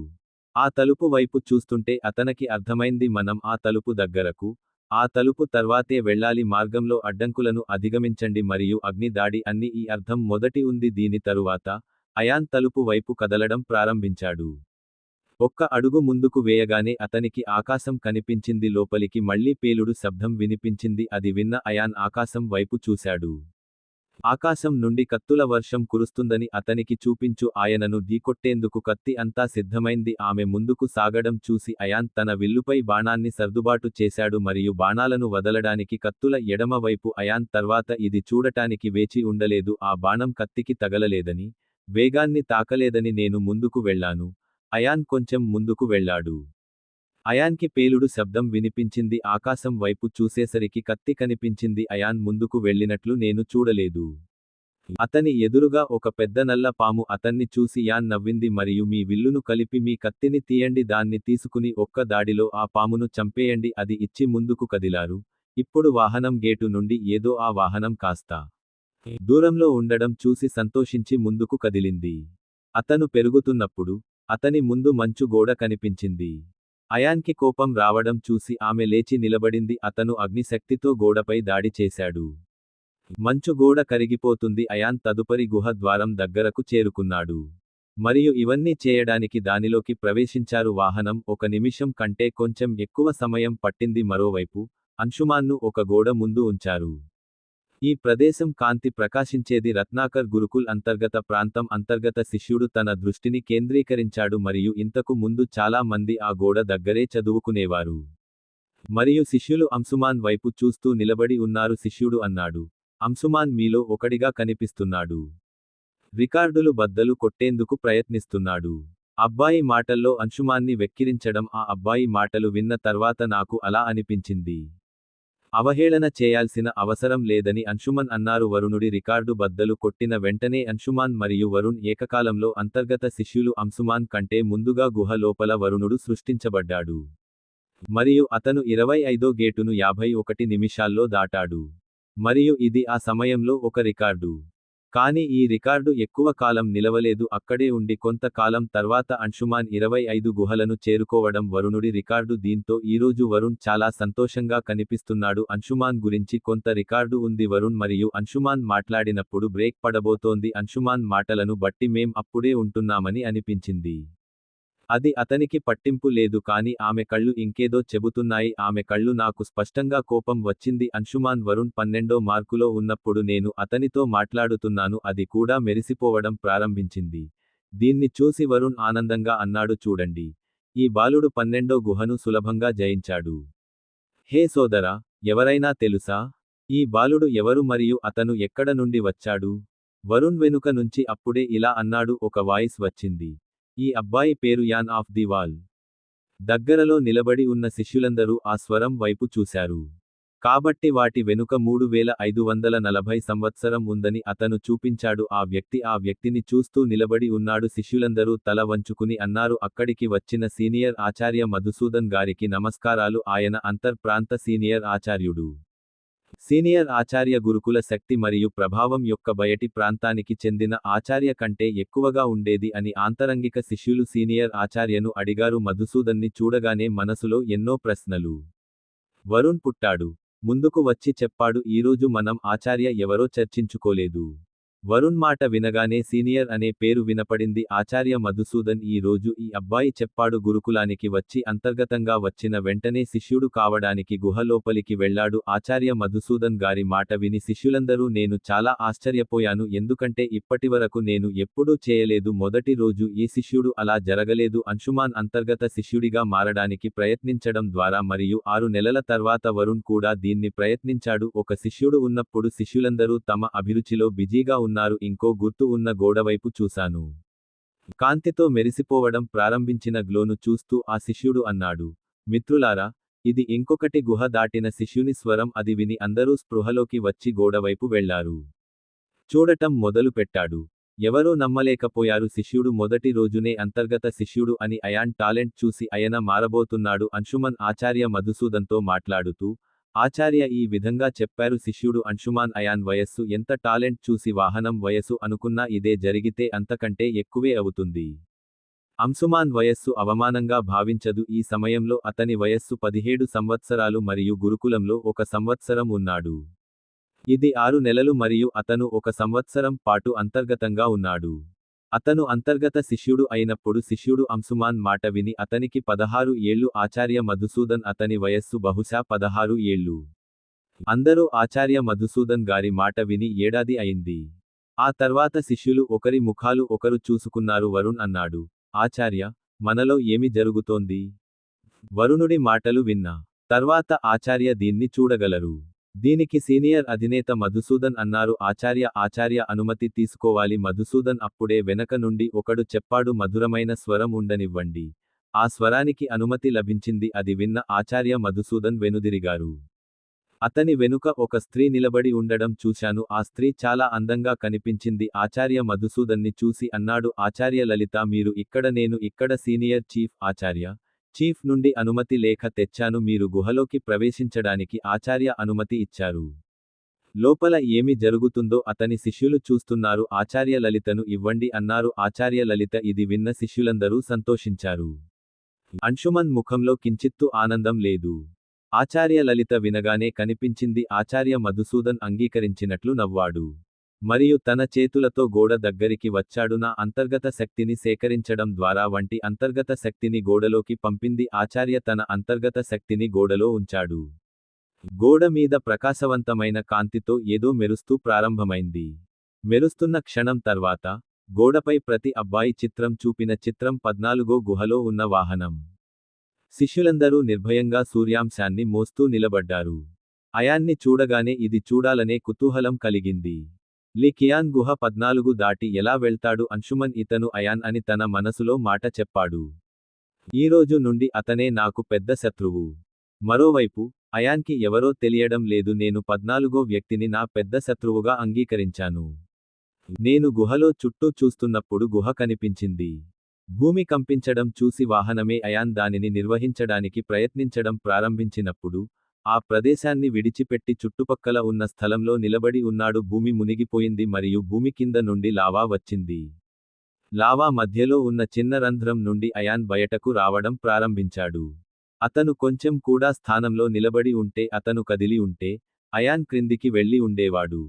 ఆ తలుపు వైపు చూస్తుంటే అతనికి అర్థమైంది, మనం ఆ తలుపు దగ్గరకు, ఆ తలుపు తర్వాతే వెళ్ళాలి. మార్గంలో అడ్డంకులను అధిగమించండి మరియు అగ్ని దాడి అన్ని ఈ అర్థం మొదటి ఉంది. దీని తరువాత, అయాన్ తలుపు వైపు కదలడం ప్రారంభించాడు. ఒక్క అడుగు ముందుకు వేయగానే అతనికి ఆకాశం కనిపించింది. లోపలికి మళ్ళీ పేలుడు శబ్దం వినిపించింది. అది విన్న అయాన్ ఆకాశం వైపు చూశాడు. ఆకాశం నుండి కత్తుల వర్షం కురుస్తుందని అతనికి చూపించు. ఆయనను ఢీకొట్టేందుకు కత్తి అంతా సిద్ధమైంది. ఆమె ముందుకు సాగడం చూసి అయాన్ తన విల్లుపై బాణాన్ని సర్దుబాటు చేశాడు మరియు బాణాలను వదలడానికి కత్తుల ఎడమ వైపు అయాన్ తర్వాత ఇది చూడటానికి వేచి ఉండలేదు. ఆ బాణం కత్తికి తగలలేదని, వేగాన్ని తాకలేదని నేను ముందుకు వెళ్ళాను. అయాన్ కొంచెం ముందుకు వెళ్ళాడు. అయాన్కి పేలుడు శబ్దం వినిపించింది. ఆకాశం వైపు చూసేసరికి కత్తి కనిపించింది. అయాన్ ముందుకు వెళ్ళినట్లు నేను చూడలేదు. అతని ఎదురుగా ఒక పెద్ద నల్ల పాము అతన్ని చూసి యాన్ నవ్వింది మరియు మీ విల్లును కలిపి మీ కత్తిని తీయండి, దాన్ని తీసుకుని ఒక్క దాడిలో ఆ పామును చంపేయండి అది ఇచ్చి ముందుకు కదిలారు. ఇప్పుడు వాహనం గేటు నుండి ఏదో ఆ వాహనం కాస్త దూరంలో ఉండడం చూసి సంతోషించి ముందుకు కదిలింది. అతను పెరుగుతున్నప్పుడు అతని ముందు మంచు గోడ కనిపించింది. అయాన్కి కోపం రావడం చూసి ఆమె లేచి నిలబడింది. అతను అగ్నిశక్తితో గోడపై దాడి చేశాడు. మంచు గోడ కరిగిపోతుంది. అయాన్ తదుపరి గుహ ద్వారం దగ్గరకు చేరుకున్నాడు. మరియు ఇవన్నీ చేయడానికి దానిలోకి ప్రవేశించారు. వాహనం 1 నిమిషం కంటే కొంచెం ఎక్కువ సమయం పట్టింది. మరోవైపు అంశుమాన్ను ఒక గోడ ముందు ఉంచారు. ఈ ప్రదేశం కాంతి ప్రకాశించేది. రత్నాకర్ గురుకుల్ అంతర్గత ప్రాంతం అంతర్గత శిష్యుడు తన దృష్టిని కేంద్రీకరించాడు మరియు ఇంతకు ముందు చాలా మంది ఆ గోడ దగ్గరే చదువుకునేవారు. మరియు శిష్యులు అంశుమాన్ వైపు చూస్తూ నిలబడి ఉన్నారు. శిష్యుడు అన్నాడు, అంశుమాన్ మీలో ఒకడిగా కనిపిస్తున్నాడు. రికార్డులు బద్దలు కొట్టేందుకు ప్రయత్నిస్తున్నాడు. అబ్బాయి మాటల్లో అంశుమాన్ని వెక్కిరించడం. ఆ అబ్బాయి మాటలు విన్న తర్వాత నాకు అలా అనిపించింది. అవహేళన చేయాల్సిన అవసరం లేదని అంశుమన్ అన్నారు. వరుణుడి రికార్డు బద్దలు కొట్టిన వెంటనే అంశుమాన్ మరియు వరుణ్ ఏకకాలంలో అంతర్గత శిష్యులు. అంశుమాన్ కంటే ముందుగా గుహ లోపల వరుణుడు సృష్టించబడ్డాడు. మరియు అతను 25వ గేటును 51 నిమిషాల్లో దాటాడు. మరియు ఇది ఆ సమయంలో ఒక రికార్డు. కానీ ఈ రికార్డు ఎక్కువ కాలం నిలవలేదు. అక్కడే ఉండి కొంత కాలం తర్వాత అంశుమాన్ 25 గుహలను చేరుకోవడం వరుణుడి రికార్డు. దీంతో ఈరోజు వరుణ్ చాలా సంతోషంగా కనిపిస్తున్నాడు. అంశుమాన్ గురించి కొంత రికార్డు ఉంది. వరుణ్ మరియు అంశుమాన్ మాట్లాడినప్పుడు బ్రేక్ పడబోతోంది. అంశుమాన్ మాటలను బట్టి మేం అప్పుడే ఉంటున్నామని అనిపించింది. అది అతనికి పట్టింపు లేదు కానీ ఆమె కళ్ళు ఇంకేదో చెబుతున్నాయి. ఆమె కళ్ళు నాకు స్పష్టంగా కోపం వచ్చింది. అంశుమాన్ వరుణ్ 12వ మార్కులో ఉన్నప్పుడు నేను అతనితో మాట్లాడుతున్నాను. అది కూడా మెరిసిపోవడం ప్రారంభించింది. దీన్ని చూసి వరుణ్ ఆనందంగా అన్నాడు, చూడండి, ఈ బాలుడు 12వ గుహను సులభంగా జయించాడు. హే సోదరా, ఎవరైనా తెలుసా? ఈ బాలుడు ఎవరు మరియు అతను ఎక్కడ నుండి వచ్చాడు? వరుణ్ వెనుక నుంచి అప్పుడే ఇలా అన్నాడు. ఒక వాయిస్ వచ్చింది. ఈ అబ్బాయి పేరు యాన్ ఆఫ్ ది వాల్. దగ్గరలో నిలబడి ఉన్న శిష్యులందరూ ఆ స్వరం వైపు చూశారు. కాబట్టి వాటి వెనుక 3540 సంవత్సరం ఉందని అతను చూపించాడు. ఆ వ్యక్తిని చూస్తూ నిలబడి ఉన్నాడు. శిష్యులందరూ తల వంచుకుని అన్నారు. అక్కడికి వచ్చిన సీనియర్ ఆచార్య మధుసూదన్ గారికి నమస్కారాలు. ఆయన అంతర్ ప్రాంత సీనియర్ ఆచార్యుడు. సీనియర్ ఆచార్య గురుకుల శక్తి మరియు ప్రభావం యొక్క బయటి ప్రాంతానికి చెందిన ఆచార్య కంటే ఎక్కువగా ఉండేది అని ఆంతరంగిక శిష్యులు సీనియర్ ఆచార్యను అడిగారు. మధుసూదన్ని చూడగానే మనసులో ఎన్నో ప్రశ్నలు. వరుణ్ పుట్టాడు. ముందుకు వచ్చి చెప్పాడు, ఈరోజు మనం ఆచార్య ఎవరో చర్చించుకోలేదు. వరుణ్ మాట వినగానే సీనియర్ అనే పేరు వినపడింది. ఆచార్య మధుసూదన్. ఈ రోజు ఈ అబ్బాయి చెప్పాడు. గురుకులానికి వచ్చి అంతర్గతంగా వచ్చిన వెంటనే శిష్యుడు కావడానికి గుహ లోపలికి వెళ్ళాడు. ఆచార్య మధుసూదన్ గారి మాట విని శిష్యులందరూ నేను చాలా ఆశ్చర్యపోయాను. ఎందుకంటే ఇప్పటివరకు నేను ఎప్పుడూ చేయలేదు. మొదటి రోజు ఏ శిష్యుడు అలా జరగలేదు. అంశుమాన్ అంతర్గత శిష్యుడిగా మారడానికి ప్రయత్నించడం ద్వారా మరియు 6 నెలల తర్వాత వరుణ్ కూడా దీన్ని ప్రయత్నించాడు. ఒక శిష్యుడు ఉన్నప్పుడు శిష్యులందరూ తమ అభిరుచిలో బిజీగా ఉన్నారు. ఇంకో గుర్తు ఉన్న గోడవైపు చూశాను. కాంతితో మెరిసిపోవడం ప్రారంభించిన గ్లోను చూస్తూ ఆ శిష్యుడు అన్నాడు, మిత్రులారా, ఇది ఇంకొకటి గుహ దాటిన శిష్యుని స్వరం. అది విని అందరూ స్పృహలోకి వచ్చి గోడవైపు వెళ్లారు. చూడటం మొదలు పెట్టాడు. ఎవరూ నమ్మలేకపోయారు. శిష్యుడు మొదటి రోజునే అంతర్గత శిష్యుడు అని. అయాన్ టాలెంట్ చూసి ఆయన మారబోతున్నాడు. అంశుమన్ ఆచార్య మధుసూదన్తో మాట్లాడుతూ, ఆచార్య ఈ విధంగా చెప్పారు. శిష్యుడు అంశుమాన్ అయాన్ వయస్సు ఎంత టాలెంట్ చూసి వాహనం వయసు అనుకున్నా ఇదే జరిగితే అంతకంటే ఎక్కువే అవుతుంది. అంశుమాన్ వయస్సు అవమానంగా భావించదు. ఈ సమయంలో అతని వయస్సు 17 సంవత్సరాలు మరియు గురుకులంలో 1 సంవత్సరం ఉన్నాడు. ఇది 6 నెలలు మరియు అతను 1 సంవత్సరం పాటు అంతర్గతంగా ఉన్నాడు. అతను అంతర్గత శిష్యుడు అయినప్పుడు శిష్యుడు అంశుమాన్ మాట విని అతనికి 16 ఏళ్లు ఆచార్య మధుసూదన్ అతని వయస్సు బహుశా 16 ఏళ్లు. అందరూ ఆచార్య మధుసూదన్ గారి మాట విని ఏడాది అయింది. ఆ తర్వాత శిష్యులు ఒకరి ముఖాలు ఒకరు చూసుకున్నారు. వరుణ్ అన్నాడు, ఆచార్య, మనలో ఏమి జరుగుతోంది? వరుణుడి మాటలు విన్న తర్వాత ఆచార్య దీన్ని చూడగలరు. దీనికి సీనియర్ అధినేత మధుసూదన్ అన్నారు. ఆచార్య అనుమతి తీసుకోవాలి. మధుసూదన్ అప్పుడే వెనక నుండి ఒకడు చెప్పాడు, మధురమైన స్వరం ఉండనివ్వండి. ఆ స్వరానికి అనుమతి లభించింది. అది విన్న ఆచార్య మధుసూదన్ వెనుదిరిగారు. అతని వెనుక ఒక స్త్రీ నిలబడి ఉండడం చూశాను. ఆ స్త్రీ చాలా అందంగా కనిపించింది. ఆచార్య మధుసూదన్ని చూసి అన్నాడు, ఆచార్య లలిత మీరు ఇక్కడ, నేను ఇక్కడ సీనియర్ చీఫ్ నుండి అనుమతి లేఖ తెచ్చాను. మీరు గుహలోకి ప్రవేశించడానికి ఆచార్య అనుమతి ఇచ్చారు. లోపల ఏమి జరుగుతుందో అతని శిష్యులు చూస్తున్నారు. ఆచార్య లలితను ఇవ్వండి అన్నారు. ఆచార్య లలిత ఇది విన్న శిష్యులందరూ సంతోషించారు. అంశుమన్ ముఖంలో కించిత్తు ఆనందం లేదు. ఆచార్య లలిత వినగానే కనిపించింది. ఆచార్య మధుసూదన్ అంగీకరించినట్లు నవ్వాడు. మరియు తన చేతులతో గోడ దగ్గరికి వచ్చాడు. నా అంతర్గత శక్తిని సేకరించడం ద్వారా వంటి అంతర్గత శక్తిని గోడలోకి పంపింది. ఆచార్య తన అంతర్గత శక్తిని గోడలో ఉంచాడు. గోడ మీద ప్రకాశవంతమైన కాంతితో ఏదో మెరుస్తూ ప్రారంభమైంది. మెరుస్తున్న క్షణం తర్వాత గోడపై ప్రతి అబ్బాయి చిత్రం చూపిన చిత్రం 14 గుహలో ఉన్న వాహనం. శిష్యులందరూ నిర్భయంగా సూర్యాంశాన్ని మోస్తూ నిలబడ్డారు. అయాన్ని చూడగానే ఇది చూడాలనే కుతూహలం కలిగింది. లీ కియాన్ గుహ 14 దాటి ఎలా వెళ్తాడు? అంశుమన్ ఇతను అయాన్ అని తన మనసులో మాట చెప్పాడు. ఈరోజు నుండి అతనే నాకు పెద్ద శత్రువు. మరోవైపు అయాన్కి ఎవరో తెలియడం లేదు. నేను 14వ వ్యక్తిని నా పెద్ద శత్రువుగా అంగీకరించాను. నేను గుహలో చుట్టూ చూస్తున్నప్పుడు గుహ కనిపించింది. భూమి కంపించడం చూసి వాహనమే అయాన్ దానిని నిర్వహించడానికి ప్రయత్నించడం ప్రారంభించినప్పుడు ఆ ప్రదేశాన్ని విడిచిపెట్టి చుట్టుపక్కల ఉన్న స్థలంలో నిలబడి ఉన్నాడు. భూమి మునిగిపోయింది మరియు భూమి కింద నుండి లావా వచ్చింది. లావా మధ్యలో ఉన్న చిన్న రంధ్రం నుండి అయాన్ బయటకు రావడం ప్రారంభించాడు. అతను కొంచెం కూడా స్థానంలో నిలబడి ఉంటే, అతను కదిలి ఉంటే అయాన్ క్రిందికి వెళ్ళి ఉండేవాడు.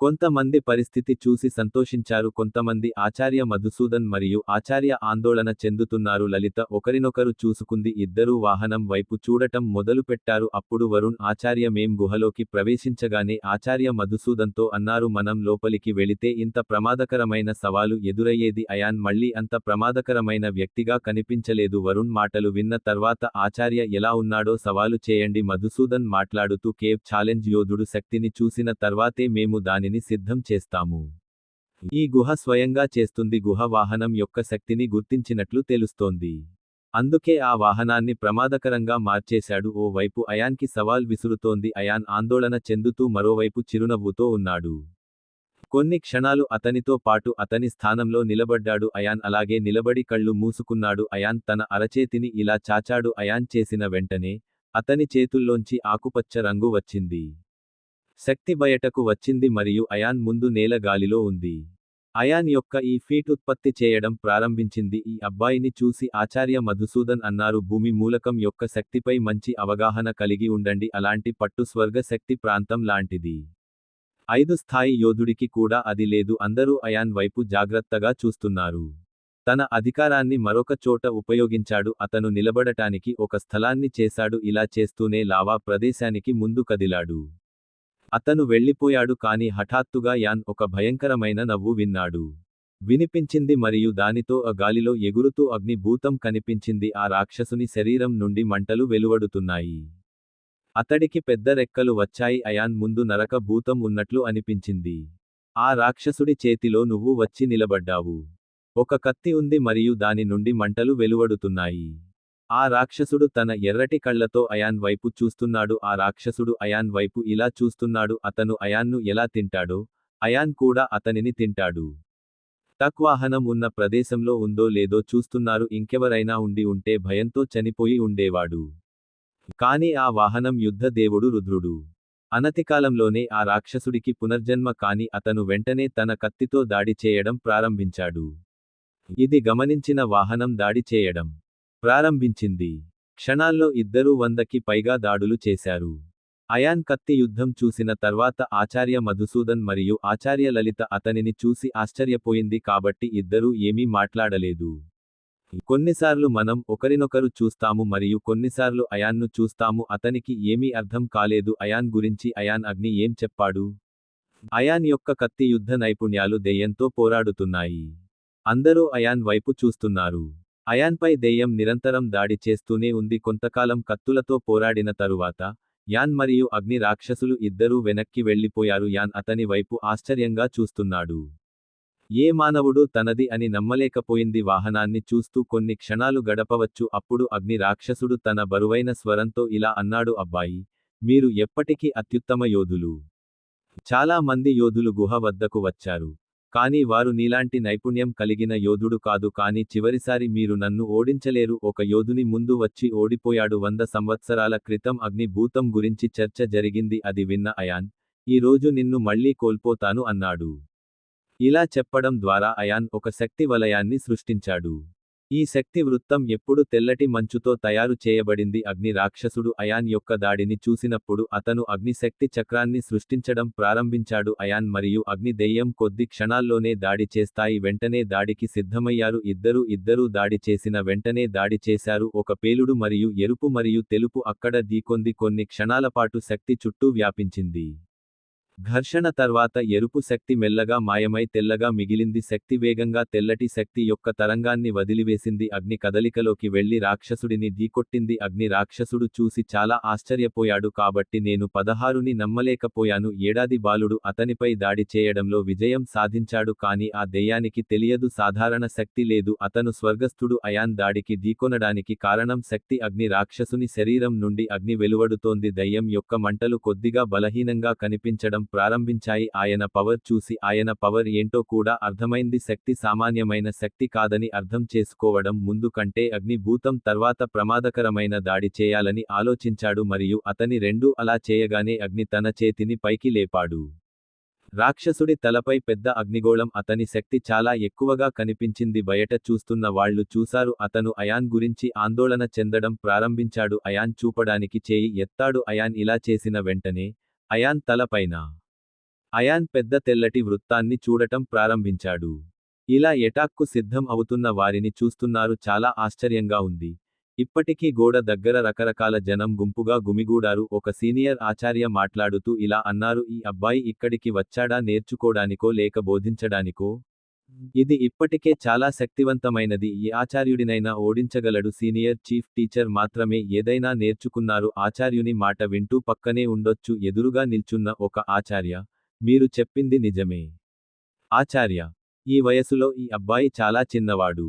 కొంతమంది పరిస్థితి చూసి సంతోషించారు. కొంతమంది ఆచార్య మధుసూదన్ మరియు ఆచార్య ఆందోళన చెందుతున్నారు. లలిత ఒకరినొకరు చూసుకుంది. ఇద్దరూ వాహనం వైపు చూడటం మొదలుపెట్టారు. అప్పుడు వరుణ్ ఆచార్య మేం గుహలోకి ప్రవేశించగానే ఆచార్య మధుసూదన్తో అన్నారు, మనం లోపలికి వెళితే ఇంత ప్రమాదకరమైన సవాలు ఎదురయ్యేది. అయాన్ మళ్ళీ అంత ప్రమాదకరమైన వ్యక్తిగా కనిపించలేదు. వరుణ్ మాటలు విన్న తర్వాత ఆచార్య ఎలా ఉన్నాడో సవాలు చేయండి. మధుసూదన్ మాట్లాడుతూ కేవ్ ఛాలెంజ్ యోధుడు శక్తిని చూసిన తర్వాతే మేము దానిని సిద్ధం చేస్తాము. ఈ గుహ స్వయంగా చేస్తుంది. గుహ వాహనం యొక్క శక్తిని గుర్తించినట్లు తెలుస్తోంది. అందుకే ఆ వాహనాన్ని ప్రమాదకరంగా మార్చేశాడు. ఓ వైపు అయాన్కి సవాల్ విసురుతోంది. అయాన్ ఆందోళన చెందుతూ మరోవైపు చిరునవ్వుతో ఉన్నాడు. కొన్ని క్షణాలు అతనితో పాటు అతని స్థానంలో నిలబడ్డాడు. అయాన్ అలాగే నిలబడి కళ్ళు మూసుకున్నాడు. అయాన్ తన అరచేతిని ఇలా చాచాడు. అయాన్ చేసిన వెంటనే అతని చేతుల్లోంచి ఆకుపచ్చ రంగు వచ్చింది. శక్తి బయటకు వచ్చింది మరియు అయాన్ ముందు నేల గాలిలో ఉంది. అయాన్ యొక్క ఈ ఫీట్ ఉత్పత్తి చేయడం ప్రారంభించింది. ఈ అబ్బాయిని చూసి ఆచార్య మధుసూదన్ అన్నారు, భూమి మూలకం యొక్క శక్తిపై మంచి అవగాహన కలిగి ఉండండి. అలాంటి పట్టు స్వర్గ శక్తి ప్రాంతం లాంటిది. 5 స్థాయి యోధుడికి కూడా అది లేదు. అందరూ అయాన్ వైపు జాగ్రత్తగా చూస్తున్నారు. తన అధికారాన్ని మరొక చోట ఉపయోగించాడు. అతను నిలబడటానికి ఒక స్థలాన్ని చేశాడు. ఇలా చేస్తూనే లావా ప్రదేశానికి ముందు కదిలాడు. అతను వెళ్ళిపోయాడు. కానీ హఠాత్తుగా యాన్ ఒక భయంకరమైన నవ్వు వినిపించింది మరియు దానితో ఆ గాలిలో ఎగురుతూ అగ్ని భూతం కనిపించింది. ఆ రాక్షసుని శరీరం నుండి మంటలు వెలువడుతున్నాయి. అతడికి పెద్ద రెక్కలు వచ్చాయి. అయాన్ ముందు నరక భూతం ఉన్నట్లు అనిపించింది. ఆ రాక్షసుడి చేతిలో నువ్వు వచ్చి నిలబడ్డావు. ఒక కత్తి ఉంది మరియు దాని నుండి మంటలు వెలువడుతున్నాయి. ఆ రాక్షసుడు తన ఎర్రటి కళ్లతో అయాన్ వైపు చూస్తున్నాడు. ఆ రాక్షసుడు అయాన్ వైపు ఇలా చూస్తున్నాడు. అతను అయాన్ను ఎలా తింటాడో అయాన్ కూడా అతనిని తింటాడు. టక్ వాహనం ఉన్న ప్రదేశంలో ఉందో లేదో చూస్తున్నారు. ఇంకెవరైనా ఉండి ఉంటే భయంతో చనిపోయి ఉండేవాడు. కానీ ఆ వాహనం యుద్ధ దేవుడు రుద్రుడు. అనతికాలంలోనే ఆ రాక్షసుడికి పునర్జన్మ. కానీ అతను వెంటనే తన కత్తితో దాడి చేయడం ప్రారంభించాడు. ఇది గమనించిన వాహనం దాడి చేయడం ప్రారంభించింది. క్షణాల్లో ఇద్దరూ 100కి పైగా దాడులు చేశారు. అయాన్ కత్తి యుద్ధం చూసిన తర్వాత ఆచార్య మధుసూదన్ మరియు ఆచార్య లలిత అతనిని చూసి ఆశ్చర్యపోయింది కాబట్టి ఇద్దరూ ఏమీ మాట్లాడలేదు. కొన్నిసార్లు మనం ఒకరినొకరు చూస్తాము మరియు కొన్నిసార్లు అయాన్ను చూస్తాము, అతనికి ఏమీ అర్థం కాలేదు. అయాన్ గురించి అయాన్ అగ్ని ఏం చెప్పాడు? అయాన్ యొక్క కత్తి యుద్ధ నైపుణ్యాలు దెయ్యంతో పోరాడుతున్నాయి. అందరూ అయాన్ వైపు చూస్తున్నారు. అయాన్పై దెయ్యం నిరంతరం దాడి చేస్తూనే ఉంది. కొంతకాలం కత్తులతో పోరాడిన తరువాత యాన్ మరియు అగ్ని రాక్షసులు ఇద్దరూ వెనక్కి వెళ్ళిపోయారు. యాన్ అతని వైపు ఆశ్చర్యంగా చూస్తున్నాడు. ఏ మానవుడు తనది అని నమ్మలేకపోయింది. వాహనాన్ని చూస్తూ కొన్ని క్షణాలు గడపవచ్చు. అప్పుడు అగ్ని రాక్షసుడు తన బరువైన స్వరంతో ఇలా అన్నాడు, అబ్బాయి, మీరు ఎప్పటికీ అత్యుత్తమ యోధులు. చాలా మంది యోధులు గుహ వద్దకు వచ్చారు. కానీ వారు నీలాంటి నైపుణ్యం కలిగిన యోధుడు కాదు. కానీ చివరిసారి మీరు నన్ను ఓడించలేరు. ఒక యోధుని ముందు వచ్చి ఓడిపోయాడు. 100 సంవత్సరాల క్రితం అగ్ని భూతం గురించి చర్చ జరిగింది. అది విన్న అయాన్, ఈ రోజు నిన్ను మళ్ళీ కోల్పోతాను అన్నాడు. ఇలా చెప్పడం ద్వారా అయాన్ ఒక శక్తి వలయాన్ని సృష్టించాడు. ఈ శక్తి వృత్తం ఎప్పుడు తెల్లటి మంచుతో తయారు చేయబడింది. అగ్ని రాక్షసుడు అయాన్ యొక్క దాడిని చూసినప్పుడు అతను అగ్ని శక్తి చక్రాన్ని సృష్టించడం ప్రారంభించాడు. అయాన్ మరియు అగ్ని దెయ్యం కొద్ది క్షణాల్లోనే దాడి చేస్తాయి. వెంటనే దాడికి సిద్ధమయ్యారు. ఇద్దరూ దాడి చేసిన వెంటనే దాడి చేశారు. ఒక పేలుడు మరియు ఎరుపు మరియు తెలుపు అక్కడ ఢీకొంది. కొన్ని క్షణాలపాటు శక్తి చుట్టూ వ్యాపించింది. ఘర్షణ తర్వాత ఎరుపు శక్తి మెల్లగా మాయమై తెల్లగా మిగిలింది. శక్తి వేగంగా తెల్లటి శక్తి యొక్క తరంగాన్ని వదిలివేసింది. అగ్ని కదలికలోకి వెళ్లి రాక్షసుడిని ఢీకొట్టింది. అగ్ని రాక్షసుడు చూసి చాలా ఆశ్చర్యపోయాడు. కాబట్టి నేను 16ని నమ్మలేకపోయాను. ఏడాది బాలుడు అతనిపై దాడి చేయడంలో విజయం సాధించాడు. కానీ ఆ దెయ్యానికి తెలియదు సాధారణ శక్తి లేదు. అతను స్వర్గస్థుడు. అయాన్ దాడికి ఢీకొనడానికి కారణం శక్తి. అగ్ని రాక్షసుని శరీరం నుండి అగ్ని వెలువడుతోంది. దెయ్యం యొక్క మంటలు కొద్దిగా బలహీనంగా కనిపించడం ప్రారంభించాయి. ఆయన పవర్ చూసి ఆయన పవర్ ఏంటో కూడా అర్థమైంది. శక్తి సామాన్యమైన శక్తి కాదని అర్థం చేసుకోవడం ముందు కంటే అగ్ని భూతం తర్వాత ప్రమాదకరమైన దాడి చేయాలని ఆలోచించాడు మరియు అతని రెండూ అలా చేయగానే అగ్ని తన చేతిని పైకి లేపాడు. రాక్షసుడి తలపై పెద్ద అగ్నిగోళం. అతని శక్తి చాలా ఎక్కువగా కనిపించింది. బయట చూస్తున్న వాళ్ళు చూశారు. అతను అయాన్ గురించి ఆందోళన చెందడం ప్రారంభించాడు. అయాన్ చూపడానికి చేయి ఎత్తాడు. అయాన్ ఇలా చేసిన వెంటనే అయాన్ తలపైన అయాన్ పెద్ద తెల్లటి వృత్తాన్ని చూడటం ప్రారంభించాడు. ఇలా ఎటాక్కు సిద్ధం అవుతున్న వారిని చూస్తున్నారు. చాలా ఆశ్చర్యంగా ఉంది. ఇప్పటికీ గోడ దగ్గర రకరకాల జనం గుంపుగా గుమిగూడారు. ఒక సీనియర్ ఆచార్య మాట్లాడుతూ ఇలా అన్నారు, ఈ అబ్బాయి ఇక్కడికి వచ్చాడా నేర్చుకోడానికో లేక బోధించడానికో? ఇది ఇప్పటికే చాలా శక్తివంతమైనది. ఈ ఆచార్యుడినైనా ఓడించగలడు. సీనియర్ చీఫ్ టీచర్ మాత్రమే ఏదైనా నేర్చుకున్నారు. ఆచార్యుని మాట వింటూ పక్కనే ఉండొచ్చు. ఎదురుగా నిల్చున్న ఒక ఆచార్య, మీరు చెప్పింది నిజమే ఆచార్య. ఈ వయసులో ఈ అబ్బాయి చాలా చిన్నవాడు.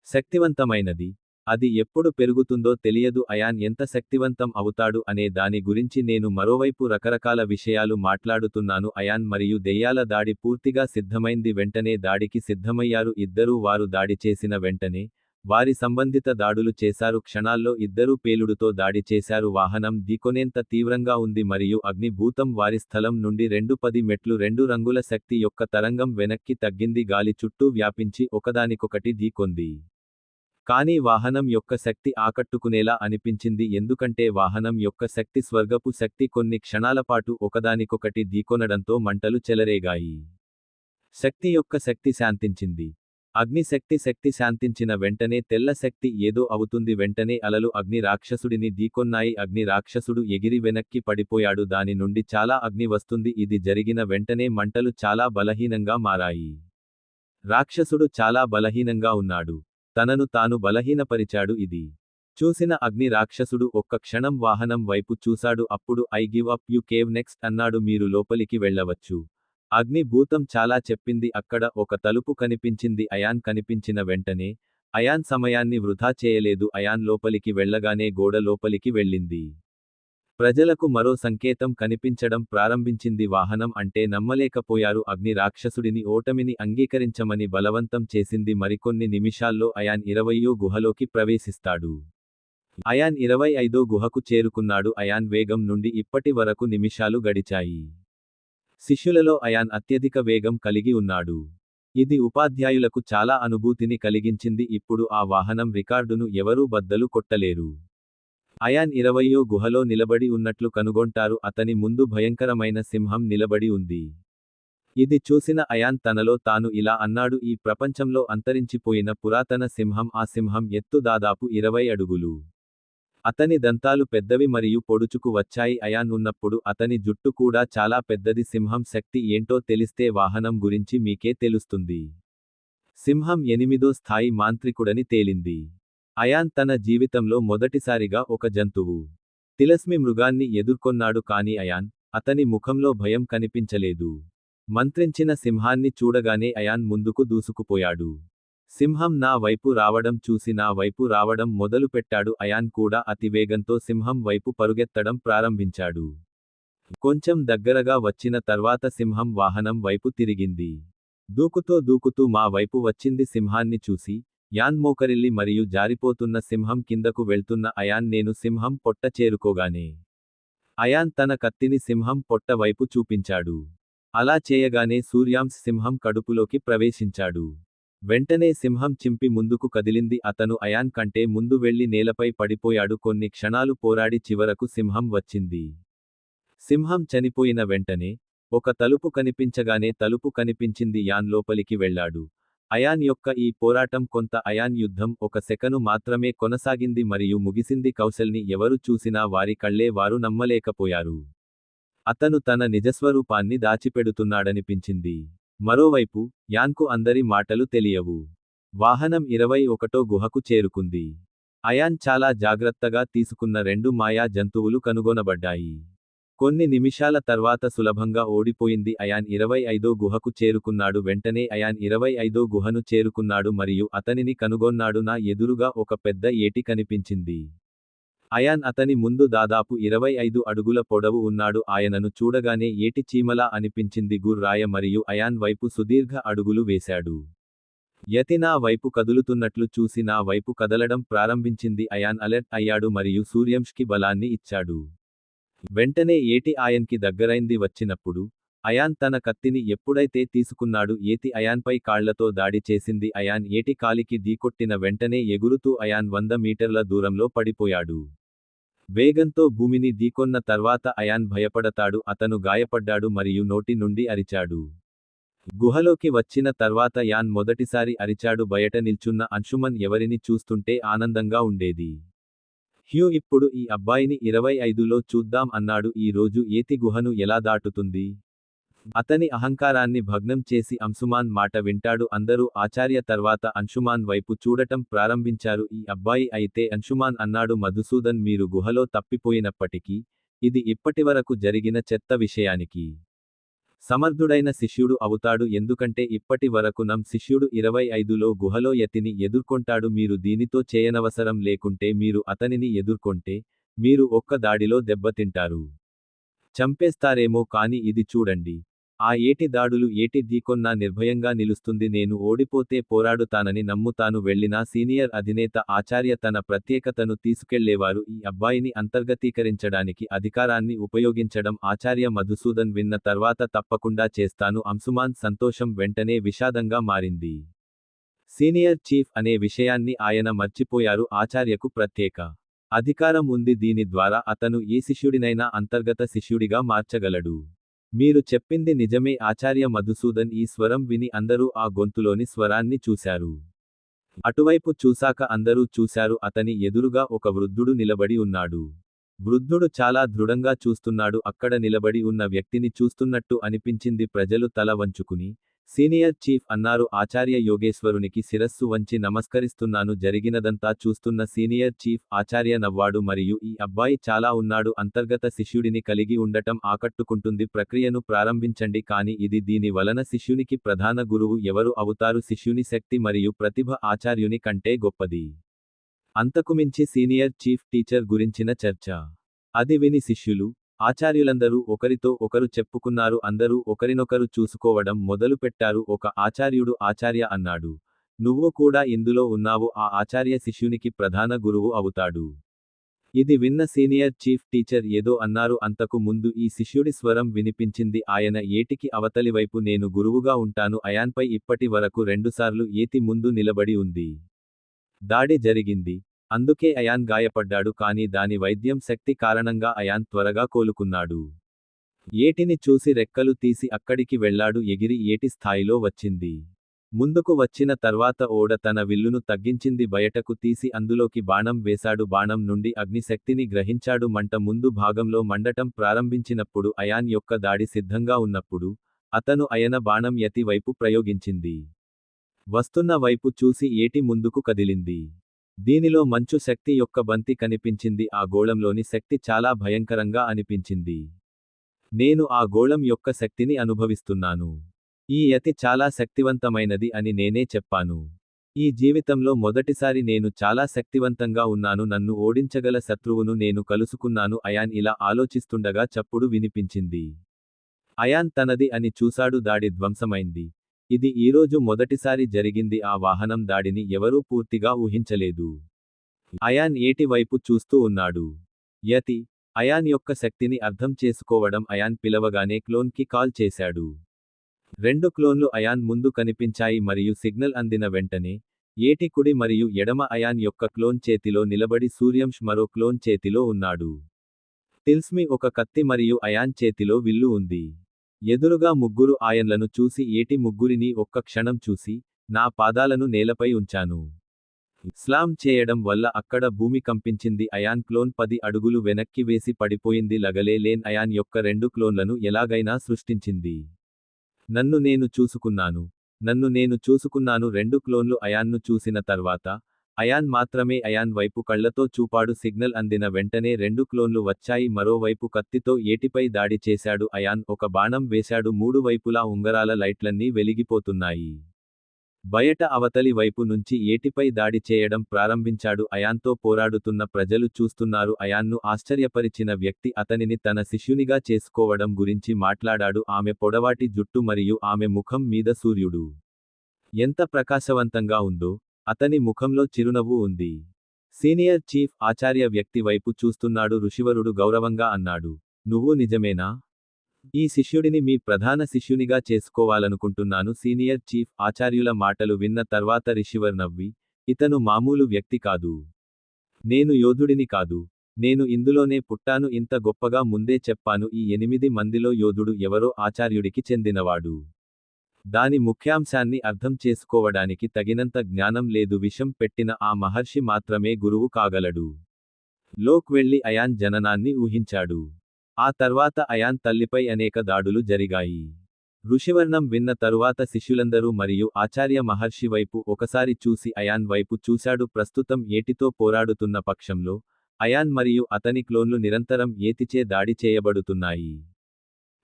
శక్తివంతమైనది. అది ఎప్పుడు పెరుగుతుందో తెలియదు. అయాన్ ఎంత శక్తివంతం అవుతాడు అనే దాని గురించి నేను మరోవైపు రకరకాల విషయాలు మాట్లాడుతున్నాను. అయాన్ మరియు దెయ్యాల దాడి పూర్తిగా సిద్ధమైంది. వెంటనే దాడికి సిద్ధమయ్యారు ఇద్దరూ. వారు దాడి చేసిన వెంటనే వారి సంబంధిత దాడులు చేశారు. క్షణాల్లో ఇద్దరూ పేలుడుతో దాడి చేశారు. వాహనం ఢీకొనేంత తీవ్రంగా ఉంది మరియు అగ్ని భూతం వారి స్థలం నుండి 10 మెట్లు 2 రంగుల శక్తి యొక్క తరంగం వెనక్కి తగ్గింది. గాలి చుట్టూ వ్యాపించి ఒకదానికొకటి ఢీకొంది. కానీ వాహనం యొక్క శక్తి ఆకట్టుకునేలా అనిపించింది. ఎందుకంటే వాహనం యొక్క శక్తి స్వర్గపు శక్తి. కొన్ని క్షణాలపాటు ఒకదానికొకటి ఢీకొనడంతో మంటలు చెలరేగాయి. శక్తి యొక్క శక్తి శాంతించింది. అగ్ని శక్తి శాంతించిన వెంటనే తెల్ల శక్తి ఏదో అవుతుంది. వెంటనే అలలు అగ్ని రాక్షసుడిని ఢీకొన్నాయి. అగ్ని రాక్షసుడు ఎగిరి వెనక్కి పడిపోయాడు. దాని నుండి చాలా అగ్ని వస్తుంది. ఇది జరిగిన వెంటనే మంటలు చాలా బలహీనంగా మారాయి. రాక్షసుడు చాలా బలహీనంగా ఉన్నాడు. తనను తాను బలహీనపరిచాడు. ఇది చూసిన అగ్ని రాక్షసుడు ఒక్క క్షణం వాహనం వైపు చూశాడు. అప్పుడు I give up, you cave next అన్నాడు. మీరు లోపలికి వెళ్ళవచ్చు. అగ్ని భూతం చాలా చెప్పింది. అక్కడ ఒక తలుపు కనిపించింది. అయాన్ కనిపించిన వెంటనే అయాన్ సమయాన్ని వృధా చేయలేదు. అయాన్ లోపలికి వెళ్ళగానే గోడ లోపలికి వెళ్ళింది. ప్రజలకు మరో సంకేతం కనిపించడం ప్రారంభించింది. వాహనం అంటే నమ్మలేకపోయారు. అగ్ని రాక్షసుడిని ఓటమిని అంగీకరించమని బలవంతం చేసింది. మరికొన్ని నిమిషాల్లో అయాన్ 20వ గుహలోకి ప్రవేశిస్తాడు. అయాన్ 25వ గుహకు చేరుకున్నాడు. అయాన్ వేగం నుండి ఇప్పటి వరకు నిమిషాలు గడిచాయి. శిష్యులలో అయాన్ అత్యధిక వేగం కలిగి ఉన్నాడు. ఇది ఉపాధ్యాయులకు చాలా అనుభూతిని కలిగించింది. ఇప్పుడు ఆ వాహనం రికార్డును ఎవరూ బద్దలు కొట్టలేరు. అయాన్ 20వ గుహలో నిలబడి ఉన్నట్లు కనుగొంటారు. అతని ముందు భయంకరమైన సింహం నిలబడి ఉంది. ఇది చూసిన అయాన్ తనలో తాను ఇలా అన్నాడు, ఈ ప్రపంచంలో అంతరించిపోయిన పురాతన సింహం. ఆ సింహం ఎత్తు దాదాపు 20 అడుగులు. అతని దంతాలు పెద్దవి మరియు పొడుచుకు వచ్చాయి. అయాన్ ఉన్నప్పుడు అతని జుట్టు కూడా చాలా పెద్దది. సింహం శక్తి ఏంటో తెలిస్తే వాహనం గురించి మీకే తెలుస్తుంది. సింహం 8వ స్థాయి మాంత్రికుడని తేలింది. అయాన్ తన జీవితంలో మొదటిసారిగా ఒక జంతువు తిలస్మి మృగాన్ని ఎదుర్కొన్నాడు. కాని అయాన్ అతని ముఖంలో భయం కనిపించలేదు. మంత్రించిన సింహాన్ని చూడగానే అయాన్ ముందుకు దూసుకుపోయాడు. సింహం నా వైపు రావడం చూసి నా వైపు రావడం మొదలుపెట్టాడు. అయాన్ కూడా అతివేగంతో సింహం వైపు పరుగెత్తడం ప్రారంభించాడు. కొంచెం దగ్గరగా వచ్చిన తర్వాత సింహం వాహనం వైపు తిరిగింది. దూకుతూ మా వైపు వచ్చింది. సింహాన్ని చూసి యాన్ మోకరిల్లి మరియు జారిపోతున్న సింహం కిందకు వెళ్తున్న అయాన్ నేను సింహం పొట్ట చేరుకోగానే అయాన్ తన కత్తిని సింహం పొట్ట వైపు చూపించాడు. అలా చేయగానే సూర్యాంశ్ సింహం కడుపులోకి ప్రవేశించాడు. వెంటనే సింహం చింపి ముందుకు కదిలింది. అతను అయాన్ కంటే ముందు వెళ్లి నేలపై పడిపోయాడు. కొన్ని క్షణాలు పోరాడి చివరకు సింహం వచ్చింది. సింహం చనిపోయిన వెంటనే ఒక తలుపు కనిపించగానే తలుపు కనిపించింది. యాన్ లోపలికి వెళ్ళాడు. అయాన్ యొక్క ఈ పోరాటం కొంత అయాన్ యుద్ధం ఒక సెకను మాత్రమే కొనసాగింది మరియు ముగిసింది. కౌశల్ని ఎవరు చూసినా వారి కళ్ళే వారు నమ్మలేకపోయారు. అతను తన నిజస్వరూపాన్ని దాచిపెడుతున్నాడనిపించింది. మరోవైపు యాన్కు అందరి మాటలు తెలియవు. వాహనం 21వ గుహకు చేరుకుంది. అయాన్ చాలా జాగ్రత్తగా తీసుకున్న 2 మాయా జంతువులు కనుగొనబడ్డాయి. కొన్ని నిమిషాల తర్వాత సులభంగా ఓడిపోయింది. అయాన్ 25వ గుహకు చేరుకున్నాడు. వెంటనే అయాన్ 25వ గుహను చేరుకున్నాడు మరియు అతనిని కనుగొన్నాడు. నా ఎదురుగా ఒక పెద్ద ఏటి కనిపించింది. అయాన్ అతని ముందు దాదాపు 25 అడుగుల పొడవు ఉన్నాడు. ఆయనను చూడగానే ఏటి చీమలా అనిపించింది. గుర్ రాయ మరియు అయాన్ వైపు సుదీర్ఘ అడుగులు వేశాడు. యతి నా వైపు కదులుతున్నట్లు చూసి నా వైపు కదలడం ప్రారంభించింది. అయాన్ అలర్ట్ అయ్యాడు మరియు సూర్యంష్కి బలాన్ని ఇచ్చాడు. వెంటనే ఏటి అయాన్కి దగ్గరైంది. వచ్చినప్పుడు అయాన్ తన కత్తిని ఎప్పుడైతే తీసుకున్నాడు ఏతి అయాన్పై కాళ్లతో దాడి చేసింది. అయాన్ ఏటి కాలికి ఢీకొట్టిన వెంటనే ఎగురుతూ అయాన్ 100 మీటర్ల దూరంలో పడిపోయాడు. వేగంతో భూమిని ఢీకొన్న తర్వాత అయాన్ భయపడతాడు. అతను గాయపడ్డాడు మరియు నోటి నుండి అరిచాడు. గుహలోకి వచ్చిన తర్వాత యాన్ మొదటిసారి అరిచాడు. బయట నిల్చున్న అంశుమన్ ఎవరిని చూస్తుంటే ఆనందంగా ఉండేది. హ్యూ ఇప్పుడు ఈ అబ్బాయిని 25లో చూద్దాం అన్నాడు. ఈ రోజు ఏతి గుహను ఎలా దాటుతుంది? అతని అహంకారాన్ని భగ్నం చేసి అంశుమాన్ మాట వింటాడు. అందరూ ఆచార్య తర్వాత అంశుమాన్ వైపు చూడటం ప్రారంభించారు. ఈ అబ్బాయి అయితే అంశుమాన్ అన్నాడు. మధుసూదన్ మీరు గుహలో తప్పిపోయినప్పటికీ ఇది ఇప్పటివరకు జరిగిన చెత్త విషయానికి సమర్థుడైన శిష్యుడు అవుతాడు. ఎందుకంటే ఇప్పటి వరకు నం శిష్యుడు 25లో గుహలో యతిని ఎదుర్కొంటాడు. మీరు దీనితో చేయనవసరం లేకుంటే మీరు అతనిని ఎదుర్కొంటే మీరు ఒక్క దాడిలో దెబ్బతింటారు. చంపేస్తారేమో కాని ఇది చూడండి. ఆ ఏటి దాడులు ఏటి ఢీకొన్నా నిర్భయంగా నిలుస్తుంది. నేను ఓడిపోతే పోరాడుతానని నమ్ముతాను. వెళ్ళినా సీనియర్ అధినేత ఆచార్య తన ప్రత్యేకతను తీసుకెళ్లేవారు. ఈ అబ్బాయిని అంతర్గతీకరించడానికి అధికారాన్ని ఉపయోగించడం ఆచార్య మధుసూదన్ విన్న తర్వాత తప్పకుండా చేస్తాను. అంశుమాన్ సంతోషం వెంటనే విషాదంగా మారింది. సీనియర్ చీఫ్ అనే విషయాన్ని ఆయన మర్చిపోయారు. ఆచార్యకు ప్రత్యేక అధికారం ఉంది. దీని ద్వారా అతను ఏ శిష్యుడినైనా అంతర్గత శిష్యుడిగా మార్చగలడు. మీరు చెప్పింది నిజమే ఆచార్య మధుసూదన్. ఈ స్వరం విని అందరూ ఆ గొంతులోని స్వరాన్ని చూశారు. అటువైపు చూశాక అందరూ చూశారు. అతని ఎదురుగా ఒక వృద్ధుడు నిలబడి ఉన్నాడు. వృద్ధుడు చాలా దృఢంగా చూస్తున్నాడు. అక్కడ నిలబడి ఉన్న వ్యక్తిని చూస్తున్నట్టు అనిపించింది. ప్రజలు తల వంచుకుని సీనియర్ చీఫ్ అన్నారు. ఆచార్య యోగేశ్వరునికి శిరస్సు వంచి నమస్కరిస్తున్నాను. జరిగినదంతా చూస్తున్న సీనియర్ చీఫ్ ఆచార్య నవ్వాడు మరియు ఈ అబ్బాయి చాలా ఉన్నాడు. అంతర్గత శిష్యుడిని కలిగి ఉండటం ఆకట్టుకుంటుంది. ప్రక్రియను ప్రారంభించండి. కానీ ఇది దీని వలన శిష్యునికి ప్రధాన గురువు ఎవరు అవుతారు? శిష్యుని శక్తి మరియు ప్రతిభ ఆచార్యుని కంటే గొప్పది. అంతకుమించి సీనియర్ చీఫ్ టీచర్ గురించిన చర్చ. అది విని శిష్యులు ఆచార్యులందరూ ఒకరితో ఒకరు చెప్పుకున్నారు. అందరూ ఒకరినొకరు చూసుకోవడం మొదలుపెట్టారు. ఒక ఆచార్యుడు ఆచార్య అన్నాడు, నువ్వు కూడా ఇందులో ఉన్నావు. ఆ ఆచార్య శిష్యునికి ప్రధాన గురువు అవుతాడు. ఇది విన్న సీనియర్ చీఫ్ టీచర్ ఏదో అన్నారు. అంతకు ముందు ఈ శిష్యుడి స్వరం వినిపించింది. ఆయన ఏటికి అవతలివైపు నేను గురువుగా ఉంటాను. అయాన్పై ఇప్పటి వరకు 2 సార్లు ఏతి ముందు నిలబడి ఉంది. దాడి జరిగింది. అందుకే అయాన్ గాయపడ్డాడు కానీ దాని వైద్యం శక్తి కారణంగా అయాన్ త్వరగా కోలుకున్నాడు. ఏటిని చూసి రెక్కలు తీసి అక్కడికి వెళ్లాడు. ఎగిరి ఏటి స్థాయిలో వచ్చింది. ముందుకు వచ్చిన తర్వాత ఓడ తన విల్లును తగ్గించింది. బయటకు తీసి అందులోకి బాణం వేశాడు. బాణం నుండి అగ్నిశక్తిని గ్రహించాడు. మంట ముందు భాగంలో మండటం ప్రారంభించినప్పుడు అయాన్ యొక్క దాడి సిద్ధంగా ఉన్నప్పుడు అతను అయన బాణం యతి వైపు ప్రయోగించింది. వస్తున్న వైపు చూసి ఏటి ముందుకు కదిలింది. దీనిలో మంచు శక్తి యొక్క బంతి కనిపించింది. ఆ గోళంలోని శక్తి చాలా భయంకరంగా అనిపించింది. నేను ఆ గోళం యొక్క శక్తిని అనుభవిస్తున్నాను. ఈ యతి చాలా శక్తివంతమైనది అని నేనే చెప్పాను. ఈ జీవితంలో మొదటిసారి నేను చాలా శక్తివంతంగా ఉన్నాను. నన్ను ఓడించగల శత్రువును నేను కలుసుకున్నాను. అయాన్ ఇలా ఆలోచిస్తుండగా చప్పుడు వినిపించింది. అయాన్ తనది అని చూశాడు. దాడి ధ్వంసమైంది. ఇది ఈరోజు మొదటిసారి జరిగింది. ఆ వాహనం దాడిని ఎవరూ పూర్తిగా ఊహించలేదు. అయాన్ ఏటి వైపు చూస్తూ ఉన్నాడు. యతి అయాన్ యొక్క శక్తిని అర్థం చేసుకోవడం. అయాన్ పిలవగానే క్లోన్కి కాల్ చేశాడు. 2 క్లోన్లు అయాన్ ముందు కనిపించాయి మరియు సిగ్నల్ అందిన వెంటనే ఏటి కుడి మరియు ఎడమ అయాన్ యొక్క క్లోన్ చేతిలో నిలబడి సూర్యంష్ మరో క్లోన్ చేతిలో ఉన్నాడు. తిల్స్మి ఒక కత్తి మరియు అయాన్ చేతిలో విల్లు ఉంది. ఎదురుగా ముగ్గురు ఆయన్లను చూసి ఏటి ముగ్గురిని ఒక్క క్షణం చూసి నా పాదాలను నేలపై ఉంచాను. స్లామ్ చేయడం వల్ల అక్కడ భూమి కంపించింది. అయాన్ క్లోన్ 10 అడుగులు వెనక్కి వేసి పడిపోయింది. లగలే లేన్ అయాన్ యొక్క 2 క్లోన్లను ఎలాగైనా సృష్టించింది. నన్ను నేను చూసుకున్నాను. నన్ను నేను చూసుకున్నాను. 2 క్లోన్లు అయాన్ను చూసిన తర్వాత అయాన్ మాత్రమే అయాన్ వైపు కళ్లతో చూపాడు. సిగ్నల్ అందిన వెంటనే 2 క్లోన్లు వచ్చాయి. మరోవైపు కత్తితో ఏటిపై దాడి చేశాడు. అయాన్ ఒక బాణం వేశాడు. 3 వైపులా ఉంగరాల లైట్లన్నీ వెలిగిపోతున్నాయి. బయట అవతలి వైపు నుంచి ఏటిపై దాడి చేయడం ప్రారంభించాడు. అయాన్తో పోరాడుతున్న ప్రజలు చూస్తున్నారు. అయాన్ను ఆశ్చర్యపరిచిన వ్యక్తి అతనిని తన శిష్యునిగా చేసుకోవడం గురించి మాట్లాడాడు. ఆమె పొడవాటి జుట్టు మరియు ఆమె ముఖం మీద సూర్యుడు ఎంత ప్రకాశవంతంగా ఉందో అతని ముఖంలో చిరునవ్వు ఉంది. సీనియర్ చీఫ్ ఆచార్య వ్యక్తి వైపు చూస్తున్నాడు. ఋషివరుడు గౌరవంగా అన్నాడు. నువ్వు నిజమేనా? ఈ శిష్యుడిని మీ ప్రధాన శిష్యునిగా చేసుకోవాలనుకుంటున్నాను. సీనియర్ చీఫ్ ఆచార్యుల మాటలు విన్న తర్వాత రిషివర్ నవ్వి, ఇతను మామూలు వ్యక్తి కాదు. నేను యోధుడిని కాదు. నేను ఇందులోనే పుట్టాను. ఇంత గొప్పగా ముందే చెప్పాను. ఈ 8 మందిలో యోధుడు ఎవరో ఆచార్యుడికి చెందినవాడు. దాని ముఖ్యాంశాన్ని అర్థం చేసుకోవడానికి తగినంత జ్ఞానం లేదు. విషం పెట్టిన ఆ మహర్షి మాత్రమే గురువు కాగలడు. లోక్ వెళ్లి అయాన్ జననాన్ని ఊహించాడు. ఆ తర్వాత అయాన్ తల్లిపై అనేక దాడులు జరిగాయి. ఋషివర్ణం విన్న తరువాత శిష్యులందరూ మరియు ఆచార్య మహర్షి వైపు ఒకసారి చూసి అయాన్ వైపు చూశాడు. ప్రస్తుతం ఏటితో పోరాడుతున్న పక్షంలో అయాన్ మరియు అతని క్లోన్లు నిరంతరం ఏతిచే దాడి చేయబడుతున్నాయి.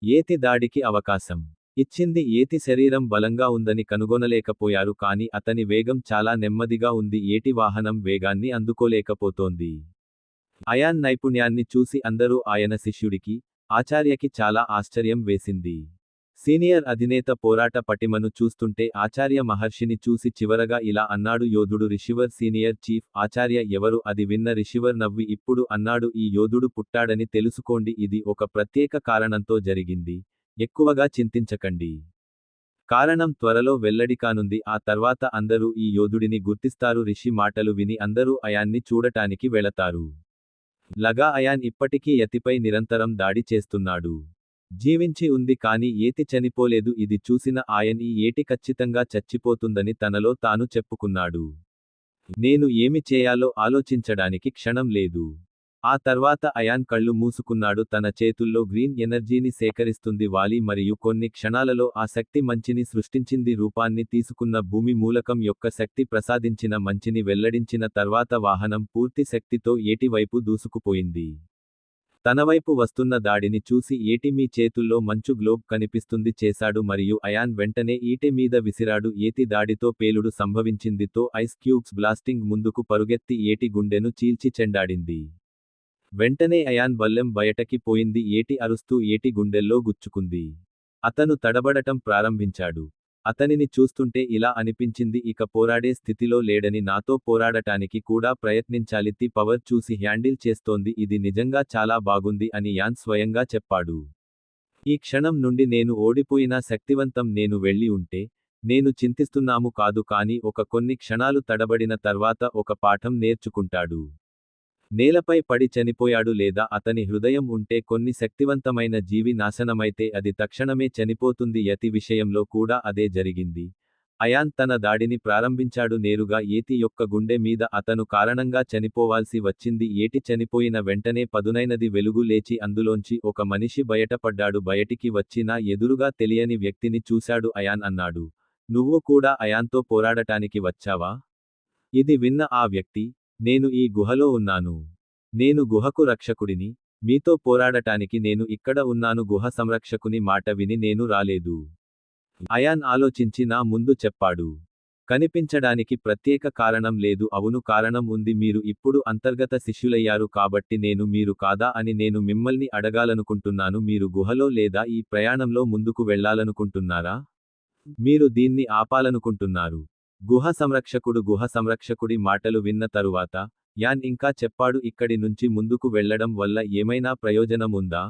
ఏతి దాడికి అవకాశం ఇచ్చింది. ఏతి శరీరం బలంగా ఉందని కనుగొనలేకపోయారు కానీ అతని వేగం చాలా నెమ్మదిగా ఉంది. ఏటి వాహనం వేగాన్ని అందుకోలేకపోతోంది. అయాన్ నైపుణ్యాన్ని చూసి అందరూ ఆయన శిష్యుడికి ఆచార్యకి చాలా ఆశ్చర్యం వేసింది. సీనియర్ అధినేత పోరాట పటిమను చూస్తుంటే ఆచార్య మహర్షిని చూసి చివరగా ఇలా అన్నాడు. యోధుడు రిషివర్. సీనియర్ చీఫ్ ఆచార్య ఎవరు? అది విన్న రిషివర్ నవ్వి ఇప్పుడు అన్నాడు. ఈ యోధుడు పుట్టాడని తెలుసుకోండి. ఇది ఒక ప్రత్యేక కారణంతో జరిగింది. ఎక్కువగా చింతించకండి. కారణం త్వరలో వెల్లడి కానుంది. ఆ తర్వాత అందరూ ఈ యోధుడిని గుర్తిస్తారు. రిషి మాటలు విని అందరూ అయాన్ని చూడటానికి వెళతారు. లగా అయాన్ ఇప్పటికీ యతిపై నిరంతరం దాడి చేస్తున్నాడు. జీవించి ఉంది కానీ ఏతి చనిపోలేదు. ఇది చూసిన ఆయన్ ఈ ఏటి ఖచ్చితంగా చచ్చిపోతుందని తనలో తాను చెప్పుకున్నాడు. నేను ఏమి చేయాలో ఆలోచించడానికి క్షణం లేదు. ఆ తర్వాత అయాన్ కళ్ళు మూసుకున్నాడు. తన చేతుల్లో గ్రీన్ ఎనర్జీని సేకరిస్తుంది. వాలి మరియు కొన్ని క్షణాలలో ఆ శక్తి మంచిని సృష్టించింది. రూపాన్ని తీసుకున్న భూమి మూలకం యొక్క శక్తి ప్రసాదించిన మంచిని వెల్లడించిన తర్వాత వాహనం పూర్తి శక్తితో ఏటి వైపు దూసుకుపోయింది. తనవైపు వస్తున్న దాడిని చూసి ఏటి మీ చేతుల్లో మంచు గ్లోబ్ కనిపిస్తుంది చేశాడు మరియు అయాన్ వెంటనే ఈటె మీద విసిరాడు. ఏతి దాడితో పేలుడు సంభవించింది. తో ఐస్ క్యూబ్స్ బ్లాస్టింగ్ ముందుకు పరుగెత్తి ఏటి గుండెను చీల్చి చెండాడింది. వెంటనే అయాన్ బల్లెం బయటకి పోయింది. ఏటి అరుస్తూ ఏటి గుండెల్లో గుచ్చుకుంది. అతను తడబడటం ప్రారంభించాడు. అతనిని చూస్తుంటే ఇలా అనిపించింది ఇక పోరాడే స్థితిలో లేడని. నాతో పోరాడటానికి కూడా ప్రయత్నించాలి. తి పవర్ చూసి హ్యాండిల్ చేస్తోంది. ఇది నిజంగా చాలా బాగుంది అని యాన్ స్వయంగా చెప్పాడు. ఈ క్షణం నుండి నేను ఓడిపోయినా శక్తివంతం. నేను వెళ్ళి ఉంటే నేను చింతిస్తున్నాము కాదు కానీ ఒక కొన్ని క్షణాలు తడబడిన తర్వాత ఒక పాఠం నేర్చుకుంటాడు. నేలపై పడి చనిపోయాడు లేదా అతని హృదయం ఉంటే కొన్ని శక్తివంతమైన జీవి నాశనమైతే అది తక్షణమే చనిపోతుంది. యతి విషయంలో కూడా అదే జరిగింది. అయాన్ తన దాడిని ప్రారంభించాడు నేరుగా ఏతి యొక్క గుండె మీద అతను కారణంగా చనిపోవాల్సి వచ్చింది. ఏటి చనిపోయిన వెంటనే పదునైనది వెలుగు లేచి అందులోంచి ఒక మనిషి బయటపడ్డాడు. బయటికి వచ్చినా ఎదురుగా తెలియని వ్యక్తిని చూశాడు. అయాన్ అన్నాడు, నువ్వు కూడా అయాన్తో పోరాడటానికి వచ్చావా? ఇది విన్న ఆ వ్యక్తి, నేను ఈ గుహలో ఉన్నాను. నేను గుహకు రక్షకుడిని. మీతో పోరాడటానికి నేను ఇక్కడ ఉన్నాను. గుహ సంరక్షకుని మాట విని నేను రాలేదు. అయాన్ ఆలోచించి నా ముందు చెప్పాడు. కనిపించడానికి ప్రత్యేక కారణం లేదు. అవును కారణం ఉంది. మీరు ఇప్పుడు అంతర్గత శిష్యులయ్యారు కాబట్టి నేను మీరు కాదా అని నేను మిమ్మల్ని అడగాలనుకుంటున్నాను. మీరు గుహలో లేదా ఈ ప్రయాణంలో ముందుకు వెళ్లాలనుకుంటున్నారా? మీరు దీన్ని ఆపాలనుకుంటున్నారు. గుహ సంరక్షకుడి మాటలు విన్న తరువాత యాన్ ఇంకా చెప్పాడు, ఇక్కడి నుంచి ముందుకు వెళ్లడం వల్ల ఏమైనా ప్రయోజనం ఉందా?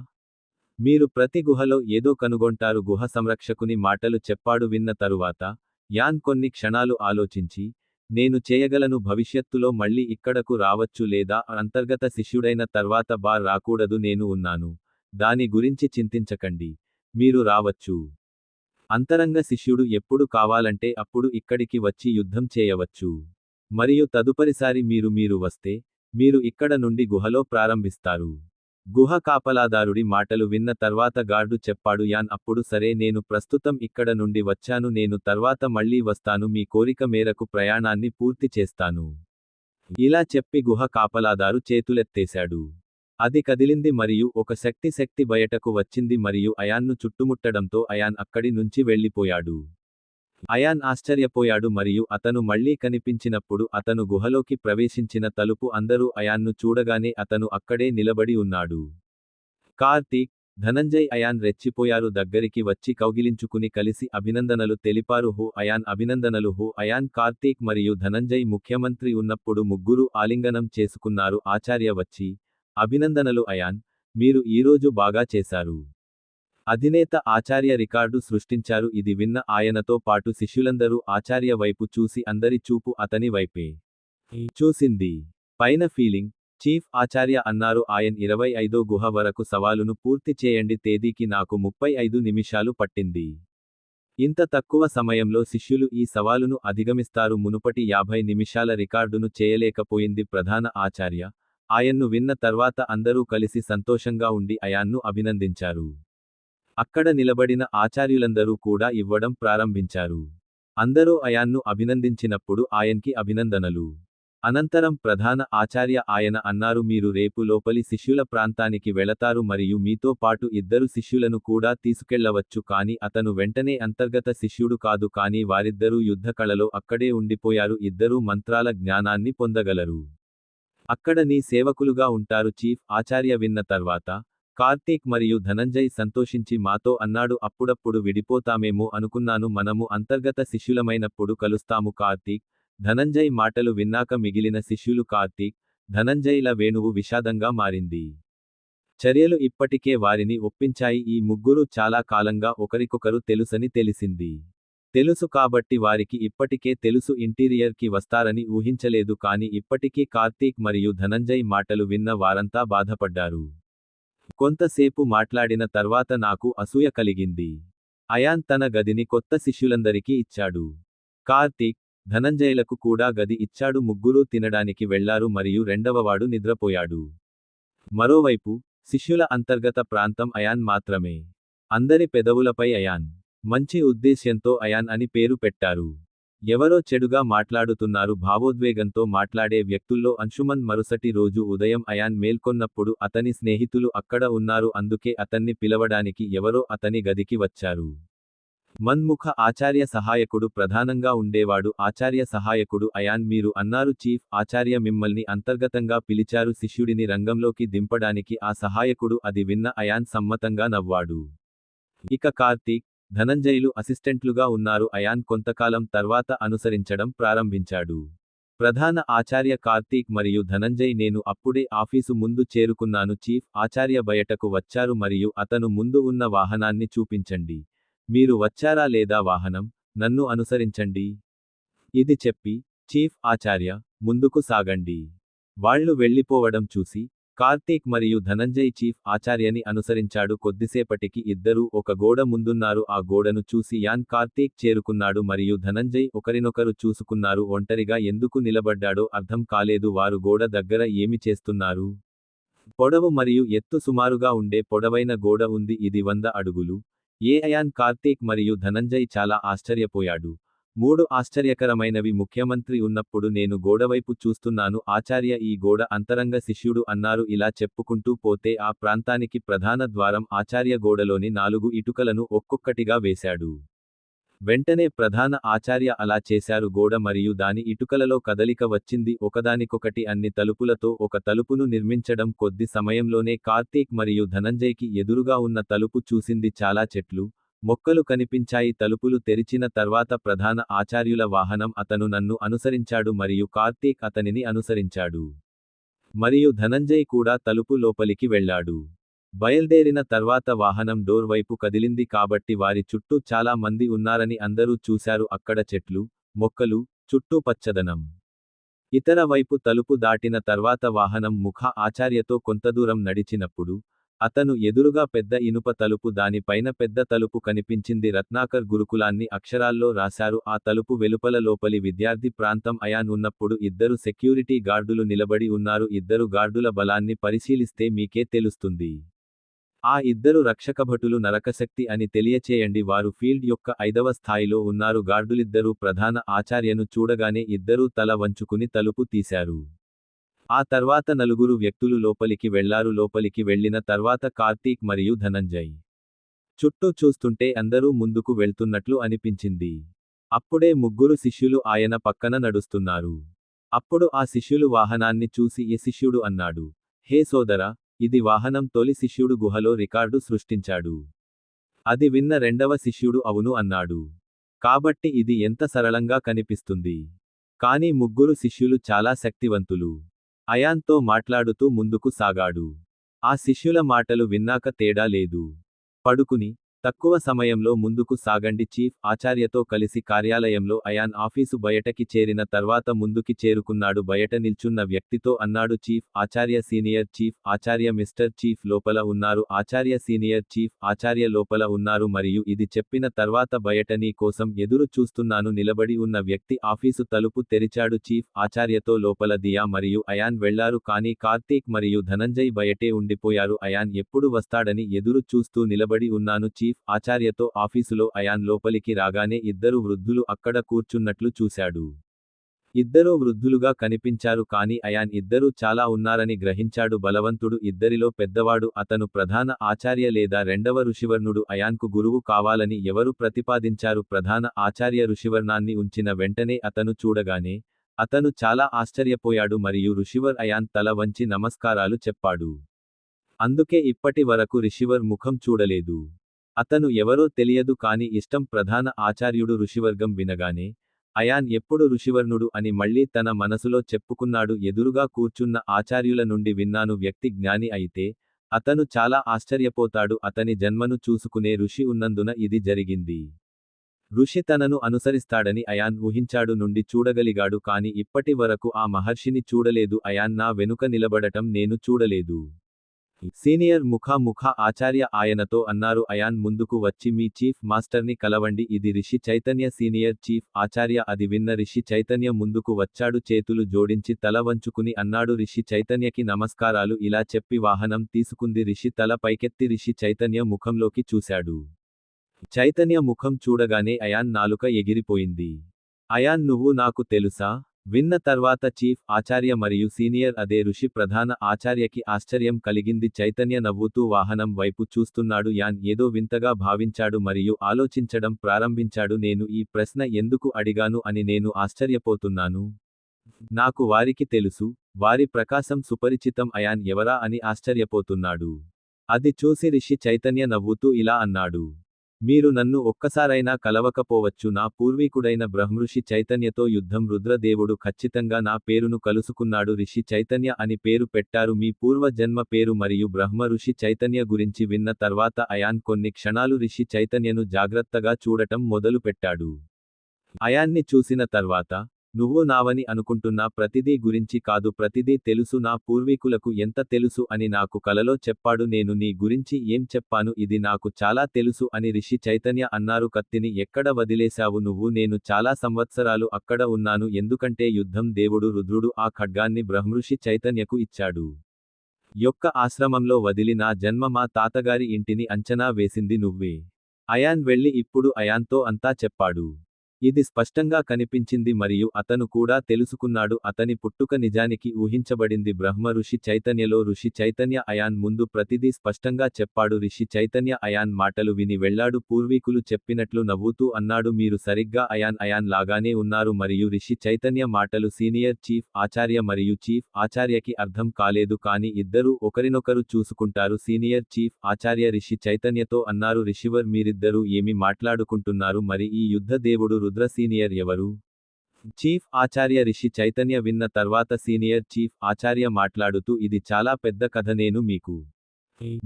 మీరు ప్రతి గుహలో ఏదో కనుగొంటారు. గుహ సంరక్షకుని మాటలు చెప్పాడు. విన్న తరువాత యాన్ కొన్ని క్షణాలు ఆలోచించి, నేను చేయగలను. భవిష్యత్తులో మళ్ళీ ఇక్కడకు రావచ్చు లేదా అంతర్గత శిష్యుడైన తర్వాత రాకూడదు. నేను ఉన్నాను. దాని గురించి చింతించకండి. మీరు రావచ్చు. అంతరంగ శిష్యుడు ఎప్పుడు కావాలంటే అప్పుడు ఇక్కడికి వచ్చి యుద్ధం చేయవచ్చు. మరియు తదుపరిసారి మీరు వస్తే, మీరు ఇక్కడ నుండి గుహలో ప్రారంభిస్తారు. గుహ కాపలాదారుడి మాటలు విన్న తర్వాత గార్డు చెప్పాడు. యాన్ అప్పుడు సరే, నేను ప్రస్తుతం ఇక్కడ నుండి వచ్చాను. నేను తర్వాత మళ్ళీ వస్తాను. మీ కోరిక మేరకు ప్రయాణాన్ని పూర్తి చేస్తాను. ఇలా చెప్పి గుహ కాపలాదారు చేతులెత్తేశాడు. అది కదిలింది మరియు ఒక శక్తి బయటకు వచ్చింది మరియు అయాన్ను చుట్టుముట్టడంతో అయాన్ అక్కడి నుంచి వెళ్ళిపోయాడు. అయాన్ ఆశ్చర్యపోయాడు మరియు అతను మళ్ళీ కనిపించినప్పుడు అతను గుహలోకి ప్రవేశించిన తలుపు అందరూ అయాన్ను చూడగానే అతను అక్కడే నిలబడి ఉన్నాడు. కార్తీక్, ధనంజయ్ అయాన్ రెచ్చిపోయారు. దగ్గరికి వచ్చి కౌగిలించుకుని కలిసి అభినందనలు తెలిపారు. హో అయాన్ అభినందనలు. హో అయాన్. కార్తీక్ మరియు ధనంజయ్ ముఖ్యమంత్రి ఉన్నప్పుడు ముగ్గురు ఆలింగనం చేసుకున్నారు. ఆచార్య వచ్చి, అభినందనలు అయాన్, మీరు ఈరోజు బాగా చేశారు. అధినేత ఆచార్య రికార్డు సృష్టించారు. ఇది విన్న ఆయనతో పాటు శిష్యులందరూ ఆచార్య వైపు చూసి అందరి చూపు అతని వైపే చూసింది. పైన ఫీలింగ్, చీఫ్ ఆచార్య అన్నారు. ఆయన 25వ గుహ వరకు సవాలును పూర్తి చేయండి. తేదీకి నాకు 35 నిమిషాలు పట్టింది. ఇంత తక్కువ సమయంలో శిష్యులు ఈ సవాలును అధిగమిస్తారు. మునుపటి 50 నిమిషాల రికార్డును చేయలేకపోయింది ప్రధాన ఆచార్య. ఆయన్ను విన్న తర్వాత అందరూ కలిసి సంతోషంగా ఉండి అయాన్ను అభినందించారు. అక్కడ నిలబడిన ఆచార్యులందరూ కూడా ఇవ్వడం ప్రారంభించారు. అందరూ అయాన్ను అభినందించినప్పుడు ఆయన్కి అభినందనలు. అనంతరం ప్రధాన ఆచార్య ఆయన అన్నారు, మీరు రేపు లోపలి శిష్యుల ప్రాంతానికి వెళతారు మరియు మీతో పాటు 2 శిష్యులను కూడా తీసుకెళ్లవచ్చు. కానీ అతను వెంటనే అంతర్గత శిష్యుడు కాదు. కానీ వారిద్దరూ యుద్ధ కళలో అక్కడే ఉండిపోయారు. 2 మంత్రాల జ్ఞానాన్ని పొందగలరు. అక్కడ నీ సేవకులుగా ఉంటారు. చీఫ్ ఆచార్య విన్న తర్వాత కార్తీక్ మరియు ధనంజయ్ సంతోషించి మాతో అన్నాడు, అప్పుడప్పుడు విడిపోతామేమో అనుకున్నాను. మనము అంతర్గత శిష్యులమైనప్పుడు కలుస్తాము. కార్తీక్, ధనంజయ్ మాటలు విన్నాక మిగిలిన శిష్యులు కార్తీక్, ధనంజయ్ల వేణువు విషాదంగా మారింది. చర్యలు ఇప్పటికే వారిని ఒప్పించాయి. ఈ ముగ్గురు చాలా కాలంగా ఒకరికొకరు తెలుసని తెలిసింది. తెలుసు కాబట్టి వారికి ఇప్పటికే తెలుసు. ఇంటీరియర్ కి వస్తారని ఊహించలేదు. కానీ ఇప్పటికీ కార్తీక్ మరియు ధనంజయ్ మాటలు విన్న వారంతా బాధపడ్డారు. కొంతసేపు మాట్లాడిన తర్వాత నాకు అసూయ కలిగింది. అయాన్ తన గదిని కొత్త శిష్యులందరికీ ఇచ్చాడు. కార్తీక్, ధనంజయ్లకు కూడా గది ఇచ్చాడు. ముగ్గురూ తినడానికి వెళ్లారు మరియు రెండవవాడు నిద్రపోయాడు. మరోవైపు శిష్యుల అంతర్గత ప్రాంతం అయాన్ మాత్రమే. అందరి పెదవులపై అయాన్. మంచి ఉద్దేశ్యంతో అయాన్ అని పేరు పెట్టారు. ఎవరో చెడుగా మాట్లాడుతున్నారు. భావోద్వేగంతో మాట్లాడే వ్యక్తుల్లో అంశుమన్. మరుసటి రోజు ఉదయం అయాన్ మేల్కొన్నప్పుడు అతని స్నేహితులు అక్కడ ఉన్నారు. అందుకే అతన్ని పిలవడానికి ఎవరో అతని గదికి వచ్చారు. మన్ముఖ ఆచార్య సహాయకుడు ప్రధానంగా ఉండేవాడు. ఆచార్య సహాయకుడు అయాన్. మీరు అన్నారు చీఫ్ ఆచార్య మిమ్మల్ని అంతర్గతంగా పిలిచారు శిష్యుడిని రంగంలోకి దింపడానికి. ఆ సహాయకుడు అది విన్న అయాన్ సమ్మతంగా నవ్వాడు. ఇక కార్తీక్, ధనంజయ్లు అసిస్టెంట్లుగా ఉన్నారు. అయాన్ కొంతకాలం తర్వాత అనుసరించడం ప్రారంభించాడు. ప్రధాన ఆచార్య కార్తీక్ మరియు ధనంజయ్, నేను అప్పుడే ఆఫీసు ముందు చేరుకున్నాను. చీఫ్ ఆచార్య బయటకు వచ్చారు మరియు అతను ముందు ఉన్న వాహనాన్ని చూపించండి. మీరు వచ్చారా లేదా వాహనం? నన్ను అనుసరించండి. ఇది చెప్పి, చీఫ్ ఆచార్య, ముందుకు సాగండి. వాళ్ళు వెళ్ళిపోవడం చూసి, కార్తీక్ మరియు ధనంజయ్ చీఫ్ ఆచార్యని అనుసరించాడు. కొద్దిసేపటికి ఇద్దరూ ఒక గోడ ముందున్నారు. ఆ గోడను చూసి యాన్ కార్తీక్ చేరుకున్నాడు మరియు ధనంజయ్ ఒకరినొకరు చూసుకున్నారు. ఒంటరిగా ఎందుకు నిలబడ్డాడో అర్థం కాలేదు. వారు గోడ దగ్గర ఏమి చేస్తున్నారు? పొడవు మరియు ఎత్తు సుమారుగా ఉండే పొడవైన గోడ ఉంది. ఇది 100 అడుగులు. యాన్ కార్తీక్ మరియు ధనంజయ్ చాలా ఆశ్చర్యపోయాడు. 3 ఆశ్చర్యకరమైనవి. ముఖ్యమంత్రి ఉన్నప్పుడు నేను గోడవైపు చూస్తున్నాను. ఆచార్య ఈ గోడ అంతరంగ శిష్యుడు అన్నారు. ఇలా చెప్పుకుంటూ పోతే ఆ ప్రాంతానికి ప్రధాన ద్వారం. ఆచార్య గోడలోని 4 ఇటుకలను ఒక్కొక్కటిగా వేశాడు. వెంటనే ప్రధాన ఆచార్య అలా చేశారు. గోడ మరియు దాని ఇటుకలలో కదలిక వచ్చింది. ఒకదానికొకటి అన్ని తలుపులతో ఒక తలుపును నిర్మించడం. కొద్ది సమయంలోనే కార్తీక్ మరియు ధనంజయ్కి ఎదురుగా ఉన్న తలుపు చూసింది. చాలా చెట్లు, మొక్కలు కనిపించాయి. తలుపులు తెరిచిన తర్వాత ప్రధాన ఆచార్యుల వాహనం. అతను నన్ను అనుసరించాడు మరియు కార్తీక్ అతనిని అనుసరించాడు. మరియు ధనంజయ్ కూడా తలుపు లోపలికి వెళ్ళాడు. బయల్దేరిన తర్వాత వాహనం డోర్ వైపు కదిలింది కాబట్టి వారి చుట్టూ చాలా మంది ఉన్నారని అందరూ చూశారు. అక్కడ చెట్లు, మొక్కలు, చుట్టూ పచ్చదనం. ఇతర వైపు తలుపు దాటిన తర్వాత వాహనం ముఖ ఆచార్యతో కొంతదూరం నడిచినప్పుడు, అతను ఎదురుగా పెద్ద ఇనుప తలుపు, దానిపైన పెద్ద తలుపు కనిపించింది. రత్నాకర్ గురుకులాన్ని అక్షరాల్లో రాశారు. ఆ తలుపు వెలుపల లోపలి విద్యార్థి ప్రాంతం. అయాన్ ఉన్నప్పుడు ఇద్దరు సెక్యూరిటీ గార్డులు నిలబడి ఉన్నారు. ఇద్దరు గార్డుల బలాన్ని పరిశీలిస్తే మీకే తెలుస్తుంది. ఆ ఇద్దరు రక్షకభటులు నరకశక్తి అని తెలియచేయండి. వారు ఫీల్డ్ యొక్క 5వ స్థాయిలో ఉన్నారు. గార్డులిద్దరూ ప్రధాన ఆచార్యను చూడగానే ఇద్దరూ తల వంచుకుని తలుపు తీశారు. ఆ తర్వాత నలుగురు వ్యక్తులు లోపలికి వెళ్లారు. లోపలికి వెళ్లిన తర్వాత కార్తీక్ మరియు ధనంజయ్ చుట్టూ చూస్తుంటే అందరూ ముందుకు వెళ్తున్నట్లు అనిపించింది. అప్పుడే ముగ్గురు శిష్యులు ఆయన పక్కన నడుస్తున్నారు. అప్పుడు ఆ శిష్యులు వాహనాన్ని చూసి ఏ శిష్యుడు అన్నాడు, హే సోదరా, ఇది వాహనం. తొలి శిష్యుడు గుహలో రికార్డు సృష్టించాడు. అది విన్న రెండవ శిష్యుడు అవును అన్నాడు. కాబట్టి ఇది ఎంత సరళంగా కనిపిస్తుంది. కానీ ముగ్గురు శిష్యులు చాలా శక్తివంతులు. అయాన్తో మాట్లాడుతూ ముందుకు సాగాడు. ఆ శిష్యుల మాటలు విన్నాక తేడా లేదు. పడుకుని, తక్కువ సమయంలో ముందుకు సాగండి. చీఫ్ ఆచార్యతో కలిసి కార్యాలయంలో అయాన్ ఆఫీసు బయటకి చేరిన తర్వాత ముందుకి చేరుకున్నాడు. బయట నిల్చున్న వ్యక్తితో అన్నాడు, చీఫ్ ఆచార్య సీనియర్ చీఫ్ ఆచార్య మిస్టర్ చీఫ్ లోపల ఉన్నారు. ఆచార్య సీనియర్ చీఫ్ ఆచార్య లోపల ఉన్నారు మరియు ఇది చెప్పిన తర్వాత బయట నీ కోసం ఎదురు చూస్తున్నాను. నిలబడి ఉన్న వ్యక్తి ఆఫీసు తలుపు తెరిచాడు. చీఫ్ ఆచార్యతో లోపల దియా మరియు అయాన్ వెళ్లారు. కానీ కార్తీక్ మరియు ధనంజయ్ బయటే ఉండిపోయారు. అయాన్ ఎప్పుడు వస్తాడని ఎదురు చూస్తూ నిలబడి ఉన్నాను. చీఫ్ ఆచార్యతో ఆఫీసులో అయాన్ లోపలికి రాగానే ఇద్దరు వృద్ధులు అక్కడ కూర్చున్నట్లు చూశాడు. ఇద్దరూ వృద్ధులుగా కనిపించారు కానీ అయాన్ ఇద్దరూ చాలా ఉన్నారని గ్రహించాడు. బలవంతుడు ఇద్దరిలో పెద్దవాడు. అతను ప్రధాన ఆచార్య లేదా రెండవ ఋషివర్ణుడు. అయాన్కు గురువు కావాలని ఎవరు ప్రతిపాదించారు? ప్రధాన ఆచార్య ఋషివర్ణాన్ని ఉంచిన వెంటనే అతను చూడగానే, అతను చాలా ఆశ్చర్యపోయాడు మరియు ఋషివర్ అయాన్ తల వంచి నమస్కారాలు చెప్పాడు. అందుకే ఇప్పటి వరకు ఋషివర్ ముఖం చూడలేదు. అతను ఎవరో తెలియదు కానీ ఇష్టం. ప్రధాన ఆచార్యుడు ఋషివర్గం వినగానే, అయాన్ ఎప్పుడు ఋషివర్ణుడు అని మళ్ళీ తన మనసులో చెప్పుకున్నాడు. ఎదురుగా కూర్చున్న ఆచార్యుల నుండి విన్నాను. వ్యక్తి జ్ఞాని అయితే, అతను చాలా ఆశ్చర్యపోతాడు. అతని జన్మను చూసుకునే ఋషి ఉన్నందున ఇది జరిగింది. ఋషి తనను అనుసరిస్తాడని అయాన్ ఊహించాడు. నుండి చూడగలిగాడు కానీ ఇప్పటి వరకు ఆ మహర్షిని చూడలేదు. అయాన్ నా వెనుక నిలబడటం నేను చూడలేదు. సీనియర్ ముఖ ఆచార్య ఆయనతో అన్నారు. అయాన్ ముందుకు వచ్చి మీ చీఫ్ మాస్టర్ని కలవండి. ఇది రిషి చైతన్య సీనియర్ చీఫ్ ఆచార్య. అది విన్న రిషి చైతన్య ముందుకు వచ్చాడు. చేతులు జోడించి తల వంచుకుని అన్నాడు, రిషి చైతన్యకి నమస్కారాలు. ఇలా చెప్పి వాహనం తీసుకుంది. రిషి తల పైకెత్తి రిషి చైతన్య ముఖంలోకి చూశాడు. చైతన్య ముఖం చూడగానే అయాన్ నాలుక ఎగిరిపోయింది. అయాన్, నువ్వు నాకు తెలుసా? విన్న తర్వాత చీఫ్ ఆచార్య మరియు సీనియర్ అదే ఋషి ప్రధాన ఆచార్యకి ఆశ్చర్యం కలిగింది. చైతన్య నవ్వుతూ వాహనం వైపు చూస్తున్నాడు. యాన్ ఏదో వింతగా భావించాడు మరియు ఆలోచించడం ప్రారంభించాడు. నేను ఈ ప్రశ్న ఎందుకు అడిగాను అని నేను ఆశ్చర్యపోతున్నాను. నాకు వారికి తెలుసు. వారి ప్రకాశం సుపరిచితం. అయాన్ ఎవరా అని ఆశ్చర్యపోతున్నాడు. అది చూసి రిషి చైతన్య నవ్వుతూ ఇలా అన్నాడు, మీరు నన్ను ఒక్కసారైనా కలవకపోవచ్చు. నా పూర్వీకుడైన బ్రహ్మఋషి చైతన్యతో యుద్ధం. రుద్రదేవుడు ఖచ్చితంగా నా పేరును కలుసుకున్నాడు. రిషి చైతన్య అని పేరు పెట్టారు. మీ పూర్వ జన్మ పేరు మరియు బ్రహ్మ ఋషి చైతన్య గురించి విన్న తర్వాత అయాన్ కొన్ని క్షణాలు రిషి చైతన్యను జాగ్రత్తగా చూడటం మొదలుపెట్టాడు. అయాన్ని చూసిన తర్వాత, నువ్వు నావని అనుకుంటున్నా ప్రతిదీ గురించి కాదు, ప్రతిదీ తెలుసు, నా పూర్వీకులకు ఎంత తెలుసు అని నాకు కలలో చెప్పాడు. నేను నీ గురించి ఏం చెప్పాను, ఇది నాకు చాలా తెలుసు అని రిషి చైతన్య అన్నారు. కత్తిని ఎక్కడ వదిలేశావు నువ్వు? నేను చాలా సంవత్సరాలు అక్కడ ఉన్నాను, ఎందుకంటే యుద్ధం దేవుడు రుద్రుడు ఆ ఖడ్గాన్ని బ్రహ్మఋషి చైతన్యకు ఇచ్చాడు. యొక్క ఆశ్రమంలో వదిలి నా జన్మ మా తాతగారి ఇంటిని అంచనా వేసింది నువ్వే. అయాన్ వెళ్ళి ఇప్పుడు అయాన్తో అంతా చెప్పాడు. ఇది స్పష్టంగా కనిపించింది మరియు అతను కూడా తెలుసుకున్నాడు, అతని పుట్టుక నిజానికి ఊహించబడింది బ్రహ్మ ఋషి చైతన్యలో. ఋషి చైతన్య అయాన్ ముందు ప్రతిదీ స్పష్టంగా చెప్పాడు. ఋషి చైతన్య అయాన్ మాటలు విని వెళ్ళాడు. పూర్వీకులు చెప్పినట్లు నవ్వుతూ అన్నాడు, మీరు సరిగ్గా అయాన్ లాగానే ఉన్నారు. మరియు రిషి చైతన్య మాటలు సీనియర్ చీఫ్ ఆచార్య మరియు చీఫ్ ఆచార్యకి అర్థం కాలేదు, కానీ ఇద్దరూ ఒకరినొకరు చూసుకుంటారు. సీనియర్ చీఫ్ ఆచార్య రిషి చైతన్యతో అన్నారు, రిషివర్ మీరిద్దరూ ఏమి మాట్లాడుకుంటున్నారు? మరి ఈ యుద్ధ దేవుడు రుద్ర సీనియర్ ఎవరు? చీఫ్ ఆచార్య రిషి చైతన్య విన్న తర్వాత సీనియర్ చీఫ్ ఆచార్య మాట్లాడుతూ, ఇది చాలా పెద్ద కథ, నేను మీకు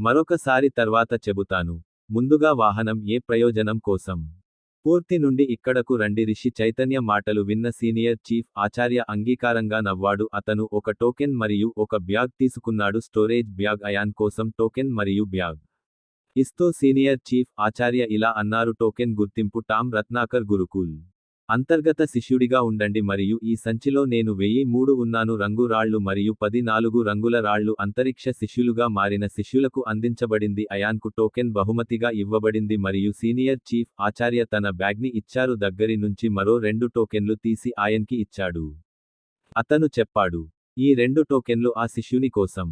మరొకసారి తర్వాత చెబుతాను. ముందుగా వాహనం ఏ ప్రయోజనం కోసం? పూర్తి నుండి ఇక్కడకు రండి. రిషి చైతన్య మాటలు విన్న సీనియర్ చీఫ్ ఆచార్య అంగీకారంగా నవ్వాడు. అతను ఒక టోకెన్ మరియు ఒక బ్యాగ్ తీసుకున్నాడు. స్టోరేజ్ బ్యాగ్ అయాన్ కోసం టోకెన్ మరియు బ్యాగ్ ఇస్తూ సీనియర్ చీఫ్ ఆచార్య ఇలా అన్నారు, టోకెన్ గుర్తింపు టామ్ రత్నాకర్ గురుకుల్ అంతర్గత శిష్యుడిగా ఉండండి మరియు ఈ సంచిలో నేను 1003 ఉన్నాను రంగు రాళ్లు మరియు 14 రంగుల రాళ్లు అంతరిక్ష శిష్యులుగా మారిన శిష్యులకు అందించబడింది. అయాన్కు టోకెన్ బహుమతిగా ఇవ్వబడింది మరియు సీనియర్ చీఫ్ ఆచార్య తన బ్యాగ్ని ఇచ్చారు. దగ్గరి నుంచి మరో 2 టోకెన్లు తీసి ఆయన్కి ఇచ్చాడు. అతను చెప్పాడు, ఈ 2 టోకెన్లు ఆ శిష్యుని కోసం.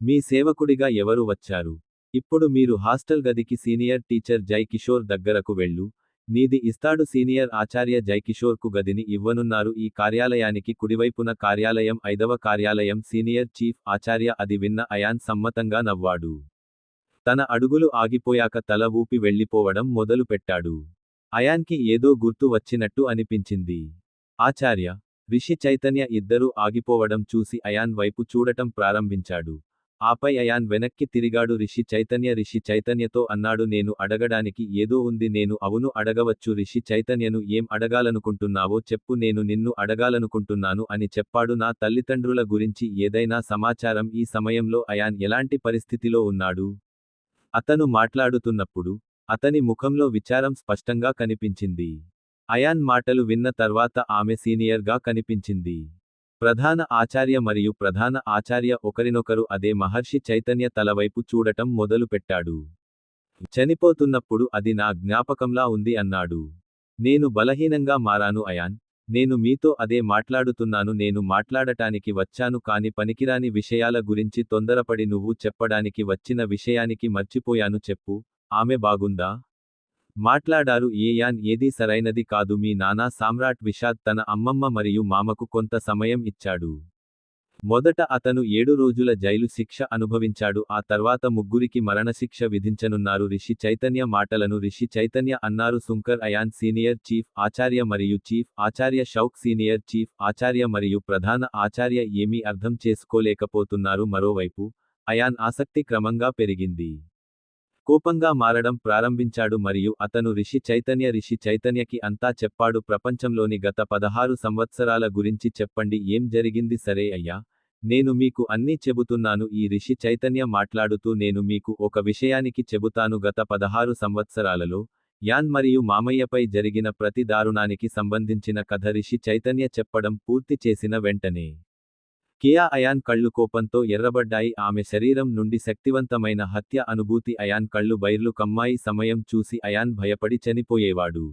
మీ సేవకుడిగా ఎవరు వచ్చారు? ఇప్పుడు మీరు హాస్టల్ గదికి సీనియర్ టీచర్ జై కిషోర్ దగ్గరకు వెళ్ళు, నీది ఇస్తాడు. సీనియర్ ఆచార్య జై కిషోర్కు గదిని ఇవ్వనున్నారు. ఈ కార్యాలయానికి కుడివైపున కార్యాలయం, 5వ కార్యాలయం. సీనియర్ చీఫ్ ఆచార్య అది విన్న అయాన్ సమ్మతంగా నవ్వాడు. తన అడుగులు ఆగిపోయాక తల ఊపి వెళ్ళిపోవడం మొదలు పెట్టాడు. అయాన్కి ఏదో గుర్తు వచ్చినట్టు అనిపించింది. ఆచార్య, రిషి చైతన్య ఇద్దరూ ఆగిపోవడం చూసి అయాన్ వైపు చూడటం ప్రారంభించాడు. ఆపై అయాన్ వెనక్కి తిరిగాడు. రిషి చైతన్యతో అన్నాడు, నేను అడగడానికి ఏదో ఉంది. నేను అవును అడగవచ్చు. రిషి చైతన్యను ఏం అడగాలనుకుంటున్నావో చెప్పు, నేను నిన్ను అడగాలనుకుంటున్నాను అని చెప్పాడు. నా తల్లిదండ్రుల గురించి ఏదైనా సమాచారం? ఈ సమయంలో అయాన్ ఎలాంటి పరిస్థితిలో ఉన్నాడు? అతను మాట్లాడుతున్నప్పుడు అతని ముఖంలో విచారం స్పష్టంగా కనిపించింది. అయాన్ మాటలు విన్న తర్వాత ఆమె సీనియర్గా కనిపించింది. ప్రధాన ఆచార్య మరియు ప్రధాన ఆచార్య ఒకరినొకరు అదే మహర్షి చైతన్య తలవైపు చూడటం మొదలుపెట్టాడు. చనిపోతున్నప్పుడు అది నా జ్ఞాపకంలా ఉంది అన్నాడు. నేను బలహీనంగా మారాను అయాన్, నేను మీతో అదే మాట్లాడుతున్నాను. నేను మాట్లాడటానికి వచ్చాను కానీ పనికిరాని విషయాల గురించి తొందరపడి నువ్వు చెప్పడానికి వచ్చిన విషయానికి మర్చిపోయాను. చెప్పు, ఆమె బాగుందా? మాట్లాడారు. యాన్ ఏదీ సరైనది కాదు. మీ నాన్న సామ్రాట్ విషాద్ తన అమ్మమ్మ మరియు మామకు కొంత సమయం ఇచ్చాడు. మొదట అతను 7 రోజుల జైలు శిక్ష అనుభవించాడు, ఆ తర్వాత ముగ్గురికి మరణశిక్ష విధించనున్నారు. రిషి చైతన్య మాటలను రిషి చైతన్య అన్నారు. సుంకర్ అయాన్ సీనియర్ చీఫ్ ఆచార్య మరియు చీఫ్ ఆచార్య షౌక్ సీనియర్ చీఫ్ ఆచార్య మరియు ప్రధాన ఆచార్య ఏమీ అర్థం చేసుకోలేకపోతున్నారు. మరోవైపు అయాన్ ఆసక్తి క్రమంగా పెరిగింది. కోపంగా మారడం ప్రారంభించాడు మరియు అతను రిషి చైతన్యకి అంతా చెప్పాడు. ప్రపంచంలోని గత 16 సంవత్సరాల గురించి చెప్పండి, ఏం జరిగింది? సరే అయ్యా, నేను మీకు అన్నీ చెబుతున్నాను. ఈ రిషి చైతన్య మాట్లాడుతూ, నేను మీకు ఒక విషయానికి చెబుతాను. గత 16 సంవత్సరాలలో యాన్ మరియు మామయ్యపై జరిగిన ప్రతి దారుణానికి సంబంధించిన కథ. రిషి చైతన్య చెప్పడం పూర్తి చేసిన వెంటనే అయాన్ కళ్ళు కోపంతో ఎర్రబడ్డాయి. ఆమె శరీరం నుండి శక్తివంతమైన హత్య అనుభూతి. అయాన్ కళ్ళు బైర్లు కమ్మాయి. సమయం చూసి అయాన్ భయపడి చనిపోయేవాడు.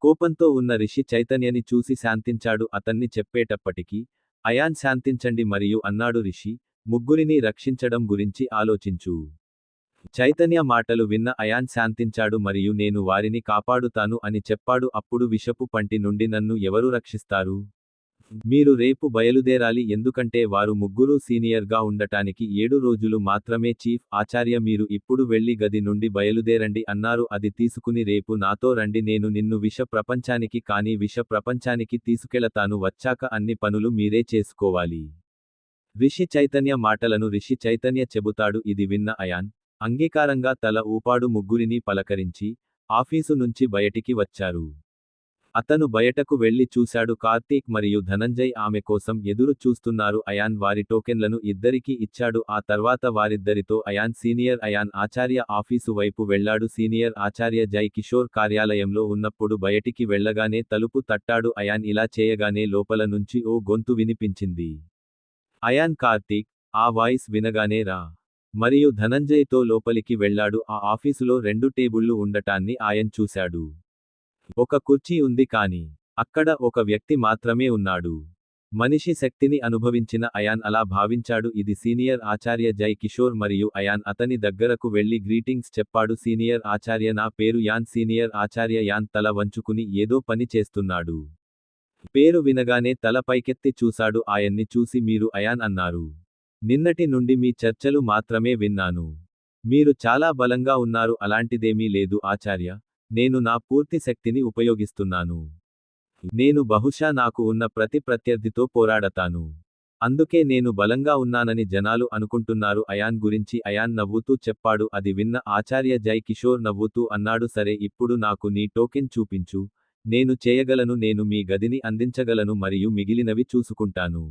కోపంతో ఉన్న రిషి చైతన్యని చూసి శాంతించాడు. అతన్ని చెప్పేటప్పటికీ అయాన్ శాంతించండి మరియు అన్నాడు, రిషి, ముగ్గురిని రక్షించడం గురించి ఆలోచించు. చైతన్య మాటలు విన్న అయాన్ శాంతించాడు మరియు నేను వారిని కాపాడుతాను అని చెప్పాడు. అప్పుడు విషపు పంటి నుండి నన్ను ఎవరు రక్షిస్తారు? మీరు రేపు బయలుదేరాలి, ఎందుకంటే వారు ముగ్గురూ సీనియర్గా ఉండటానికి 7 రోజులు మాత్రమే. చీఫ్ ఆచార్య, మీరు ఇప్పుడు వెళ్లి గది నుండి బయలుదేరండి అన్నారు. అది తీసుకుని రేపు నాతో రండి, నేను నిన్ను విష ప్రపంచానికి తీసుకెళతాను. వచ్చాక అన్ని పనులు మీరే చేసుకోవాలి. రిషి చైతన్య మాటలను రిషి చైతన్య చెబుతాడు. ఇది విన్న అయాన్ అంగీకారంగా తల ఊపాడు. ముగ్గురిని పలకరించి ఆఫీసు నుంచి బయటికి వచ్చారు. అతను బయటకు వెళ్లి చూశాడు. కార్తీక్ మరియు ధనంజయ్ ఆమె కోసం ఎదురు చూస్తున్నారు. అయాన్ వారి టోకెన్లను ఇద్దరికీ ఇచ్చాడు. ఆ తర్వాత వారిద్దరితో అయాన్ సీనియర్ అయాన్ ఆచార్య ఆఫీసు వైపు వెళ్లాడు. సీనియర్ ఆచార్య జై కిషోర్ కార్యాలయంలో ఉన్నప్పుడు బయటికి వెళ్లగానే తలుపు తట్టాడు. అయాన్ ఇలా చేయగానే లోపల నుంచి ఓ గొంతు వినిపించింది. అయాన్ కార్తీక్, ఆ వాయిస్ వినగానే రా. మరియు ధనంజయ్తో లోపలికి వెళ్లాడు. ఆ ఆఫీసులో 2 టేబుళ్లు ఉండటాన్ని ఆయన్ చూశాడు. ఒక కుర్చీ ఉంది కానీ అక్కడ ఒక వ్యక్తి మాత్రమే ఉన్నాడు. మనిషి శక్తిని అనుభవించిన అయాన్ అలా భావించాడు. ఇది సీనియర్ ఆచార్య జై కిషోర్ మరియు అయాన్ అతని దగ్గరకు వెళ్లి గ్రీటింగ్స్ చెప్పాడు. సీనియర్ ఆచార్య, నా పేరు యాన్. సీనియర్ ఆచార్య యాన్ తల వంచుకుని ఏదో పని చేస్తున్నాడు. పేరు వినగానే తల పైకెత్తి చూశాడు. ఆయన్ని చూసి మీరు అయాన్ అన్నారు. నిన్నటి నుండి మీ చర్చలు మాత్రమే విన్నాను. మీరు చాలా బలంగా ఉన్నారు. అలాంటిదేమీ లేదు ఆచార్య. నేను నా పూర్తి శక్తిని ఉపయోగిస్తున్నాను. నేను బహుశా నాకు ఉన్న ప్రతి ప్రత్యర్థితో పోరాడతాను. అందుకే నేను బలంగా ఉన్నానని జనాలు అనుకుంటున్నారు. అయాన్ గురించి అయాన్ నవ్వుతూ చెప్పాడు. అది విన్న ఆచార్య జై కిషోర్ నవ్వుతూ అన్నాడు, సరే, ఇప్పుడు నాకు నీ టోకెన్ చూపించు. నేను చేయగలను. నేను మీ గదిని అందించగలను మరియు మిగిలినవి చూసుకుంటాను.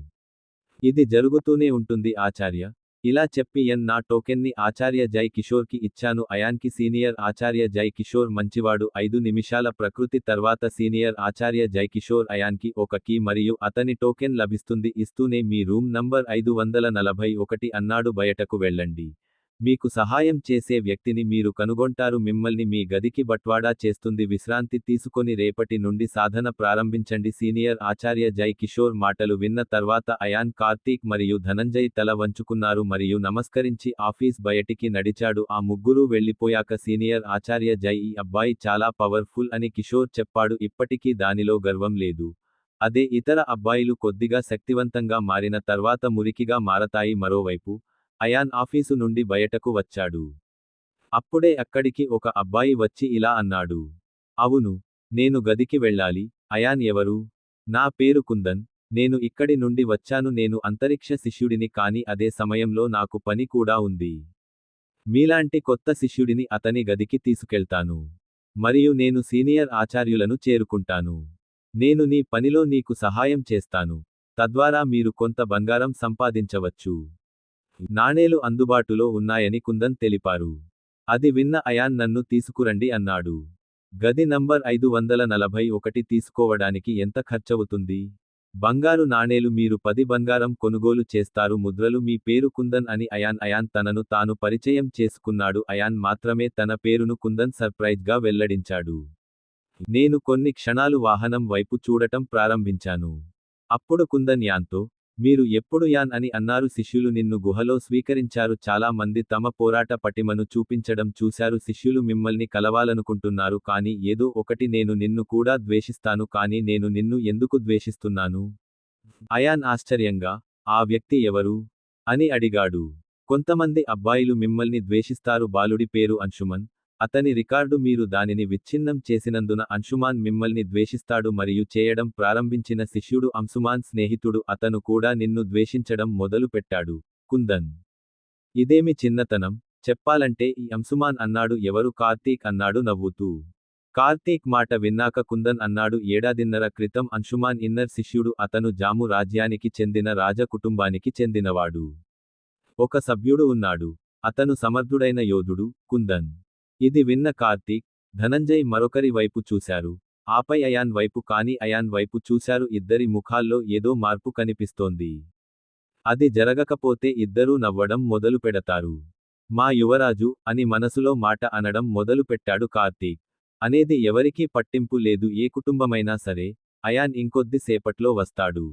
ఇది జరుగుతూనే ఉంటుంది ఆచార్య. ఇలా చెప్పి నా టోకెన్ని ఆచార్య జై కిషోర్కి ఇచ్చాను. అయాన్కి సీనియర్ ఆచార్య జై కిషోర్ మంచివాడు. 5 నిమిషాల ప్రకృతి తర్వాత సీనియర్ ఆచార్య జై కిషోర్ అయాన్కి ఒక కీ మరియు అతని టోకెన్ లభిస్తుంది. ఇస్తూనే మీ రూమ్ నంబర్ 541 అన్నాడు. బయటకు వెళ్ళండి. మీకు సహాయం చేసే వ్యక్తిని మీరు కనుగొంటారు. మిమ్మల్ని మీ గదికి బట్వాడా చేస్తుంది. విశ్రాంతి తీసుకొని రేపటి నుండి సాధన ప్రారంభించండి. సీనియర్ ఆచార్య జై కిషోర్ మాటలు విన్న తర్వాత అయాన్, కార్తీక్ మరియు ధనంజయ్ తల వంచుకున్నారు మరియు నమస్కరించి ఆఫీస్ బయటికి నడిచాడు. ఆ ముగ్గురూ వెళ్లిపోయాక సీనియర్ ఆచార్య జై, ఈ అబ్బాయి చాలా పవర్ఫుల్ అని కిషోర్ చెప్పాడు. ఇప్పటికీ దానిలో గర్వం లేదు. అదే ఇతర అబ్బాయిలు కొద్దిగా శక్తివంతంగా మారిన తర్వాత మురికిగా మారతాయి. మరోవైపు అయాన్ ఆఫీసు నుండి బయటకు వచ్చాడు. అప్పుడే అక్కడికి ఒక అబ్బాయి వచ్చి ఇలా అన్నాడు. అవును, నేను గదికి వెళ్ళాలి. అయాన్ ఎవరు? నా పేరు కుందన్. నేను ఇక్కడి నుండి వచ్చాను. నేను అంతరిక్ష శిష్యుడిని, కానీ అదే సమయంలో నాకు పని కూడా ఉంది. మీలాంటి కొత్త శిష్యుడిని అతని గదికి తీసుకెళ్తాను. మరియు నేను సీనియర్ ఆచార్యులను చేరుకుంటాను. నేను నీ పనిలో నీకు సహాయం చేస్తాను. తద్వారా మీరు కొంత బంగారం సంపాదించవచ్చు. నాణేలు అందుబాటులో ఉన్నాయని కుందన్ తెలిపారు. అది విన్న అయాన్, నన్ను తీసుకురండి అన్నాడు. గది నంబర్ 541 తీసుకోవడానికి ఎంత ఖర్చవుతుంది? బంగారు నాణేలు. మీరు 10 బంగారం కొనుగోలు చేస్తారు. ముద్రలు. మీ పేరు కుందన్ అని అయాన్ తనను తాను పరిచయం చేసుకున్నాడు. అయాన్ మాత్రమే తన పేరును కుందన్ సర్ప్రైజ్గా వెల్లడించాడు. నేను కొన్ని క్షణాలు వాహనం వైపు చూడటం ప్రారంభించాను. అప్పుడు కుందన్ యాన్తో, మీరు ఎప్పుడు యాన్ అని అన్నారు. శిష్యులు నిన్ను గుహలో స్వీకరించారు. చాలా మంది తమ పోరాట పటిమను చూపించడం చూశారు. శిష్యులు మిమ్మల్ని కలవాలనుకుంటున్నారు. కానీ ఏదో ఒకటి, నేను నిన్ను కూడా ద్వేషిస్తాను. కానీ నేను నిన్ను ఎందుకు ద్వేషిస్తున్నాను? అయాన్ ఆశ్చర్యంగా, ఆ వ్యక్తి ఎవరు? అని అడిగాడు. కొంతమంది అబ్బాయిలు మిమ్మల్ని ద్వేషిస్తారు. బాలుడి పేరు అంశుమన్. అతని రికార్డు మీరు దానిని విచ్ఛిన్నం చేసినందున అంశుమాన్ మిమ్మల్ని ద్వేషిస్తాడు. మరియు చేయడం ప్రారంభించిన శిష్యుడు అంశుమాన్ స్నేహితుడు. అతను కూడా నిన్ను ద్వేషించడం మొదలు పెట్టాడు. కుందన్, ఇదేమి చిన్నతనం? చెప్పాలంటే ఈ అంశుమాన్ అన్నాడు. ఎవరు? కార్తీక్ అన్నాడు నవ్వుతూ. కార్తీక్ మాట విన్నాక కుందన్ అన్నాడు, ఏడాదిన్నర క్రితం అంశుమాన్ ఇన్నర్ శిష్యుడు. అతను జాము రాజ్యానికి చెందిన రాజ కుటుంబానికి చెందినవాడు. ఒక సభ్యుడు ఉన్నాడు. అతను సమర్థుడైన యోధుడు. కుందన్. ఇది విన్న కార్తీక్, ధనంజయ్ మరొకరి వైపు చూశారు. ఆపై అయాన్ వైపు. కానీ అయాన్ వైపు చూశారు. ఇద్దరి ముఖాల్లో ఏదో మార్పు కనిపిస్తోంది. అది జరగకపోతే ఇద్దరూ నవ్వడం మొదలు పెడతారు. మా యువరాజు అని మనసులో మాట అనడం మొదలుపెట్టాడు కార్తీక్. అనేది ఎవరికీ పట్టింపు లేదు. ఏ కుటుంబమైనా సరే. అయాన్ ఇంకొద్ది సేపట్లో వస్తాడు.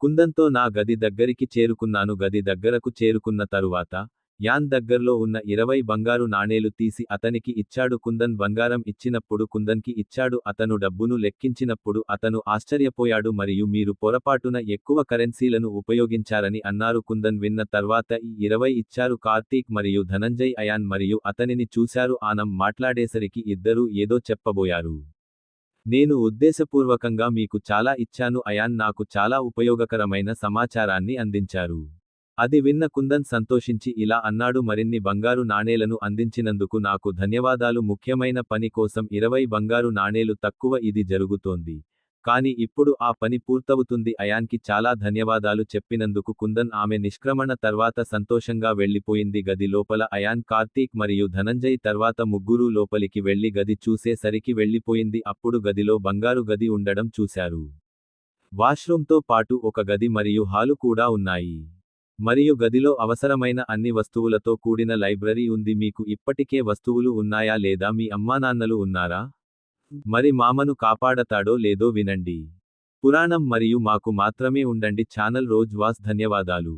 కుందన్తో నా గది దగ్గరికి చేరుకున్నాను. గది దగ్గరకు చేరుకున్న తరువాత యాన్ దగ్గర్లో ఉన్న 20 బంగారు నాణేలు తీసి అతనికి ఇచ్చాడు. కుందన్ బంగారం ఇచ్చినప్పుడు కుందన్కి ఇచ్చాడు. అతను డబ్బును లెక్కించినప్పుడు అతను ఆశ్చర్యపోయాడు. మరియు మీరు పొరపాటున ఎక్కువ కరెన్సీలను ఉపయోగించారని అన్నారు. కుందన్ విన్న తర్వాత ఈ 20 ఇచ్చారు. కార్తీక్ మరియు ధనంజయ్ అయాన్ మరియు అతనిని చూశారు. ఆనం మాట్లాడేసరికి ఇద్దరూ ఏదో చెప్పబోయారు. నేను ఉద్దేశపూర్వకంగా మీకు చాలా ఇచ్చాను. అయాన్ నాకు చాలా ఉపయోగకరమైన సమాచారాన్ని అందించారు. అది విన్న కుందన్ సంతోషించి ఇలా అన్నాడు, మరిన్ని బంగారు నాణేలను అందించినందుకు నాకు ధన్యవాదాలు. ముఖ్యమైన పని కోసం 20 బంగారు నాణేలు తక్కువ ఇది జరుగుతోంది. కానీ ఇప్పుడు ఆ పని పూర్తవుతుంది. అయాన్కి చాలా ధన్యవాదాలు చెప్పినందుకు కుందన్ ఆమె నిష్క్రమణ తర్వాత సంతోషంగా వెళ్లిపోయింది. గది లోపల అయాన్, కార్తీక్ మరియు ధనంజయ్ తర్వాత ముగ్గురూ లోపలికి వెళ్లి గది చూసే సరికి వెళ్లిపోయింది. అప్పుడు గదిలో బంగారు గది ఉండడం చూశారు. వాష్రూమ్తో పాటు ఒక గది మరియు హాలు కూడా ఉన్నాయి. మరియు గదిలో అవసరమైన అన్ని వస్తువులతో కూడిన లైబ్రరీ ఉంది. మీకు ఇప్పటికే వస్తువులు ఉన్నాయా లేదా మీ అమ్మానాన్నలు ఉన్నారా? మరి మామను కాపాడతాడో లేదో వినండి. పురాణం మరియు మాకు మాత్రమే ఉండండి. ఛానల్ రోజ్ వాస్ ధన్యవాదాలు.